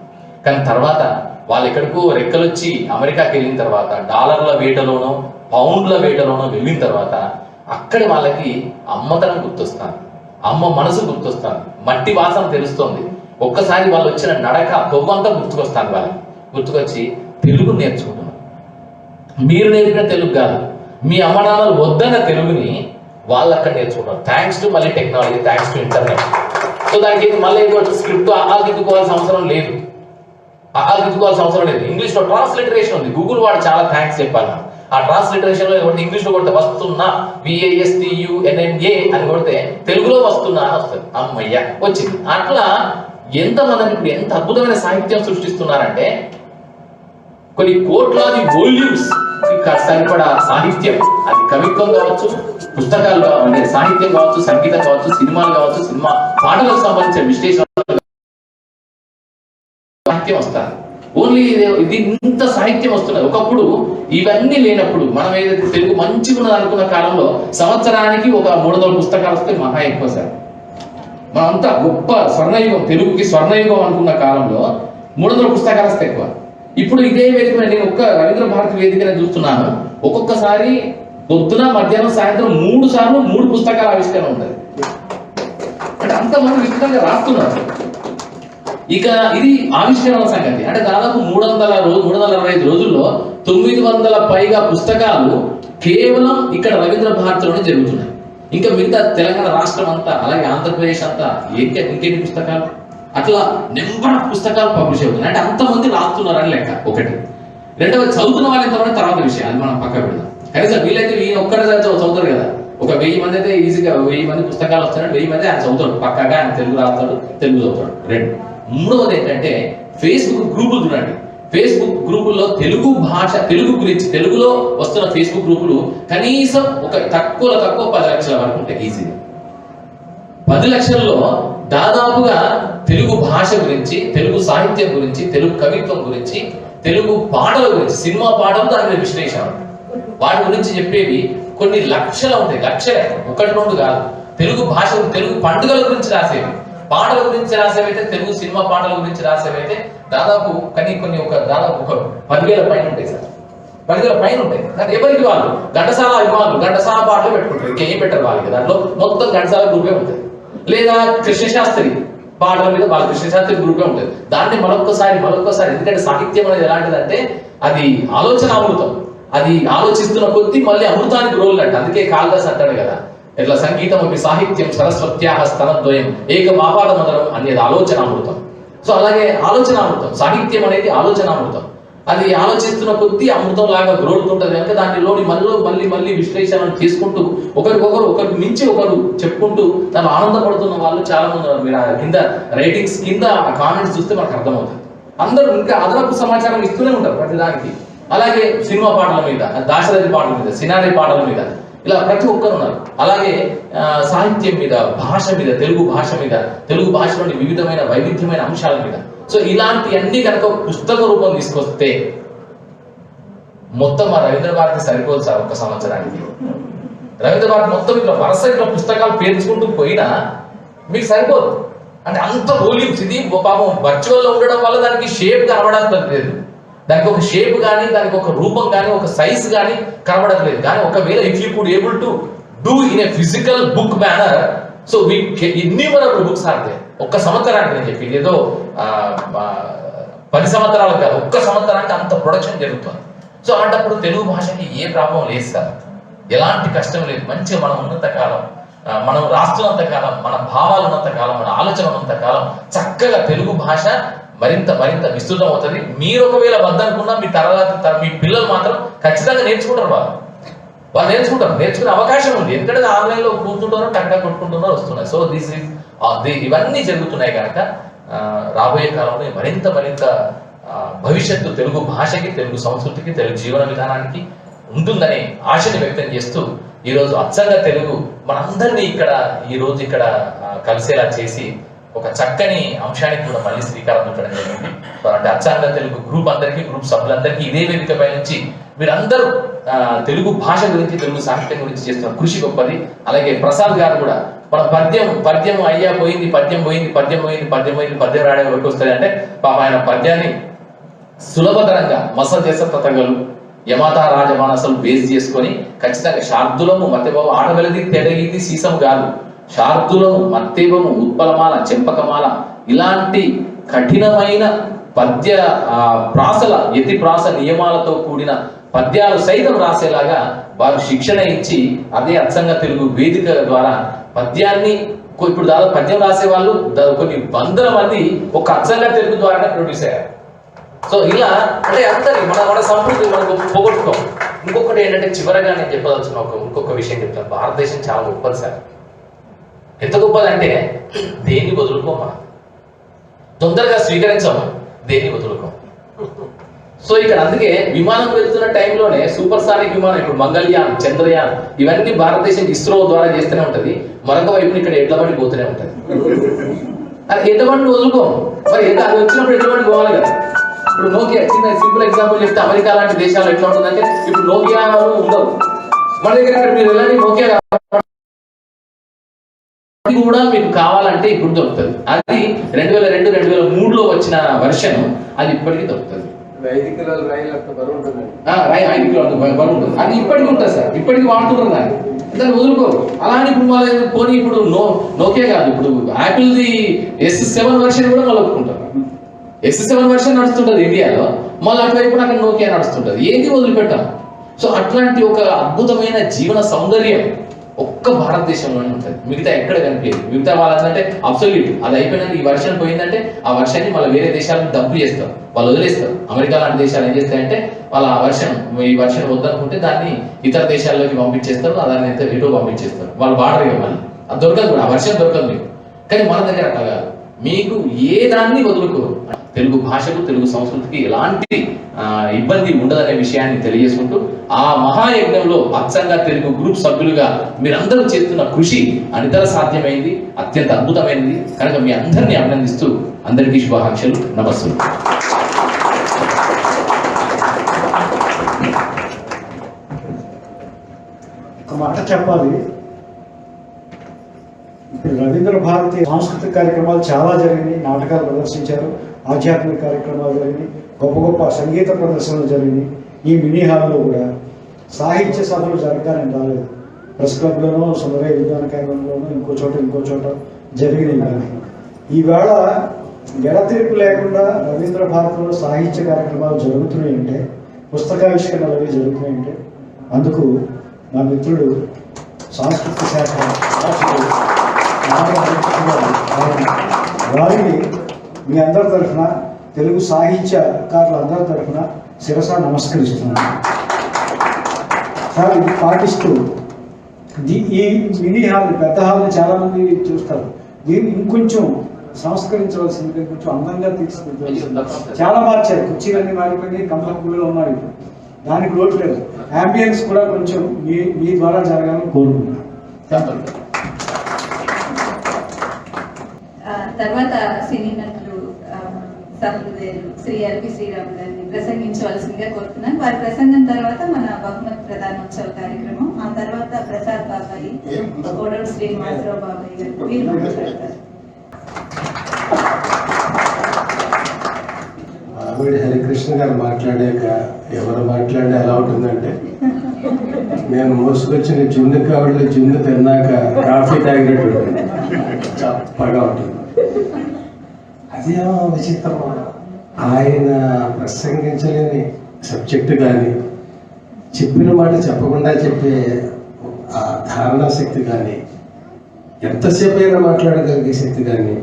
కానీ తర్వాత వాళ్ళు ఎక్కడికో రెక్కలొచ్చి అమెరికాకి వెళ్ళిన తర్వాత డాలర్ల వేటలోనో పౌండ్ల వేటలోనో వెళ్ళిన తర్వాత అక్కడ వాళ్ళకి అమ్మతనం గుర్తొస్తాను, అమ్మ మనసు గుర్తొస్తాను, మట్టి వాసన తెలుస్తోంది. ఒక్కసారి వాళ్ళు వచ్చిన నడక కొవ్వంతా గుర్తుకొస్తాను. వాళ్ళకి గుర్తుకొచ్చి తెలుగు నేర్చుకుంటున్నారు. మీరు నేర్పిన తెలుగు కాదు, మీ అమ్మ నాన్నలు వద్దన్న తెలుగుని వాళ్ళు అక్కడ నేర్చుకుంటారు. థ్యాంక్స్ టు మళ్ళీ technology, thanks to internet. So దానికి మళ్ళీ స్క్రిప్ట్ ఆగిద్దుకోవాల్సిన అవసరం లేదు. ఇంగ్లీష్లో ట్రాన్స్లిటరేషన్ ఉంది. గూగుల్ వాడు చాలా థ్యాంక్స్ చెప్పాలి. ఆ ట్రాన్స్లిటరేషన్ లో ఇంగ్లీష్లో కొడితే వస్తున్నా VASTUNNA అని కొడితే తెలుగులో వస్తున్నా అని వస్తుంది. అమ్మయ్య వచ్చింది. అట్లా ఎంతమంది ఇప్పుడు ఎంత అద్భుతమైన సాహిత్యం సృష్టిస్తున్నారంటే కొన్ని కోట్లాది వోల్యూమ్స్ సరిపడా సాహిత్యం, అది కవిత్వం కావచ్చు, పుస్తకాలు అంటే సాహిత్యం కావచ్చు, సంగీతం కావచ్చు, సినిమాలు కావచ్చు, సినిమా పాటలకు సంబంధించిన విశ్లేషణ సాహిత్యం వస్తారు. ఓన్లీ ఇది ఇంత సాహిత్యం వస్తున్నది. ఒకప్పుడు ఇవన్నీ లేనప్పుడు మనం ఏదైతే తెలుగు మంచిగా ఉన్నది అనుకున్న కాలంలో సంవత్సరానికి ఒక 300 పుస్తకాలు వస్తే మహా ఎక్కువ సార్. మనంతా గొప్ప స్వర్ణయుగం, తెలుగుకి స్వర్ణయుగం అనుకున్న కాలంలో 300 పుస్తకాలు వస్తే ఎక్కువ. ఇప్పుడు ఇదే వేదిక నేను ఒక్క రవీంద్ర భారతి వేదికనే చూస్తున్నాను. ఒక్కొక్కసారి పొద్దున మధ్యాహ్నం సాయంత్రం 3 సార్లు 3 పుస్తకాల ఆవిష్కరణ ఉంటుంది. అంటే అంతమంది విస్తృతంగా రాస్తున్నారు. ఇక ఇది ఆవిష్కరణ సంగతి. అంటే దాదాపు 365 రోజుల్లో 900 పైగా పుస్తకాలు కేవలం ఇక్కడ రవీంద్ర భారతిలోనే జరుగుతున్నాయి. ఇంకా మిగతా తెలంగాణ రాష్ట్రం అంతా, అలాగే ఆంధ్రప్రదేశ్ అంతా ఇంకెన్ని పుస్తకాలు, అట్లా నెంబర్ ఆఫ్ పుస్తకాలు పబ్లిష్ అవుతున్నాయి. అంటే అంతమంది రాస్తున్నారని లెక్క. ఒకటి. రెండవది చదువుతున్న వాళ్ళు ఎంతమంది తర్వాత విషయం, అది మనం పక్క పెడదాం. కనీసం వీళ్ళైతే ఈయన ఒక్కడే చదువుతారు కదా. ఒక 1000 మంది అయితే ఈజీగా 1000 మంది పుస్తకాలు వస్తున్నాడు, 1000 మంది ఆయన చదువుతాడు, పక్కగా ఆయన తెలుగు రాస్తాడు, తెలుగు చదువుతాడు. రెండు. మూడవది ఏంటంటే ఫేస్బుక్ గ్రూపులు చూడండి. ఫేస్బుక్ గ్రూపుల్లో తెలుగు భాష, తెలుగు గురించి తెలుగులో వస్తున్న ఫేస్బుక్ గ్రూపులు కనీసం ఒక తక్కువ 10 లక్షల వరకు ఉంటాయి ఈజీగా. 10 లక్షల్లో దాదాపుగా తెలుగు భాష గురించి, తెలుగు సాహిత్యం గురించి, తెలుగు కవిత్వం గురించి, తెలుగు పాటల గురించి, సినిమా పాటలు దాని విశ్లేషణ, వాటి గురించి చెప్పేవి కొన్ని లక్షలు ఉంటాయి. లక్షలే, 1-2 కాదు. తెలుగు భాష, తెలుగు పండుగల గురించి రాసేవి, పాటల గురించి రాసేవైతే, తెలుగు సినిమా పాటల గురించి రాసేవైతే దాదాపు దాదాపు ఒక 10,000 పైన ఉంటాయి సార్. 10,000 పైన ఉంటాయి. అది ఎవరికి వాళ్ళు ఘంటసాల అభిమానులు ఘంటసాల పాటలు పెట్టుకుంటారు, ఇంకేం పెట్టరు వాళ్ళకి. దాంట్లో మొత్తం ఘంటసాల గ్రూపే ఉంటుంది. లేదా కృష్ణశాస్త్రి పాటల మీద వాళ్ళ కృష్ణశాస్త్రి గ్రూపే ఉంటుంది. దాన్ని మరొక్కసారి ఎందుకంటే సాహిత్యం అనేది ఎలాంటిదంటే అది ఆలోచనామృతం. అది ఆలోచిస్తున్న కొద్దీ మళ్ళీ అమృతానికి రోజులు అంట. అందుకే కాళిదాస్ అంటాడు కదా, ఇట్లా సంగీతం ఒక సాహిత్యం సరస్వత్యాహ స్తనద్వయం ఏకమాపాద మొదలం అనేది ఆలోచనామృతం. సో అలాగే ఆలోచనామృతం, సాహిత్యం అనేది ఆలోచనామృతం. అది ఆలోచిస్తున్న కొద్దీ అమృతం లాగా గ్రోడుతుంటది కనుక దానిలోని మళ్ళీ విశ్లేషణ చేసుకుంటూ ఒకరికి మించి ఒకరు చెప్పుకుంటూ తను ఆనందపడుతున్న వాళ్ళు చాలా మంది ఉన్నారు. మీరు కింద రైటింగ్స్ కింద కామెంట్స్ చూస్తే మనకు అర్థమవుతుంది. అందరూ ఇంకా అదనపు సమాచారం ఇస్తూనే ఉంటారు ప్రతిదానికి. అలాగే సినిమా పాటల మీద, దాశరథి పాటల మీద, సినారి పాటల మీద, ఇలా ప్రతి ఒక్కరు ఉన్నారు. అలాగే సాహిత్యం మీద, భాష మీద, తెలుగు భాష మీద, తెలుగు భాషలోని వివిధమైన వైవిధ్యమైన అంశాల మీద. సో ఇలాంటి అన్ని కనుక పుస్తక రూపం తీసుకొస్తే మొత్తం మా రవీంద్ర భారతి సరిపోదు సార్. ఒక్క సంవత్సరానికి రవీంద్ర భారతి మొత్తం ఇట్లా వరుస ఇట్లా పుస్తకాలు పేర్చుకుంటూ పోయినా మీకు సరిపోదు. అంటే అంత వోల్యూమ్స్. ఇది పాపం వర్చువల్ లో ఉండడం వల్ల దానికి షేప్ కనబడట్లేదు లేదు, దానికి ఒక షేప్ కానీ, దానికి ఒక రూపం కానీ, ఒక సైజ్ కానీ కనబడట్లేదు. కానీ ఒకవేళ if you could able to do in a physical book manner, so innumerable books are there. ఒక్క సంవత్సరానికి నేను చెప్పి ఏదో 10 సంవత్సరాలు కాదు, ఒక్క సంవత్సరానికి అంత ప్రొడక్షన్ జరుగుతుంది. సో అలాంటప్పుడు తెలుగు భాషకి ఏ ప్రాబ్లం లేదు సార్, ఎలాంటి కష్టం లేదు. మంచిగా మనం ఉన్నంత కాలం, మనం రాస్తున్నంత కాలం, మన భావాలు ఉన్నంత కాలం, మన ఆలోచన ఉన్నంత కాలం చక్కగా తెలుగు భాష మరింత విస్తృతం అవుతుంది. మీరు ఒకవేళ వద్దనుకున్నా మీ తర్వాత మీ పిల్లలు మాత్రం ఖచ్చితంగా నేర్చుకుంటారు. వాళ్ళు నేర్చుకునే అవకాశం ఉంది. ఎందుకంటే ఆన్లైన్ లో కూర్చుంటున్నారో టక్కా కొట్టుకుంటున్నారో వస్తున్నాయి. సో దిస్ ఇస్ ఇవన్నీ జరుగుతున్నాయి కనుక రాబోయే కాలంలో మరింత భవిష్యత్తు తెలుగు భాషకి, తెలుగు సంస్కృతికి, తెలుగు జీవన విధానానికి ఉంటుందనే ఆశని వ్యక్తం చేస్తూ ఈరోజు అచ్చంగా తెలుగు మనందరినీ ఇక్కడ కలిసేలా చేసి ఒక చక్కని అంశానికి కూడా మళ్ళీ శ్రీకారం చుట్టడం జరిగింది. అంటే అచ్చంగా తెలుగు గ్రూప్ అందరికీ, గ్రూప్ సభ్యులందరికీ ఇదే వేదికపై నుంచి మీరందరూ తెలుగు భాష గురించి, తెలుగు సాహిత్యం గురించి చేస్తున్న కృషి గొప్పది. అలాగే ప్రసాద్ గారు కూడా మన పద్యం అయ్యా పోయింది, పద్యం రాయడం వరకు వస్తుంది అంటే ఆయన పద్యాన్ని సులభతరంగా మసజేస తతగలు యమాతా రాజమానసలు బేస్ చేసుకొని ఖచ్చితంగా శార్దులము మత్యభావ ఆడవెలది తెడగిది సీసం కాదు, శార్దులము మత్తేవము ఉత్పలమాల చెంపకమాల ఇలాంటి కఠినమైన పద్య ప్రాసల యతి ప్రాస నియమాలతో కూడిన పద్యాలు సైతం రాసేలాగా వారు శిక్షణ ఇచ్చి అదే అచ్చంగా తెలుగు వేదిక ద్వారా పద్యాన్ని ఇప్పుడు దాదాపు పద్యం రాసే వాళ్ళు కొన్ని వందల మంది ఒక అచ్చంగా తెలుగు ద్వారానే ప్రొడ్యూస్ అయ్యారు. సో ఇలా అంటే అందరి మన సంస్కృతి మనకు పోగొట్టుకోం. ఇంకొకటి ఏంటంటే చివరగా నేను చెప్పదలుచున్న ఇంకొక విషయం చెప్తాను. భారతదేశం చాలా గొప్పది సార్. ఎంత గొప్పదంటే దేన్ని వదులుకోం, మనం తొందరగా స్వీకరించాం, దేన్ని వదులుకోం. సో ఇక్కడ అందుకే విమానం వెళ్తున్న టైంలోనే సూపర్ సానిక్ విమానం, ఇప్పుడు మంగళయాన్, చంద్రయాన్ ఇవన్నీ భారతదేశం ఇస్రో ద్వారా చేస్తూనే ఉంటది. మరొక వైపు ఇక్కడ ఎడ్లబండి పోతూనే ఉంటది. అది ఎడ్లబండి వదులుకోం. మరి అది వచ్చినప్పుడు ఎడ్లబండి పోవాలి కదా. ఇప్పుడు నోకియా, చిన్న సింపుల్ ఎగ్జాంపుల్ చెప్తే అమెరికా లాంటి దేశాలు ఎట్లా ఉంటుందంటే ఇప్పుడు నోకియా ఉండవు, మన దగ్గర ఇక్కడ మీరు వెళ్ళండి నోకియా కూడా మీకు కావాలంటే ఇప్పుడు దొరుకుతుంది. అది 2002-2003లో వచ్చిన వర్షన్, అది ఇప్పటికీ దొరుకుతుంది. 5 కిలోల రైలు అంత బరువు ఉంటుంది. 5 కిలోల బరువు ఉంటుంది. అది ఇప్పటికీ ఉంటుంది సార్, ఇప్పటికీ వాడుతున్నారు దాన్ని. దాన్ని వదులుకోరు. అలానే ఇప్పుడు మళ్ళీ పోనీ ఇప్పుడు నోకియా కాదు, ఇప్పుడు యాపిల్ది S7 వర్షన్ కూడా మళ్ళీ ఒప్పుకుంటారు. S7 వర్షన్ నడుస్తుంటది ఇండియాలో, మళ్ళీ అటువైపు అక్కడ నోకియా నడుస్తుంటది. ఏది వదిలిపెట్టాం. సో అట్లాంటి ఒక అద్భుతమైన జీవన సౌందర్యం ఒక్క భారతదేశంలోనే ఉంటుంది, మిగతా ఎక్కడ కనిపించదు. మిగతా వాళ్ళంటే అబ్సల్యూట్ అది అయిపోయినాక ఈ వర్షం పోయిందంటే ఆ వర్షాన్ని మళ్ళీ వేరే దేశాలకు డబ్బు చేస్తారు, వాళ్ళు వదిలేస్తారు. అమెరికా లాంటి దేశాలు ఏం చేస్తాయంటే వాళ్ళ ఈ వర్షం వద్దనుకుంటే దాన్ని ఇతర దేశాల్లోకి పంపించేస్తారు, దాన్ని ఎటో పంపించేస్తారు. వాళ్ళు బార్డర్ మళ్ళీ అది దొరకదు కూడా, ఆ వర్షం దొరకదు మీకు. కానీ మన దగ్గర అట్లా కాదు, మీకు ఏ దాన్ని వదులుకోరు. తెలుగు భాషకు, తెలుగు సంస్కృతికి ఎలాంటి ఇబ్బంది ఉండదనే విషయాన్ని తెలియజేసుకుంటూ ఆ మహాయజ్ఞంలో అచ్చంగా తెలుగు గ్రూప్ సభ్యులుగా మీరందరూ చేస్తున్న కృషి అనితర సాధ్యమైంది, అత్యంత అద్భుతమైనది. కనుక మీ అందరినీ అభినందిస్తూ అందరికీ శుభాకాంక్షలు, నమస్సులు. ఒక మాట చెప్పాలి. ఇప్పుడు రవీంద్ర భారతి సాంస్కృతిక కార్యక్రమాలు చాలా జరిగినాయి, నాటకాలు ప్రదర్శించారు, ఆధ్యాత్మిక కార్యక్రమాలు జరిగినాయి, గొప్ప గొప్ప సంగీత ప్రదర్శనలు జరిగినాయి. ఈ మినీ హాల్లో కూడా సాహిత్య సభలు జరగాలని రాలేదు. ప్రెస్ క్లబ్లోనూ, సమరయ విజ్ఞాన కేంద్రంలోనూ, ఇంకో చోట జరిగినాయి. కానీ ఈవేళ ఎడతెరిపి లేకుండా రవీంద్ర భారతిలో సాహిత్య కార్యక్రమాలు జరుగుతున్నాయంటే, పుస్తకావిష్కరణలు అవి జరుగుతున్నాయంటే అందుకు మా మిత్రుడు సాంస్కృతిక శాఖ వారిని మీ అందరి తరఫున, తెలుగు సాహిత్యకారుల అందరి తరఫున శిరసా నమస్కరిస్తున్నాను. సార్ ఇది పాటిస్తూ ఈ మినీ హాల్, పెద్ద హాల్ని చాలామంది చూస్తారు, దీన్ని ఇంకొంచెం సంస్కరించవలసింది, కొంచెం అందంగా తీర్చిదిద్దవలసింది. చాలా మార్చారు, కుర్చీలన్నీ మారిపోయి కంఫర్టబుల్గా ఉన్నారు. దానికి లోటు లేదు. అంబియన్స్ కూడా కొంచెం మీ ద్వారా జరగాలని కోరుకుంటున్నాను. తర్వాత సినీ నటులు సహృదయులు శ్రీ ఎల్పి శ్రీరామ్ గారిని ప్రసంగించవలసిందిగా కోరుతున్నాను. వారి ప్రసంగం తర్వాత మన బహుమతి ప్రధానోత్సవ కార్యక్రమం, ఆ తర్వాత ప్రసాద్ బాబాయి, కోడూరు శ్రీనివాసరావు బాబాయి గారు వీరు మాట్లాడతారు. హరికృష్ణ గారు మాట్లాడాక ఎవరు మాట్లాడినా ఎలా ఉంటుందంటే, నేను మోసుకొచ్చిన జున్ను కావాలి, జున్ను తిన్నాక కాఫీ తాగినట్టు ఉంటుంది, చప్పగా ఉంటుంది. అదేమో విచిత్రం. ఆయన ప్రసంగించలేని సబ్జెక్టు కానీ, చెప్పిన మాట చెప్పకుండా చెప్పే ఆ ధారణా శక్తి కానీ, ఎంతసేపు అయినా మాట్లాడగలిగే శక్తి కానీ,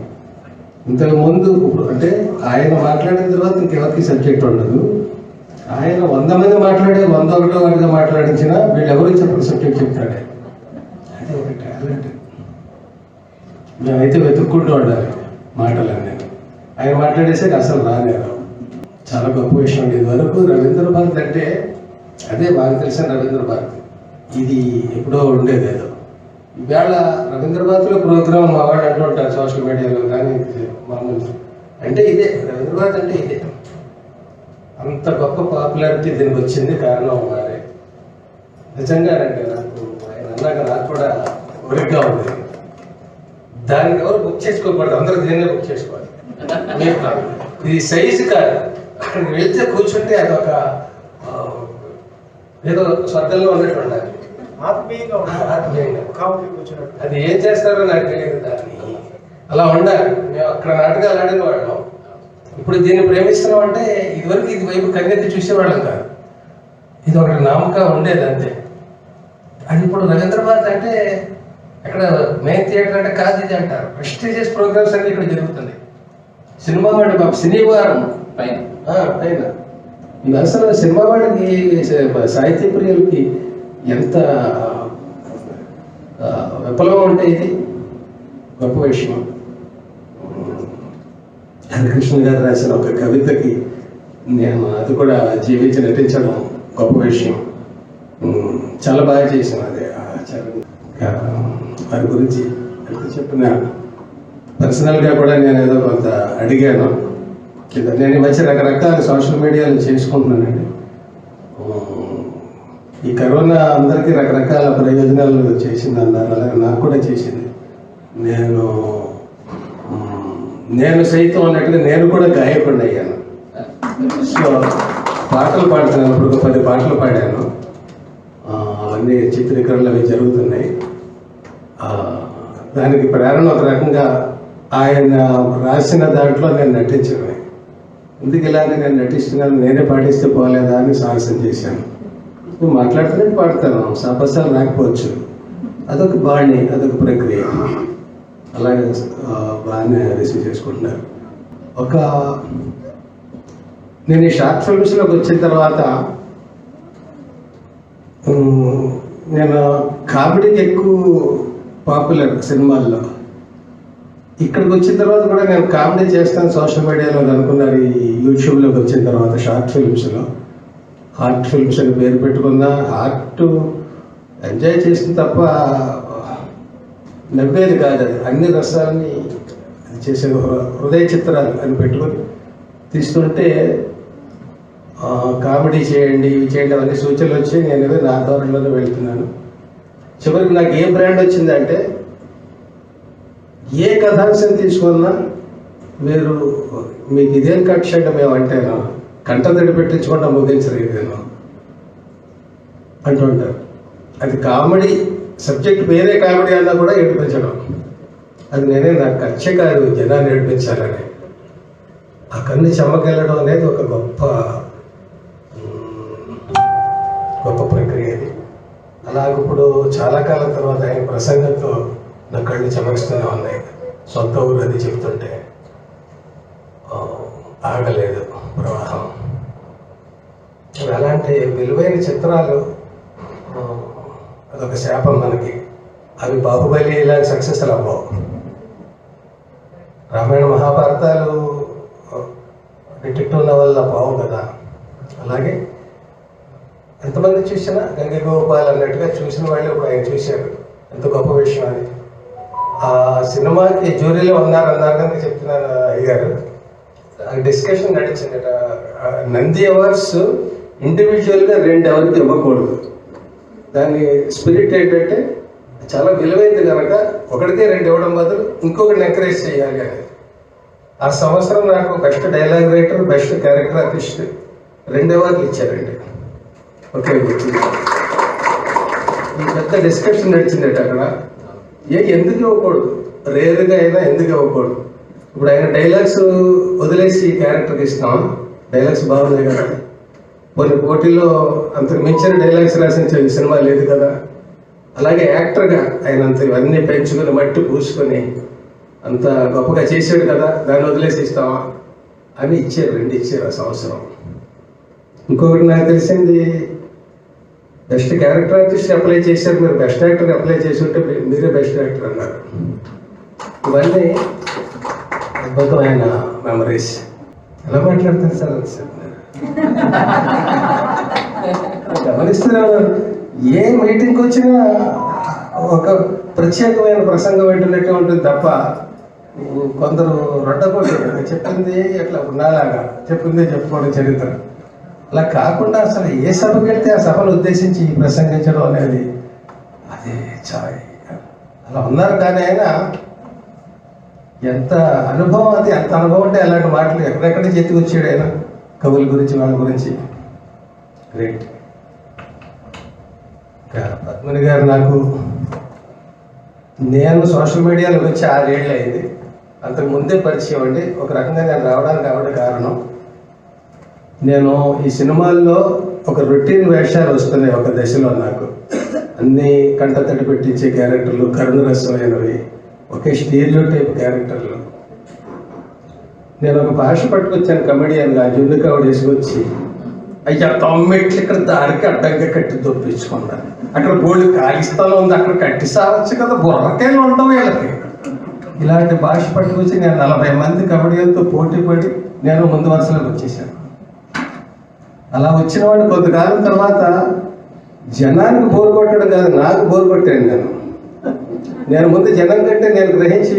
ఇంతకుముందు అంటే ఆయన మాట్లాడిన తర్వాత ఇంకెవరికి సబ్జెక్ట్ ఉండదు. ఆయన 100 మంది మాట్లాడే 101వ వాడిగా మాట్లాడించినా వీళ్ళెవరూ చెప్పిన సబ్జెక్ట్ చెప్తాడే. అది ఒక టాలెంట్. మేమైతే వెతుక్కుంటూ ఉండాలి మాటలన్నీ. ఆయన మాట్లాడేసరికి అసలు రాలేదు. చాలా గొప్ప విషయం. ఇది వరకు రవీంద్ర భారతి అంటే అదే బాగా తెలిసిన రవీంద్ర భారతి. ఇది ఎప్పుడో ఉండేది ఏదో. ఈవేళ రవీంద్ర భారతిలో ప్రోగ్రామ్ మా వాళ్ళు అంటుంటారు సోషల్ మీడియాలో కానీ మామూలు అంటే ఇదే రవీంద్ర భారతి అంటే ఇదే. అంత గొప్ప పాపులారిటీ దీనికి వచ్చింది కారణం వారే. నిజంగానండి నాకు ఆయన అన్నాక నాకు కూడా ఒరిగ్గా ఉంది. దానికి ఎవరు బుక్ చేసుకోకూడదు, అందరూ దీన్నే బుక్ చేసుకోవాలి. ఇది సైజు కాదు, అక్కడికి వెళ్తే కూర్చుంటే అదొక ఏదో స్వర్గంలో ఉన్నట్టు ఉండాలి, ఆత్మీయంగా. అది ఏం చేస్తారో నాకు తెలియదు, దాన్ని అలా ఉండాలి. మేము అక్కడ నాటకాలు ఆడిన వాళ్ళం, ఇప్పుడు దీన్ని ప్రేమిస్తున్నాం అంటే ఇదివరకు ఇది వైపు కన్నెత్తి చూసేవాళ్ళం కాదు, ఇది ఒకటి నామక ఉండేది అంతే. అది ఇప్పుడు రవీంద్ర భారతి అంటే ఎక్కడ మెయిన్ థియేటర్ అంటే కాదు ఇది అంటారు. ప్రెస్టీజియస్ ప్రోగ్రామ్స్ అన్ని ఇక్కడ జరుగుతున్నాయి. సినిమా వాడి శనివారం పైన ఇది అసలు సినిమా వాడికి సాహిత్య ప్రియులకి ఎంత విప్లవం ఉంటే ఇది గొప్ప విషయం. హరికృష్ణ గారు రాసిన ఒక కవితకి నేను అది కూడా జీవించి నటించడం గొప్ప విషయం. చాలా బాగా చేశాను అది. వారి గురించి ఎంత చెప్పిన పర్సనల్గా కూడా నేను ఏదో కొంత అడిగాను. నేను ఈ మధ్య రకరకాల సోషల్ మీడియాలో చేసుకుంటున్నానండి. ఈ కరోనా అందరికీ రకరకాల ప్రయోజనాలు చేసింది అన్నారు, అలాగే నాకు కూడా చేసింది. నేను సైతం అన్నట్టుగా నేను కూడా గాయకుడిని అయ్యాను. సో పాటలు పాడుతున్నాను, ఇప్పుడు ఒక 10 పాటలు పాడాను. అవన్నీ చిత్రీకరణలు అవి జరుగుతున్నాయి. దానికి ప్రేరణ ఒక రకంగా ఆయన రాసిన దాంట్లో నేను నటించడమే. ఎందుకు ఇలానే నేను నటిస్తున్నాను, నేనే పాటిస్తే పోలేదా అని సాహసం చేశాను. నువ్వు మాట్లాడుతున్నట్టు పాడతాను, సాపసాలు రాకపోవచ్చు, అదొక బాణి, అదొక ప్రక్రియ. అలాగే బాగానే రిసీవ్ చేసుకుంటున్నారు. నేను ఈ షార్ట్ ఫిల్మ్స్లోకి వచ్చిన తర్వాత నేను కామెడీకి ఎక్కువ పాపులర్ సినిమాల్లో. ఇక్కడికి వచ్చిన తర్వాత కూడా నేను కామెడీ చేస్తాను సోషల్ మీడియాలో అనుకున్నారు. ఈ యూట్యూబ్లోకి వచ్చిన తర్వాత షార్ట్ ఫిల్మ్స్లో హార్ట్ ఫిల్మ్స్ అని పేరు పెట్టుకున్న హార్ట్ ఎంజాయ్ చేసిన తప్ప నవ్వేది కాదు. అది అన్ని రసాలని చేసే హృదయ చిత్రాలు అని పెట్టుకొని తీస్తుంటే కామెడీ చేయండి, ఇవి చేయండి అవన్నీ సూచనలు వచ్చి నేను నా ధోరణిలోనే వెళ్తున్నాను. చివరికి నాకు ఏ బ్రాండ్ వచ్చిందంటే ఏ కథాంశం తీసుకున్నా మీకు ఇదేం కట్ చేయడం మేము అంటేనో కంటతడి పెట్టించకుండా ముగించరు ఇదేనో అంటుంటారు. అది కామెడీ సబ్జెక్ట్ వేరే కామెడీ అన్నా కూడా ఏడిపించడం, అది నాకు ఖర్చే కాదు జనాన్ని ఏడిపించాలని. ఆ కన్ను చెమ్మకెళ్ళడం అనేది ఒక గొప్ప ప్రక్రియ అది. అలాగే ఇప్పుడు చాలా కాలం తర్వాత ఆయన ప్రసంగంతో నా కళ్ళు చెమరుస్తూనే ఉన్నాయి. సొంత ఊరు అది చెప్తుంటే ఆగలేదు ప్రవాహం. అలాంటి విలువైన చిత్రాలు అదొక శాపం మనకి. అవి బాహుబలి ఇలా సక్సెస్ఫుల్ అవ్వవు. రామాయణ మహాభారతాలు డిటెక్టివ్ నవల్ల పోవు కదా. అలాగే ఎంతమంది చూసినా గంగగోపాల్ అన్నట్టుగా చూసిన వాళ్ళు ఇప్పుడు ఆయన చూశారు. ఎంత గొప్ప విషయం అది. ఆ సినిమాకి జ్యూరీలో అన్నారు కనుక చెప్తున్నాను అయ్యారు. డిస్కషన్ నడిచిందట. నంది అవార్డ్స్ ఇండివిజువల్గా 2 ఎవరికి ఇవ్వకూడదు. దాని స్పిరిట్ ఏంటంటే చాలా విలువైంది కనుక ఒకటికే 2 ఇవ్వడం బదులు ఇంకొకటిని ఎంకరేజ్ చేయాలి అని. ఆ సంవత్సరం నాకు best dialogue writer, best character artist 2 అవార్డులు ఇచ్చారండి. ఓకే, పెద్ద డిస్కషన్ నడిచిందట అక్కడ. ఎందుకు ఇవ్వకూడదు, రేరుగా అయినా ఎందుకు ఇవ్వకూడదు. ఇప్పుడు ఆయన డైలాగ్స్ వదిలేసి క్యారెక్టర్కి ఇస్తాం, డైలాగ్స్ బాగున్నాయి కదా. కొన్ని పోటీల్లో అంతకు మించిన డైలాగ్స్ రాసిన సినిమా లేదు కదా. అలాగే యాక్టర్గా ఆయన అంత ఇవన్నీ పెంచుకొని మట్టి పూసుకొని అంత గొప్పగా చేశాడు కదా, దాన్ని వదిలేసి ఇస్తామా అని ఇచ్చారు. 2 ఇచ్చారు ఆ సంవత్సరం. ఇంకొకటి నాకు తెలిసింది, బెస్ట్ క్యారెక్టర్ ఆర్టిస్ట్ అప్లై చేశారు, మీరు బెస్ట్ యాక్టర్ అప్లై చేసి ఉంటే మీరే బెస్ట్ యాక్టర్ అన్నారు. ఇవన్నీ అద్భుతమైన మెమరీస్. ఎలా మాట్లాడుతారు సార్ గమనిస్తున్నారు, ఏ మీటింగ్కి వచ్చినా ఒక ప్రత్యేకమైన ప్రసంగం వింటున్నట్టే ఉంటుంది తప్ప కొందరు రొట్టకొట్టు చెప్పింది ఎట్లా నాలాగా చెప్పిందే చెప్పుకోవడం చరిత్ర. అలా కాకుండా అసలు ఏ సభకి వెళ్తే ఆ సభను ఉద్దేశించి ప్రసంగించడం అనేది అది చాలా అలా ఉన్నారు. కానీ ఆయన ఎంత అనుభవం, అది ఎంత అనుభవం అంటే అలాంటి మాటలు ఎక్కడెక్కడ వచ్చాడు ఆయన కవుల గురించి వాళ్ళ గురించి. గ్రేట్. పద్మని గారు నాకు, నేను సోషల్ మీడియాలో వచ్చి 6 ఏళ్ళు అయింది, అంతకు ముందే పరిచయం అండి. ఒక రకంగా నేను రావడానికి కారణం, నేను ఈ సినిమాల్లో ఒక రొటీన్ వేషాలు వస్తున్నాయి ఒక దశలో నాకు. అన్నీ కంటతడి పెట్టించే క్యారెక్టర్లు, కరుణరసమైనవి, ఒకే స్టీరియో టైప్ క్యారెక్టర్లు. నేను ఒక భాష పట్టుకొచ్చాను కమెడియన్గా, జున్ను కావుడు వేసుకొచ్చి, అయ్యా తమ్మెట్లు ఇక్కడ దారికి అడ్డంగా కట్టి దొప్పించుకున్నాను, అక్కడ బోళ్ళు ఖాళీ స్థలం ఉంది, అక్కడ కట్టి సావచ్చు కదా, బుర్రకాయలు ఉండవు వీళ్ళకి. ఇలాంటి భాష పట్టుకొచ్చి నేను 40 మంది కమెడియన్తో పోటీ పడి నేను ముందు వరుసలోకి వచ్చేసాను. అలా వచ్చిన వాడిని కొంతకాలం తర్వాత జనానికి బోరు కొట్టడం కాదు, నాకు బోరు కొట్టాను. నేను ముందు జనం కంటే నేను గ్రహించి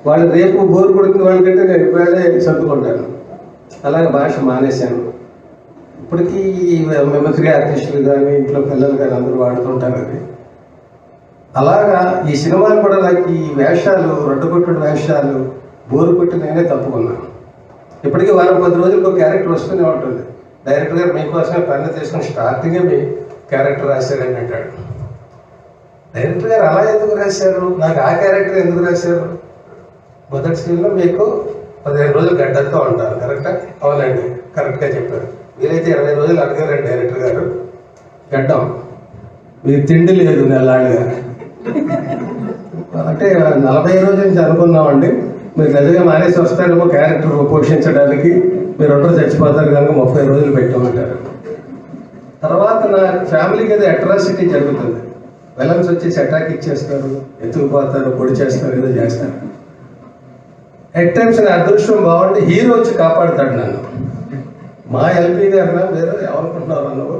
వాళ్ళు రేపు బోరు కొడుతున్న వాళ్ళకంటే నేను ఇప్పుడే చదువుకుంటాను. అలాగే భాష మానేశాను. ఇప్పటికీ మిమిక్రీ ఆర్టిస్టులు కానీ ఇంట్లో పిల్లలు కానీ అందరూ వాడుతుంటారు అది. అలాగా ఈ సినిమాలు కూడా నాకు ఈ వేషాలు, రొడ్డుకొట్టుడు వేషాలు బోరు కొట్టి నేనే తప్పుకున్నాను. ఇప్పటికీ 10 రోజులకు ఒక క్యారెక్టర్ వస్తూనే ఉంటుంది. డైరెక్టర్ గారు మీకోసమే పెన్ను తీసుకుని స్టార్టింగే మీ క్యారెక్టర్ రాశారని అంటాడు. డైరెక్టర్ గారు అలా ఎందుకు రాశారు, నాకు ఆ క్యారెక్టర్ ఎందుకు రాశారు? మొదటి సీన్లో మీకు 15 రోజులు గడ్డతో ఉంటారు, కరెక్టా? అవునండి, కరెక్ట్గా చెప్పారు. వీలైతే 20 రోజులు అడిగారండి డైరెక్టర్ గారు, గడ్డం మీకు తిండి లేదు నెలాళ్ళుగా అంటే 40 రోజుల నుంచి అనుకున్నామండి, మీరు నిజంగా మానేసి వస్తారేమో క్యారెక్టర్ పోషించడానికి, మీరు అందరూ చచ్చిపోతారు కనుక 30 రోజులు పెట్టామంటారు. తర్వాత నా ఫ్యామిలీకి ఏదో అట్రాసిటీ జరుగుతుంది, విలన్స్ వచ్చేసి అటాక్ ఇచ్చేస్తారు, ఎత్తుకుపోతారు, పొడి చేస్తారు, ఏదో చేస్తారు. ఎట్ టైమ్స్ నా అదృష్టం బాగుంటే హీరో వచ్చి కాపాడుతాడు నన్ను. మా ఎల్పీ గారినా మీరు ఏమనుకుంటున్నారు నువ్వు,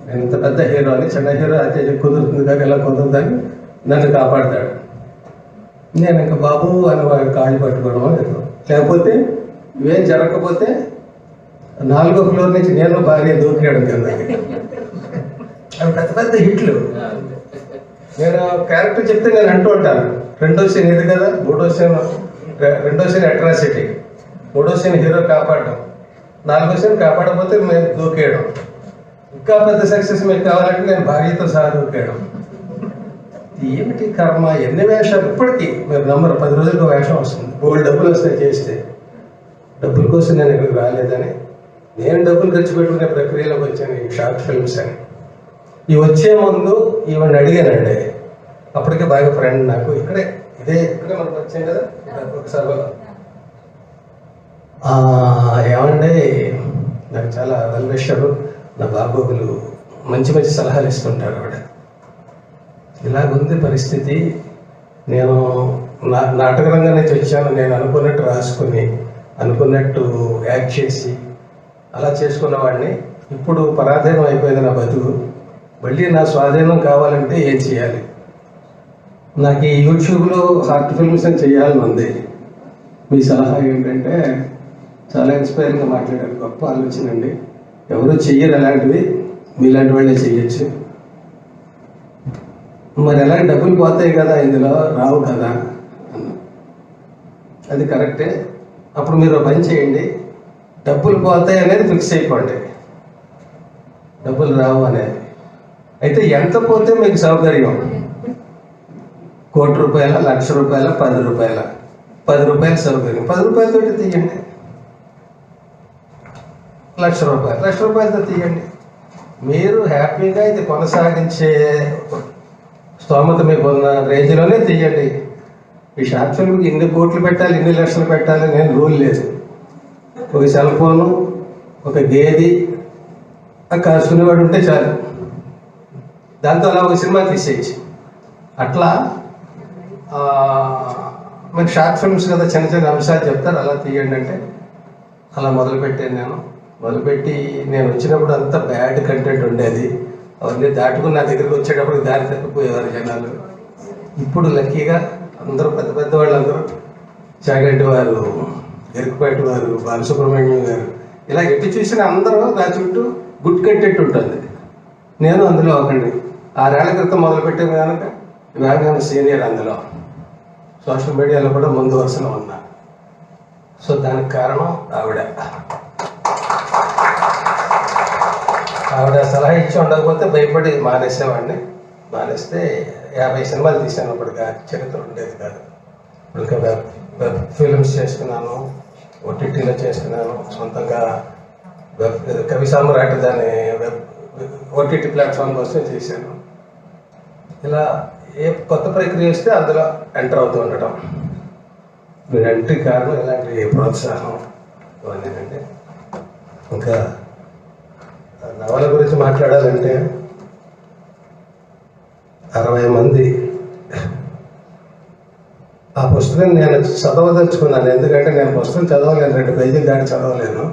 నేను ఇంత పెద్ద హీరో అని, చిన్న హీరో అయితే కుదురుతుంది కానీ ఇలా కుదురుదని నన్ను కాపాడతాడు. నేను ఇంకా బాబు అని వాడి కాళ్ళు పట్టుకోవడం లేదు, లేకపోతే ఇవేం జరగకపోతే 4వ ఫ్లోర్ నుంచి నేను భార్య దూకేయడం కింద. అవి పెద్ద పెద్ద హిట్లు. నేను క్యారెక్టర్ చెప్తే నేను అంటూ ఉంటాను, 2వ సీన్ ఇది కదా, 3వ సీన్ అట్రాసిటీ, 3వ సీన్ హీరో కాపాడడం, 4వ సీన్ కాపాడకపోతే మేము దూకేయడం, ఇంకా పెద్ద సక్సెస్ మీకు కావాలంటే నేను భార్యతో సహా దూకేయడం. ఏమిటి కర్మ, ఎన్ని వేషాలు! ఇప్పటికీ మీరు నమ్మరు, 10 రోజులకు వేషం వస్తుంది, బోల్డ్ డబ్బులు వస్తాయి చేస్తే. డబ్బుల కోసం నేను ఇక్కడికి రాలేదని, నేను డబ్బులు ఖర్చు పెట్టుకునే ప్రక్రియలోకి వచ్చాను ఈ షార్ట్ ఫిల్మ్స్ అని. ఇవి వచ్చే ముందు ఈవెన్ అడిగానండి, అప్పటికే బాగా ఫ్రెండ్ నాకు, ఇక్కడే మనకు వచ్చాం కదా ఒకసారి, ఏమంటే నాకు చాలా వెల్ విషరు, నా బాగోగులు మంచి మంచి సలహాలు ఇస్తుంటారు ఆవిడ. ఇలాగుంది పరిస్థితి. నేను నాటక రంగం నుంచి వచ్చాను, నేను అనుకున్నట్టు రాసుకుని అనుకున్నట్టు యాక్ట్ చేసి అలా చేసుకున్నవాడిని. ఇప్పుడు పరాధీనం అయిపోయింది నా బతుకు, మళ్ళీ నా స్వాధీనం కావాలంటే ఏం చేయాలి? నాకు ఈ యూట్యూబ్లో షార్ట్ ఫిల్మ్స్ అని చేయాలని ఉంది. మీ సలహా ఏంటంటే, చాలా ఇన్స్పైరింగ్గా మాట్లాడారు, గొప్ప ఆలోచన అండి, ఎవరు చెయ్యరు అలాంటివి, మీలాంటి వాళ్ళే చెయ్యొచ్చు. మరి ఎలాంటి డబ్బులు పోతాయి కదా, ఇందులో రావు కదా అన్న. అది కరెక్టే. అప్పుడు మీరు పని చేయండి, డబ్బులు పోతాయి అనేది ఫిక్స్ అయిపోండి, డబ్బులు రావు అనేది. అయితే ఎంత పోతే మీకు సౌకర్యం? 1 కోటి రూపాయల, 1,00,000 రూపాయల, 10 రూపాయల, 10 రూపాయల సౌకర్యం, 10 రూపాయలతో తీయండి. 1,00,000 రూపాయలు, 1,00,000 రూపాయలతో తీయండి. మీరు హ్యాపీగా ఇది కొనసాగించే స్తోమత మీకు ఉన్న రేంజ్లోనే తీయండి. ఈ షార్ట్ ఫిల్మ్కి ఇన్ని కోట్లు పెట్టాలి, ఇన్ని లక్షలు పెట్టాలి నేను రూల్ లేదు. ఒక సెల్ ఫోను, ఒక గేది కాసుకునేవాడు ఉంటే చాలు, దాంతో అలా ఒక సినిమా తీసేయచ్చు. అట్లా మరి షార్ట్ ఫిల్మ్స్ కదా, చిన్న చిన్న అంశాలు చెప్తారు, అలా తీయండి అంటే అలా మొదలుపెట్టాను నేను. మొదలుపెట్టి నేను వచ్చినప్పుడు అంతా బ్యాడ్ కంటెంట్ ఉండేది. అవన్నీ దాటుకుని నా దగ్గరికి వచ్చేటప్పుడు దారి తప్పిపోయేవారు జనాలు. ఇప్పుడు లక్కీగా అందరూ పెద్ద పెద్ద వాళ్ళందరూ చాగంటి వారు, ఎరుకుపేట వారు, బాలసుబ్రహ్మణ్యం గారు, ఇలా ఎట్టి చూసిన అందరూ నా చుట్టూ గుడ్ కంటెంట్ ఉంటుంది. నేను అందులో ఒకండి. 6 ఏళ్ల క్రితం మొదలుపెట్టే కనుక ఇవాళ సీనియర్ అందులో. సోషల్ మీడియాలో కూడా ముందు వరుసలో ఉన్నా. సో దానికి కారణం ఆవిడ సలహా ఇచ్చి ఉండకపోతే భయపడి మానేసేవాడిని. మానేస్తే 50 సినిమాలు తీసాను. అప్పటికి చరిత్ర ఉండేది కాదు. ఇంకా వెబ్ ఫిల్మ్స్ చేస్తున్నాను, ఓటీటీలో చేస్తున్నాను, సొంతంగా కవి సామ్రాట్ దాన్ని ఓటీటీ ప్లాట్ఫామ్ కోసం చేశాను. ఇలా ఏ కొత్త ప్రక్రియ వస్తే అందులో ఎంటర్ అవుతూ ఉండటం. మీరు ఎంట్రీ కారణం ఇలాంటి ప్రోత్సాహం ఇవన్నీనండి. ఇంకా నవల గురించి మాట్లాడాలంటే 60 మంది ఆ పుస్తకం నేను చదవదలుచుకున్నాను. ఎందుకంటే నేను పుస్తకం చదవలేను, 2 పేజీలు దాటి చదవలేను.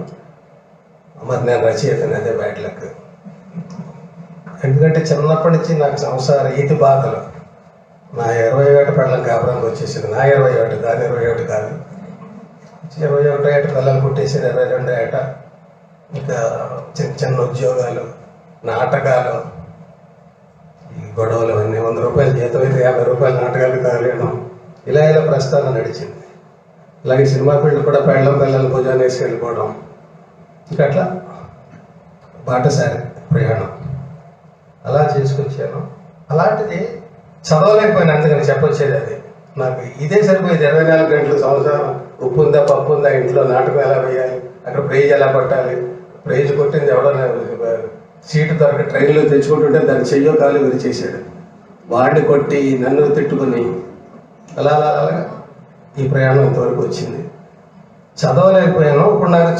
మరి నేను రచయితను, అదే బ్యాడ్ లక్. ఎందుకంటే చిన్నప్పటి నుంచి నాకు సంసార ఈతి బాధలు. నా 20 ఏట పెళ్ళం కాపురానికి వచ్చేసింది. నా 20 ఏట కాదు, 21 కాదు, 21 ఏట పిల్లలు పుట్టేసింది. 22 ఏట ఇంకా చిన్న చిన్న ఉద్యోగాలు, నాటకాలు, ఈ గొడవలు అన్నీ. 100 రూపాయలు జీతం అయితే 50 రూపాయలు నాటకాలు కాలేను. ఇలా ప్రస్థానం నడిచింది. అలాగే సినిమా ఫీల్డ్ కూడా పెళ్ళం పిల్లలు భుజాన్ని వేసి వెళ్ళిపోవడం. ఇంకా అట్లా బాటసారి ప్రయాణం అలా చేసుకొచ్చాను. అలాంటిది చదవలేకపోయినా, అందుకని చెప్పొచ్చేది అది. నాకు ఇదే సరిపోయేది. 24 గంటలు సంవత్సరం ఉప్పు ఉందా పప్పు ఉందా, ఇంట్లో నాటకం ఎలా వేయాలి, అక్కడ ప్రైజ్ ఎలా కొట్టాలి, ప్రైజ్ కొట్టింది ఎవడో సీటు దొరక ట్రైన్లో తెచ్చుకుంటుంటే దాన్ని చెయ్యో కాలు విరిచేసాడు. వాడిని కొట్టి నన్ను తిట్టుకుని అలా ఈ ప్రయాణం ఇంతవరకు వచ్చింది. చదవలేకపోయాను. ఇప్పుడు నాకు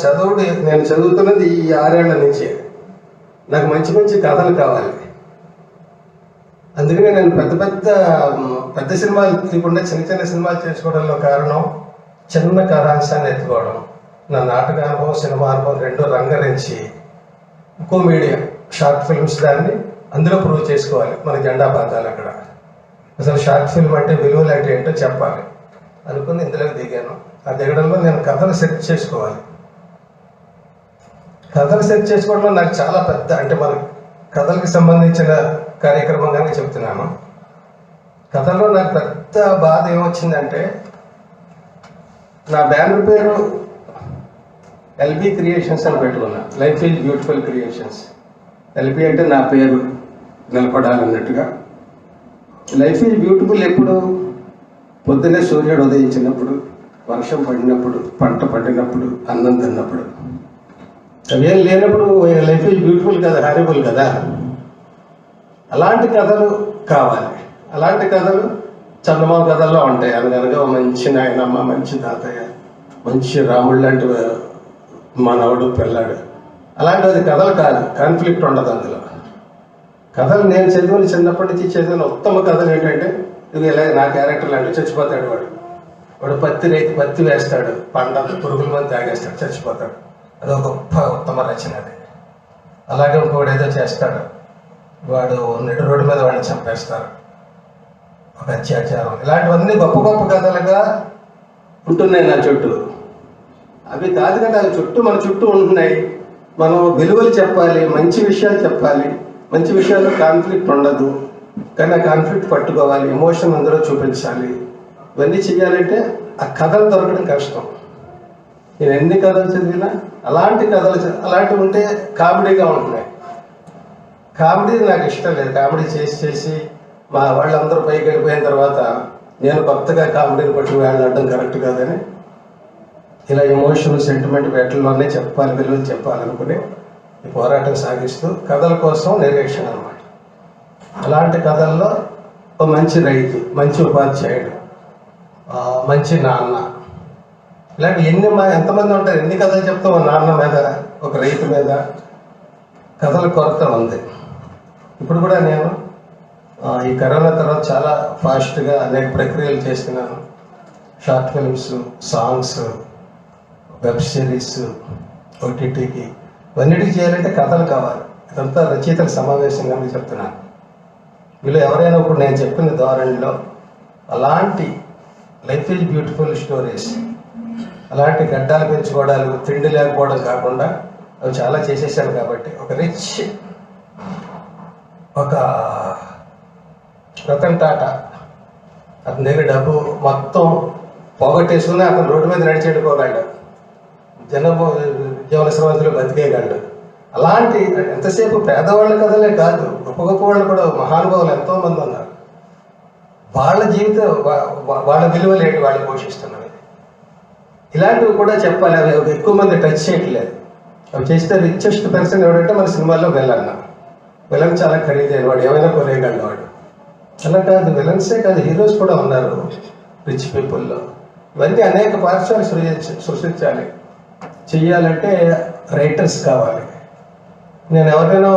నేను చదువుతున్నది ఈ 6 ఏళ్ల నుంచే. నాకు మంచి మంచి కథలు కావాలి. అందుకనే నేను పెద్ద సినిమాలు తీయకుండా చిన్న చిన్న సినిమాలు చేసుకోవడంలో కారణం చిన్న కథాంశాన్ని ఎత్తుకోవడం. నా నాటక అనుభవం, సినిమా అనుభవం 2 రంగరించి ఇంకో మీడియా షార్ట్ ఫిల్మ్స్ దాన్ని అందులో ప్రూవ్ చేసుకోవాలి. మన జెండా బాధాలు అక్కడ. అసలు షార్ట్ ఫిల్మ్ అంటే విలువలు అంటే ఏంటో చెప్పాలి అనుకుని ఇందులోకి దిగాను. ఆ దిగడంలో నేను కథలు సెర్చ్ చేసుకోవాలి. కథలు సెర్చ్ చేసుకోవడంలో నాకు చాలా పెద్ద, అంటే మన కథలకు సంబంధించిన కార్యక్రమంగానే చెప్తున్నాను. కథల్లో నాకు పెద్ద బాధ ఏమొచ్చిందంటే, నా బ్యానర్ పేరు ఎల్బీ క్రియేషన్స్ అని పెట్టుకున్నా. Life is beautiful creations. LB అంటే నా పేరు నిలబడాలన్నట్టుగా. లైఫ్ ఈజ్ బ్యూటిఫుల్ ఎప్పుడు? పొద్దున్నే సూర్యుడు ఉదయించినప్పుడు, వర్షం పడినప్పుడు, పంట పండినప్పుడు, అన్నం తిన్నప్పుడు. అవేం లేనప్పుడు లైఫ్ ఈజ్ బ్యూటిఫుల్ కదా, హారిబుల్ కదా. అలాంటి కథలు కావాలి. అలాంటి కథలు చందమామ కథల్లో ఉంటాయి. అనగనగా మంచి నాయనమ్మ, మంచి తాతయ్య, మంచి రాముడు లాంటి మనవడు, పిల్లాడు. అలాంటిది కథలు కాదు. కాన్ఫ్లిక్ట్ ఉండదు అందులో. కథలు నేను చదివిన, చిన్నప్పటి నుంచి చదివిన ఉత్తమ కథలు ఏంటంటే, ఇది ఇలా నా క్యారెక్టర్ లాంటి చచ్చిపోతాడు వాడు పత్తి వేస్తాడు, పంటంతా పురుగుల మంది తాగేస్తాడు, చచ్చిపోతాడు. అదొక గొప్ప ఉత్తమ రచన అది. అలాగే ఇంకోటి ఏదో చేస్తాడు, వాడు నిడు రోడ్డు మీద వాడిని చంపేస్తారు, ఒక అత్యాచారం. ఇలాంటివన్నీ గొప్ప గొప్ప కథలుగా ఉంటున్నాయి నా చుట్టూ. అవి కాదు కదా, అవి మన చుట్టూ ఉంటున్నాయి. మనం విలువలు చెప్పాలి, మంచి విషయాలు చెప్పాలి. మంచి విషయాల్లో కాన్ఫ్లిక్ట్ ఉండదు, కానీ ఆ కాన్ఫ్లిక్ట్ పట్టుకోవాలి, ఎమోషన్ అందరూ చూపించాలి. ఇవన్నీ చేయాలంటే ఆ కథలు దొరకడం కష్టం. నేను ఎన్ని కథలు చదివినా అలాంటివి ఉంటే కామెడీగా ఉంటున్నాయి. కామెడీ నాకు ఇష్టం లేదు. కామెడీ చేసి మా వాళ్ళందరూ పైకి వెళ్ళిపోయిన తర్వాత నేను కొత్తగా కామెడీని పట్టి వెళ్ళడం కరెక్ట్ కాదని ఇలా ఎమోషన్, సెంటిమెంట్ వేటల్లోనే చెప్పాలి, విలువలు చెప్పాలనుకుని ఈ పోరాటం సాగిస్తూ కథల కోసం నిరీక్షణ అన్నమాట. అలాంటి కథల్లో ఒక మంచి రైతు, మంచి ఉపాధ్యాయుడు, మంచి నాన్న, ఇలాంటి ఎంతమంది ఉంటారు. ఎన్ని కథలు చెప్తాం నాన్న మీద, ఒక రైతు మీద. కథల కొరత ఉంది. ఇప్పుడు కూడా నేను ఈ కరోనా తర్వాత చాలా ఫాస్ట్గా అనేక ప్రక్రియలు చేస్తున్నాను. Short films, songs, web series, ఓటీటీకి ఇవన్నిటికీ చేయాలంటే కథలు కావాలి. ఇదంతా రచయితల సమావేశం కనుక చెప్తున్నాను. వీళ్ళు ఎవరైనా ఇప్పుడు నేను చెప్పిన ధోరణిలో అలాంటి లైఫ్ ఈజ్ బ్యూటిఫుల్ స్టోరీస్, అలాంటి గడ్డాలు పెంచుకోవడాలు, తిండి లేకపోవడం కాకుండా అవి చాలా చేసేసాను. కాబట్టి ఒక రిచ్, ఒక రతన్ టాటా, అతని దగ్గర డబ్బు మొత్తం పోగొట్టేసుకుని అతను రోడ్డు మీద నడిచి వెళ్ళిపోగలడు, జీవన శ్రమంతులు బతికేయగలడు. అలాంటి ఎంతసేపు పేదవాళ్ళ కథలే కాదు, గొప్ప గొప్ప వాళ్ళు కూడా మహానుభావులు ఎంతోమంది ఉన్నారు. వాళ్ళ జీవితం, వాళ్ళ విలువలు ఏంటి వాళ్ళు పోషిస్తున్నవి, ఇలాంటివి కూడా చెప్పాలి. అవి ఎక్కువ మంది టచ్ చేయట్లేదు. అవి చేస్తే రిచెస్ట్ పర్సన్ ఎవడంటే మన సినిమాల్లో వెళ్ళన్నా. విలన్ చాలా ఖరీదైన వాడు, ఏమైనా కొనేయగలడు వాడు. అలా కాదు, విలన్సే కాదు, హీరోస్ కూడా ఉన్నారు రిచ్ పీపుల్లో. ఇవన్నీ అనేక పార్శ్వాలు సృష్టించాలి. చెయ్యాలంటే రైటర్స్ కావాలి. నేను ఎవరైనా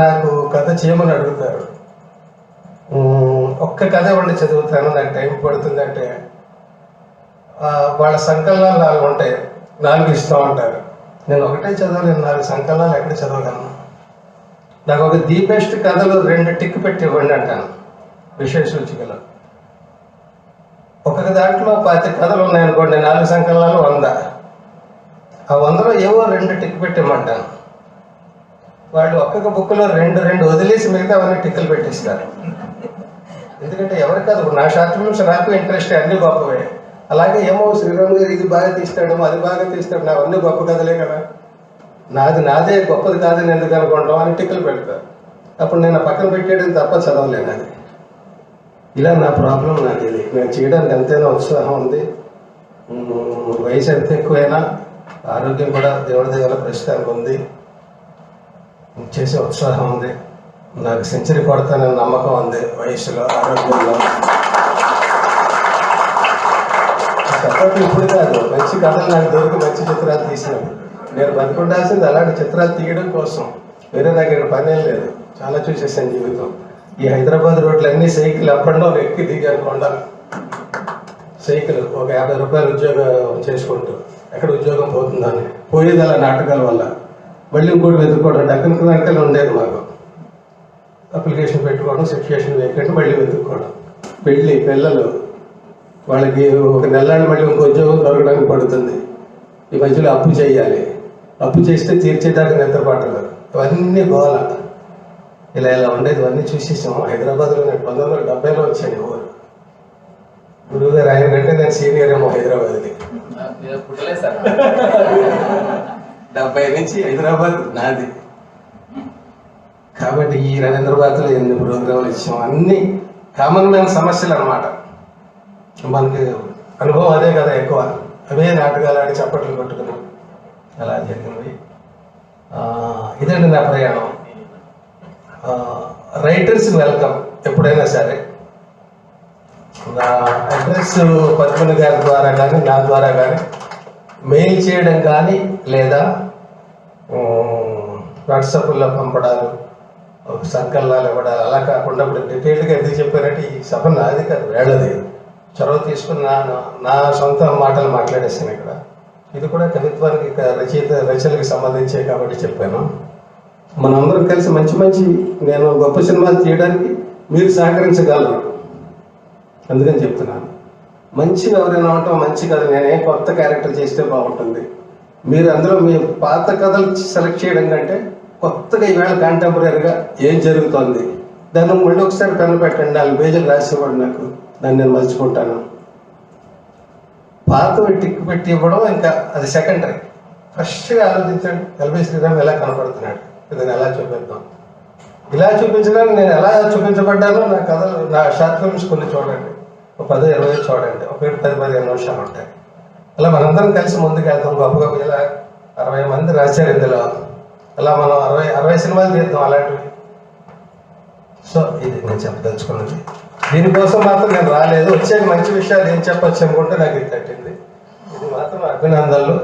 నాకు కథ చేయమని అడుగుతారు, ఒక్క కథ ఇవ్వండి చదువుతాను, నాకు టైం పడుతుందంటే వాళ్ళ సంకలనాలు 4 ఉంటాయి, 4 ఇస్తూ ఉంటారు. నేను ఒకటే చదవలేను, 4 సంకలనాలు ఎక్కడ చదవగలను. నాకు ఒక ది బెస్ట్ కథలు 2 టిక్ పెట్టి ఇవ్వండి అంటాను విషయ సూచికలో. ఒక్కొక్క దాంట్లో 10 కథలు ఉన్నాయనుకోండి, 4 సంకలనాలు 100. ఆ 100లో ఏవో 2 టిక్ పెట్టి ఇవ్వమంటాను. వాళ్ళు ఒక్కొక్క బుక్లో 2 వదిలేసి మిగతా అవన్నీ టిక్కులు పెట్టిస్తారు. ఎందుకంటే ఎవరి కథ, నా షార్ట్ ఫిల్మ్స్ నాకు ఇంట్రెస్ట్, అన్ని గొప్పవే. అలాగే ఏమో శ్రీరామ్ గారు ఇది బాగా తీస్తాడేమో, అది బాగా తీస్తాడు, నా అన్ని గొప్ప కథలే కదా, నాదే గొప్పది కాదని ఎందుకు అనుకుంటాం అని టిక్కులు పెడతారు. అప్పుడు నేను పక్కన పెట్టేయడం తప్ప చదవలేను. అది ఇలా నా ప్రాబ్లం. నాకు ఇది నేను చేయడానికి ఎంతైనా ఉత్సాహం ఉంది. వయసు ఎంత ఎక్కువైనా ఆరోగ్యం కూడా దేవుడి దగ్గర ప్రస్తుతానికి ఉంది, చేసే ఉత్సాహం ఉంది. నాకు సెంచరీ కొడతానని నమ్మకం ఉంది వయసులో, ఆరోగ్యంలో. కథలు ఇప్పుడు కాదు, మంచి కథలు నాకు దొరికి మంచి చిత్రాలు తీసినప్పుడు నేను బతుకుండాల్సింది అలాంటి చిత్రాలు తీయడం కోసం. వేరే దగ్గర పనేం లేదు. చాలా చూసేసాను జీవితం. ఈ హైదరాబాద్ రోడ్లన్నీ సైకిల్ అప్పట్లో ఎక్కి దిగాను కొండలు. సైకిల్ ఒక 50 రూపాయలు ఉద్యోగం చేసుకుంటూ ఎక్కడ ఉద్యోగం పోతుందని పోయేది అలా నాటకాల వల్ల. మళ్ళీ ఇంకోటి వెతుక్కోవడం, డక్కనకలు ఉండేది మాకు. అప్లికేషన్ పెట్టుకోవడం, సిచ్యుయేషన్ వేయకండి, మళ్ళీ వెతుక్కోవడం. పిల్లలు వాళ్ళకి ఒక నెలలు మళ్ళీ ఇంకో ఉద్యోగం దొరకడానికి పడుతుంది. ఈ మధ్యలో అప్పు చేయాలి, అప్పు చేస్తే తీర్చేదాకా నిద్రపడదు. ఇవన్నీ గోల. ఇలా ఉండేది. ఇవన్నీ చూసేసాం. హైదరాబాద్లో నేను 1970లో వచ్చాను ఊరు. గురువు గారు ఆయన కంటే నేను సీనియర్ ఏమో హైదరాబాద్కి. 70 నుంచి హైదరాబాద్ నాది. కాబట్టి ఈ రవీంద్రబాద్లో ఎన్ని ప్రోగ్రాంలు ఇచ్చాం, అన్ని కామన్మైన సమస్యలు అన్నమాట. మనకి అనుభవం అదే కదా ఎక్కువ. అవే నాటకాలు ఆడి చప్పట్లు కొట్టుకున్నాం. అలా జరిగినవి. ఇదండి నా ప్రయాణం. రైటర్స్ వెల్కమ్ ఎప్పుడైనా సరే. నా అడ్రస్ పద్మని గారి ద్వారా కానీ నా ద్వారా కానీ మెయిల్ చేయడం కానీ, లేదా వాట్సాప్లో పంపడాలు, సంకలనాలు ఇవ్వడాలు, అలా కాకుండా ఇప్పుడు డీటెయిల్గా ఎందుకు చెప్పారంటే ఈ సభ నాది కాదు, వేళది. చొరవ తీసుకుని నా సొంత మాటలు మాట్లాడేసాను ఇక్కడ. ఇది కూడా కవిత్వానికి, రచనలకు సంబంధించే కాబట్టి చెప్పాను. మనందరం కలిసి మంచి నేను గొప్ప సినిమాలు తీయడానికి మీరు సహకరించగలరు, అందుకని చెప్తున్నాను. మంచిగా ఎవరైనా ఉంటాం, మంచి కథ, నేనే కొత్త క్యారెక్టర్ చేస్తే బాగుంటుంది. మీరు అందులో మీ పాత కథలు సెలెక్ట్ చేయడం కంటే కొత్తగా ఈవేళ కాంటెంపరీగా ఏం జరుగుతుంది దాన్ని మళ్ళీ ఒకసారి పెన్ను పెట్టండి, 4 పేజీలు రాసేవాడు నాకు, దాన్ని నేను మర్చిపోతాను. పాతవి టిక్ పెట్టి ఇవ్వడం ఇంకా అది సెకండరీ. ఫస్ట్గా ఆలోచించండి, ఎల్వి శ్రీరామ్ ఎలా కనపడుతున్నాడు, ఇదని ఎలా చూపిద్దాం. ఇలా చూపించడానికి నేను ఎలా చూపించబడ్డానో నా కథలు, నా షార్ట్ ఫిల్మ్స్ కొన్ని చూడండి, ఒక 10-20 చూడండి, ఒక 10-15 నిమిషాలు ఉంటాయి. అలా మనందరం కలిసి ముందుకు వెళ్తాం. గొప్ప ఇలా 60 మంది రాశారు ఇందులో. అలా మనం 60 సినిమాలు తీద్దాం అలాంటివి. సో ఇది నేను చెప్పదలుచుకున్నది. దీనికోసం మాత్రం నేను రాలేదు. వచ్చే మంచి విషయాలు ఏం చెప్పచ్చు అనుకుంటే నాకు ఇది తట్టింది. ఇది మాత్రం అభినందనలు.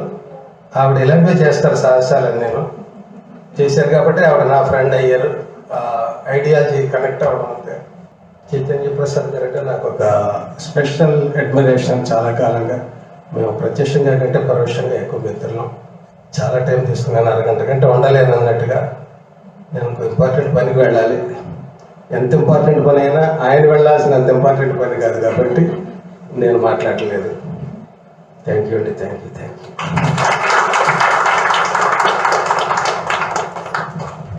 ఆవిడ ఇలాంటివి చేస్తారు సాహసాలని నేను చేశారు కాబట్టి ఆవిడ నా ఫ్రెండ్ అయ్యారు. ఐడియాలజీ కనెక్ట్ అవ్వడం అంతే. చైతన్య ప్రసాద్ గారు అంటే నాకు ఒక స్పెషల్ అడ్మిరేషన్. చాలా కాలంగా మేము ప్రత్యక్షంగా కంటే పరోక్షంగా ఎక్కువ మిత్రులం. చాలా టైం తీసుకున్నాను, అరగంట గంట ఉండలేను అన్నట్టుగా. నేను ఇంపార్టెంట్ పనికి వెళ్ళాలి. ఎంత ఇంపార్టెంట్ పని అయినా ఆయన వెళ్ళాల్సినంత ఇంపార్టెంట్ పని కాదు కాబట్టి నేను మాట్లాడలేదు. థ్యాంక్ యూ అండి, థ్యాంక్ యూ.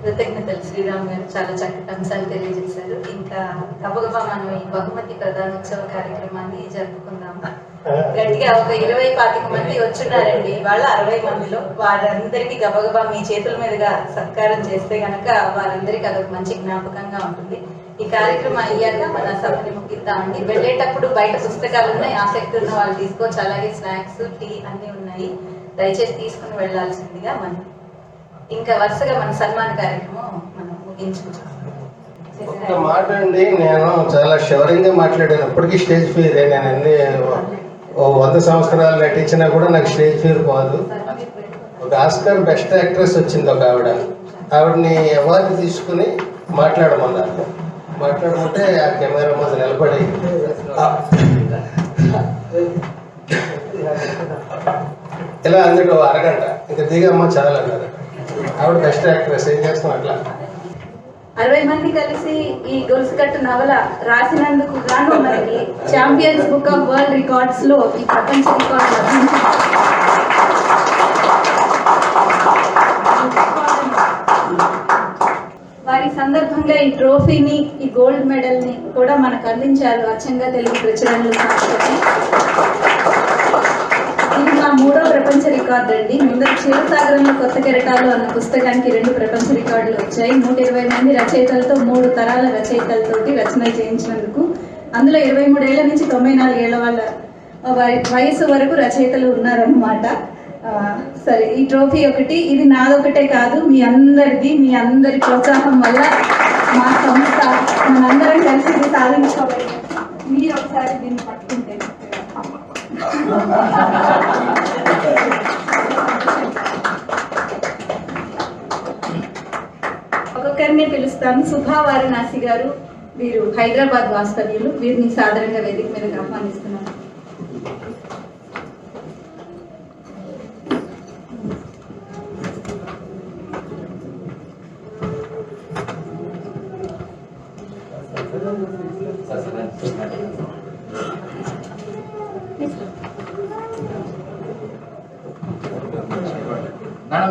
కృతజ్ఞతలు శ్రీరామ్ గారు, చాలా చక్కటి అంశాలు తెలియజేశారు. ఇంకా గబగబా మనం ఈ బహుమతి ప్రధానోత్సవ కార్యక్రమాన్ని జరుపుకుందాం. గట్టిగా ఒక 20-25 మంది వచ్చున్నారండి వాళ్ళ 60 మందిలో. వారందరికీ గబగబా మీ చేతుల మీదుగా సత్కారం చేస్తే గనక వారందరికీ అదొక మంచి జ్ఞాపకంగా ఉంటుంది. ఈ కార్యక్రమం అయ్యాక మన సభని ముగిద్దామండి. వెళ్ళేటప్పుడు బయట పుస్తకాలు ఉన్నాయి, ఆసక్తి ఉన్న వాళ్ళు తీసుకోవచ్చు. అలాగే స్నాక్స్, టీ అన్నీ ఉన్నాయి, దయచేసి తీసుకుని వెళ్లాల్సిందిగా. మనం ఇంకా వరుసగా మన సన్మాన కార్యక్రమం మనం ముగించుకుంటాం. ఒక్క మాట అండి, నేను చాలా షవరింగ్గా మాట్లాడాను. ఇప్పటికీ స్టేజ్ ఫియర్. నేను అన్ని 100 సంవత్సరాలు నటించినా కూడా నాకు స్టేజ్ ఫియర్ పోదు. ఒక ఆస్కార్ బెస్ట్ యాక్ట్రెస్ వచ్చింది ఒక ఆవిడని అవార్డు తీసుకుని మాట్లాడమన్నారు. మాట్లాడమంటే ఆ కెమెరా ముందు నిలబడి ఇలా అందులో అరగంట ఇంకా దిగమ్మ చాలా అన్నారు. ఆవిడ బెస్ట్ యాక్ట్రెస్. ఏం చేస్తాం అట్లా 60 మంది కలిసి ఈ గొలుసుకట్టు నవల రాసినందుకు గాను మనకి champions book of world records లో ఈ ప్రపంచ రికార్డు లభించింది. వారి సందర్భంగా ఈ ట్రోఫీని, ఈ గోల్డ్ మెడల్ ని కూడా మనకు అందించారు అచ్చంగా తెలుగు ప్రచురణలు సంస్థకి. ఇది మా 3వ ప్రపంచ రికార్డు అండి. ముందర క్షీరసాగరంలో కొత్త కెరటాలు అన్న పుస్తకానికి 2 ప్రపంచ రికార్డులు వచ్చాయి. 120 మంది రచయితలతో 3 తరాల రచయితలతోటి రచనలు చేయించినందుకు. అందులో 23 ఏళ్ల నుంచి 94 ఏళ్ల వాళ్ళ వయసు వరకు రచయితలు ఉన్నారన్నమాట. సరే, ఈ ట్రోఫీ ఒకటి, ఇది నాదొకటే కాదు, మీ అందరి ప్రోత్సాహం వల్ల మా సంస్థ మనందరం కలిసి ఇది సాధించుకోబడింది. మీరు ఒకసారి దీన్ని పట్టుకుంటే ఒక్కొక్కరిని పిలుస్తాను. సుభా వారణాసి గారు, వీరు హైదరాబాద్ వాస్తవ్యులు. వీరిని సాధారణంగా వేదిక మీద ఆహ్వానిస్తున్నారు.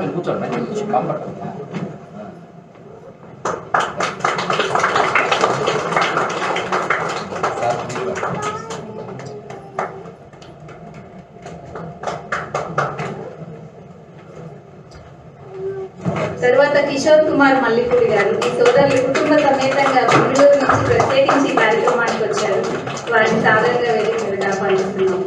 మీరు కూర్చోండి, కంఫర్ట్. తర్వాత కిషోర్ కుమార్ మల్లిపూడి గారు, ఈ సోదరులు కుటుంబ సమేతంగా బెంగళూరు నుంచి ప్రత్యేకించి ఈ కార్యక్రమానికి వచ్చారు. వారిని సాధారణంగా వేదిక మీద ఆహ్వానిస్తున్నాం.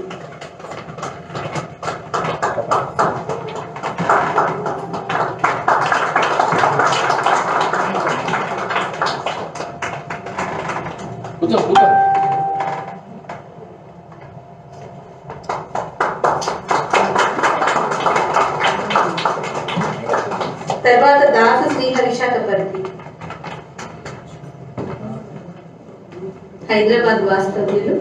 తర్వాత దాస శ్రీహరి శాఖపర్తి, హైదరాబాద్ వాస్తవ్యులు.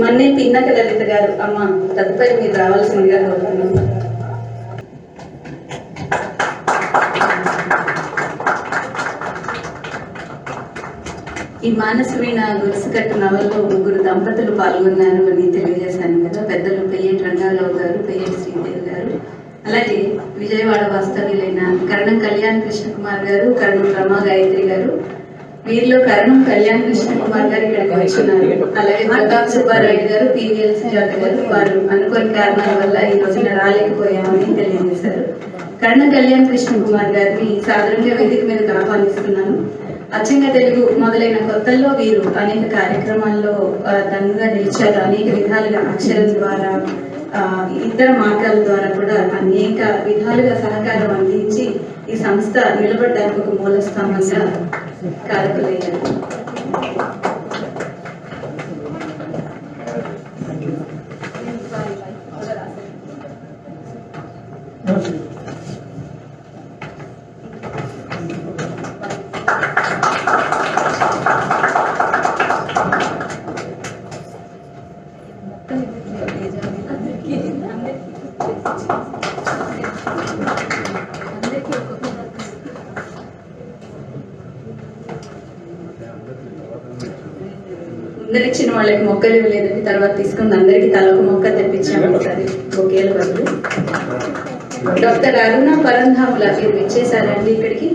మన్నే పిన్నక లలిత గారు, అమ్మ తదుపరి మీరు రావాల్సిందిగా కోరుతున్నాను. ఈ మానసవీణ గొలుసుకట్టు నవల్లో 3 దంపతులు పాల్గొన్నారు అని తెలియజేశాను కదా. పెద్దలు పెయ్యేటి రంగారావు గారు, పెయ్యేటి శ్రీదేవి గారు, అలాగే విజయవాడ వాస్తవ్యులైన కరణం కళ్యాణ్ కృష్ణ కుమార్ గారు, కరణం రమా గాయత్రి గారు. వీరిలో కరణం కళ్యాణ్ కృష్ణ కుమార్ గారు ఇక్కడికి వచ్చినారు. అలాగే ప్రతాప్ సుబ్బారాయుడు గారు, పివిఎల్ సుజాత గారు, వారు అనుకోని కారణాల వల్ల ఈ రోజున రాలేకపోయామని తెలియజేశారు. కరణం కళ్యాణ్ కృష్ణ కుమార్ గారిని సాధారణంగా వేదిక మీదకి ఆహ్వానిస్తున్నాను. అచ్చంగా తెలుగు మొదలైన కొత్తల్లో వీరు అనేక కార్యక్రమాల్లో దండుగా నిలిచారు. అనేక విధాలుగా అక్షరం ద్వారా, ఇతర మార్గాల ద్వారా కూడా అనేక విధాలుగా సహకారం అందించి ఈ సంస్థ నిలబడడానికి ఒక మూల స్తంభంగా కారకులయ్యారు. ముందరిచ్చిన వాళ్ళకి మొక్కలు ఇవ్వలేదండి, తర్వాత తీసుకుని అందరికీ తలకు మొక్క తెప్పించాము ఒకసారి బొకేల బదులు. డాక్టర్ అరుణ పరంధాముల మీరు ఇచ్చేసారండి ఇక్కడికి?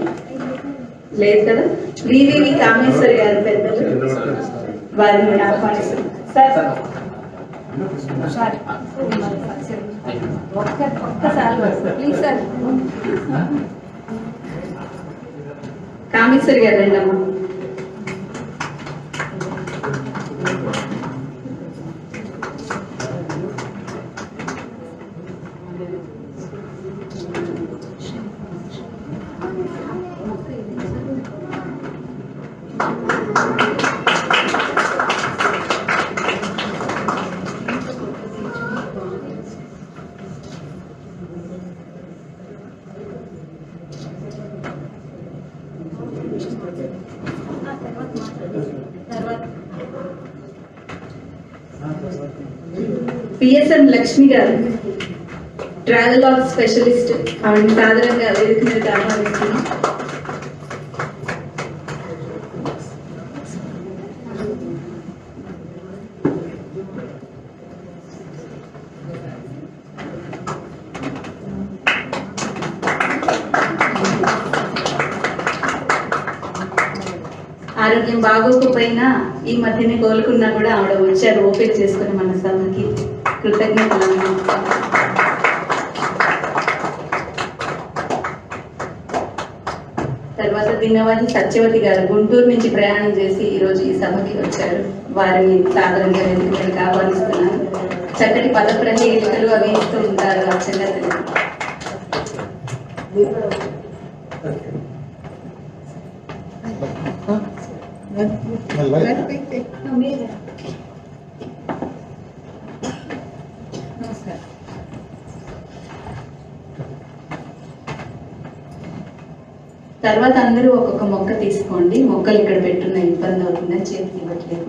లేదు కదా. వివివి కామేశ్వరి గారు పెద్దలు, వారిని ఆహ్వానిస్తారు. సార్ ఒక్కసారి ప్లీజ్ సార్. కామేశ్వరి గారు రండి అమ్మా. పిఎస్ఎం లక్ష్మి గారు ట్రావెల్ ఆఫ్ స్పెషలిస్ట్, ఆవిడ సాధారణంగా వేదిక మీద ఆహ్వానిస్తున్నాం. ఆరోగ్యం బాగోకపోయినా ఈ మధ్యనే కోలుకున్నా కూడా ఆవిడ వచ్చారు ఓపిక చేసుకుని మన సభకి. కృతజ్ఞతలు. తర్వాత దినవాజీ సత్యవతి గారు గుంటూరు నుంచి ప్రయాణం చేసి ఈరోజు ఈ సభకి వచ్చారు. వారిని సాధారణంగా వేదికలకు ఆహ్వానిస్తున్నాను. చక్కటి పద ప్రహేళికలు అవి ఇస్తూ ఉంటారు అచ్చంగా. తర్వాత అందరూ ఒక్కొక్క మొక్క తీసుకోండి. మొక్కలు ఇక్కడ పెట్టున్న ఇబ్బంది అవుతుందని చేతికి ఇవ్వట్లేదు.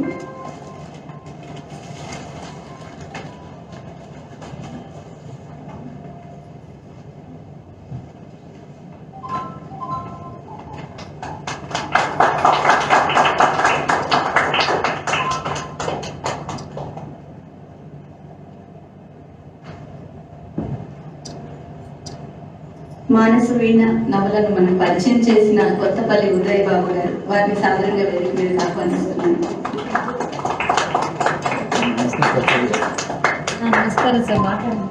మానస వీణ నవలను మనం పరిచయం చేసిన కొత్తపల్లి ఉదయ్ బాబు గారు, వారిని సాధారణంగా వేదిక మీద ఆహ్వానిస్తున్నాను. నమస్కారం సార్, మాట్లాడండి.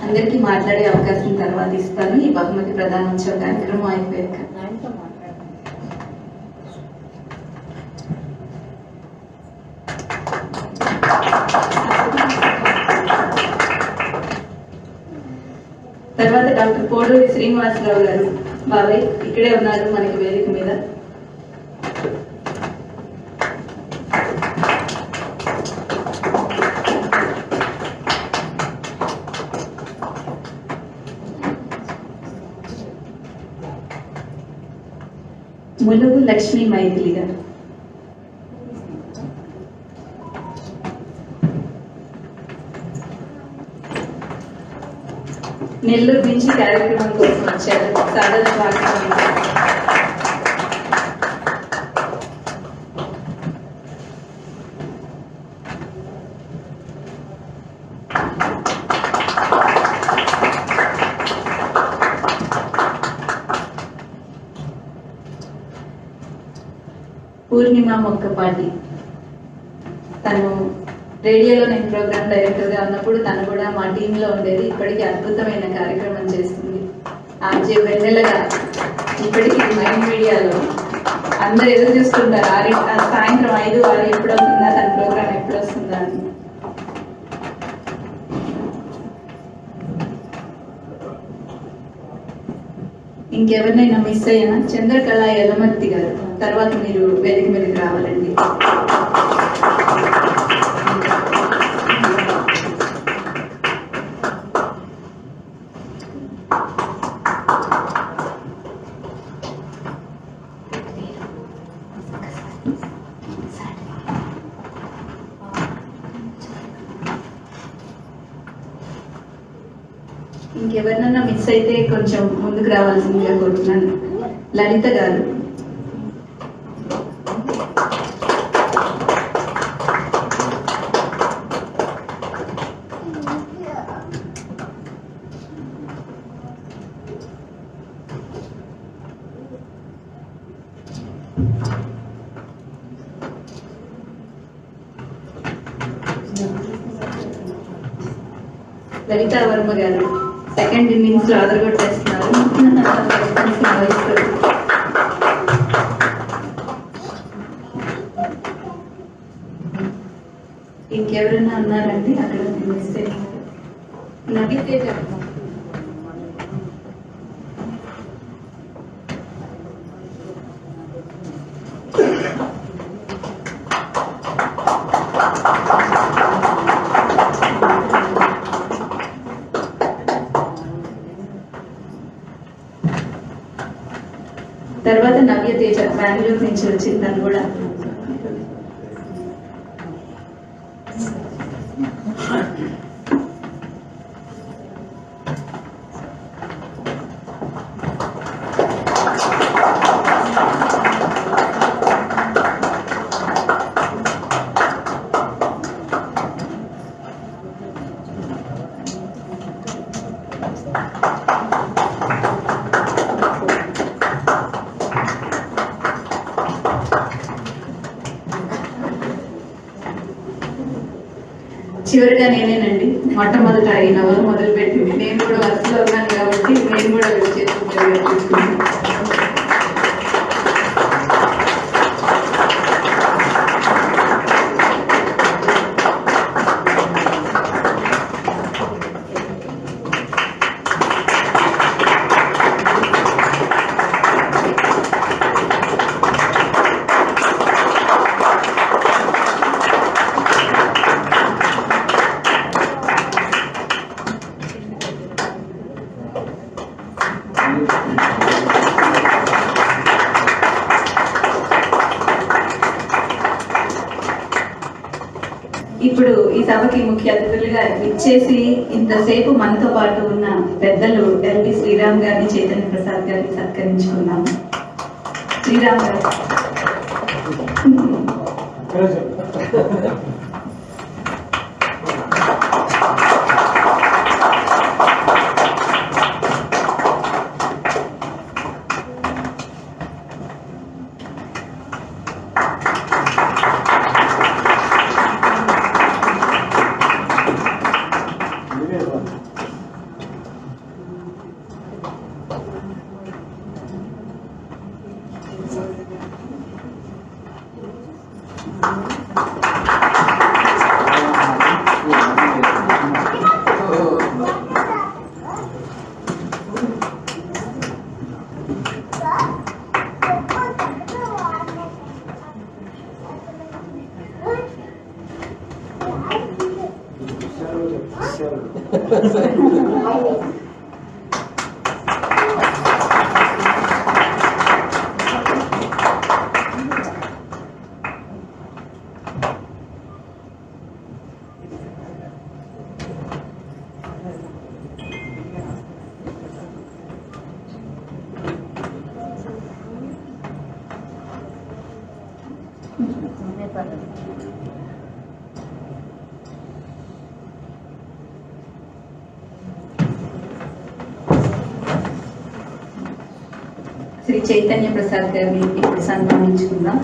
అందరికీ మాట్లాడే అవకాశం తర్వాత ఇస్తాను. ఈ బహుమతి ప్రదానోత్సవ కార్యక్రమం అయిపోయాక. తర్వాత డాక్టర్ పోడూరి శ్రీనివాసరావు గారు, బాబాయ్ ఇక్కడే ఉన్నారు మనకి వేదిక మీద. ములుగు లక్ష్మీ మైథిలి గారు. నెల్లూరు నుంచి కార్యక్రమం కోసం వచ్చారు. సాదర స్వాగతం. పూర్ణిమ మొక్కపాటి, తను రేడియోలో నేను ప్రోగ్రామ్ డైరెక్టర్గా ఉన్నప్పుడు తను కూడా మా టీంలో ఉండేది. ఇప్పటికీ అద్భుతమైన కార్యక్రమం చేస్తుంది. ఆర్జే వెన్నెలగా ఇప్పటికీ మైండ్ మీడియాలో అందరు ఎదురు చూస్తుంటారు. సాయంత్రం 5, 6 ఎప్పుడు వస్తుందా, తన ప్రోగ్రామ్ ఎప్పుడు వస్తుందా అని. ఇంకెవరినైనా మిస్ అయినా చంద్రకళ యలమర్తి గారు తర్వాత మీరు వేదిక మీదకి రావాలండి. ఇంకెవరినన్నా మిస్ అయితే కొంచెం ముందుకు రావాల్సిందిగా కోరుతున్నాను. లలిత గారు, లలితా వర్మ గారు సెకండ్ ఇన్నింగ్స్ లో అదరగొట్టేస్తున్నారు. ఇంకెవరైనా ఉన్నారండి అక్కడ మిస్ నవ్వితే చెప్తాం. తర్వాత నవ్య తేజ బెంగళూరు నుంచి వచ్చిందని కూడా. చివరిగా నేనేనండి మొట్టమొదట ఈ నవల మొదలు పెట్టింది. నేను కూడా వరుసలో ఉన్నాను కాబట్టి నేను కూడా చేసుకుంటాను. ఇప్పుడు ఈ సభకి ముఖ్య అతిథులుగా ఇచ్చేసి ఇంతసేపు మనతో పాటు ఉన్న పెద్దలు ఎల్వి శ్రీరామ్ గారిని, చైతన్య ప్రసాద్ గారిని సత్కరించుకున్నాము. శ్రీరామ్ గారు. శ్రీ చైతన్య ప్రసాద్ గారిని ఇప్పుడు సన్మానించుకుందాం.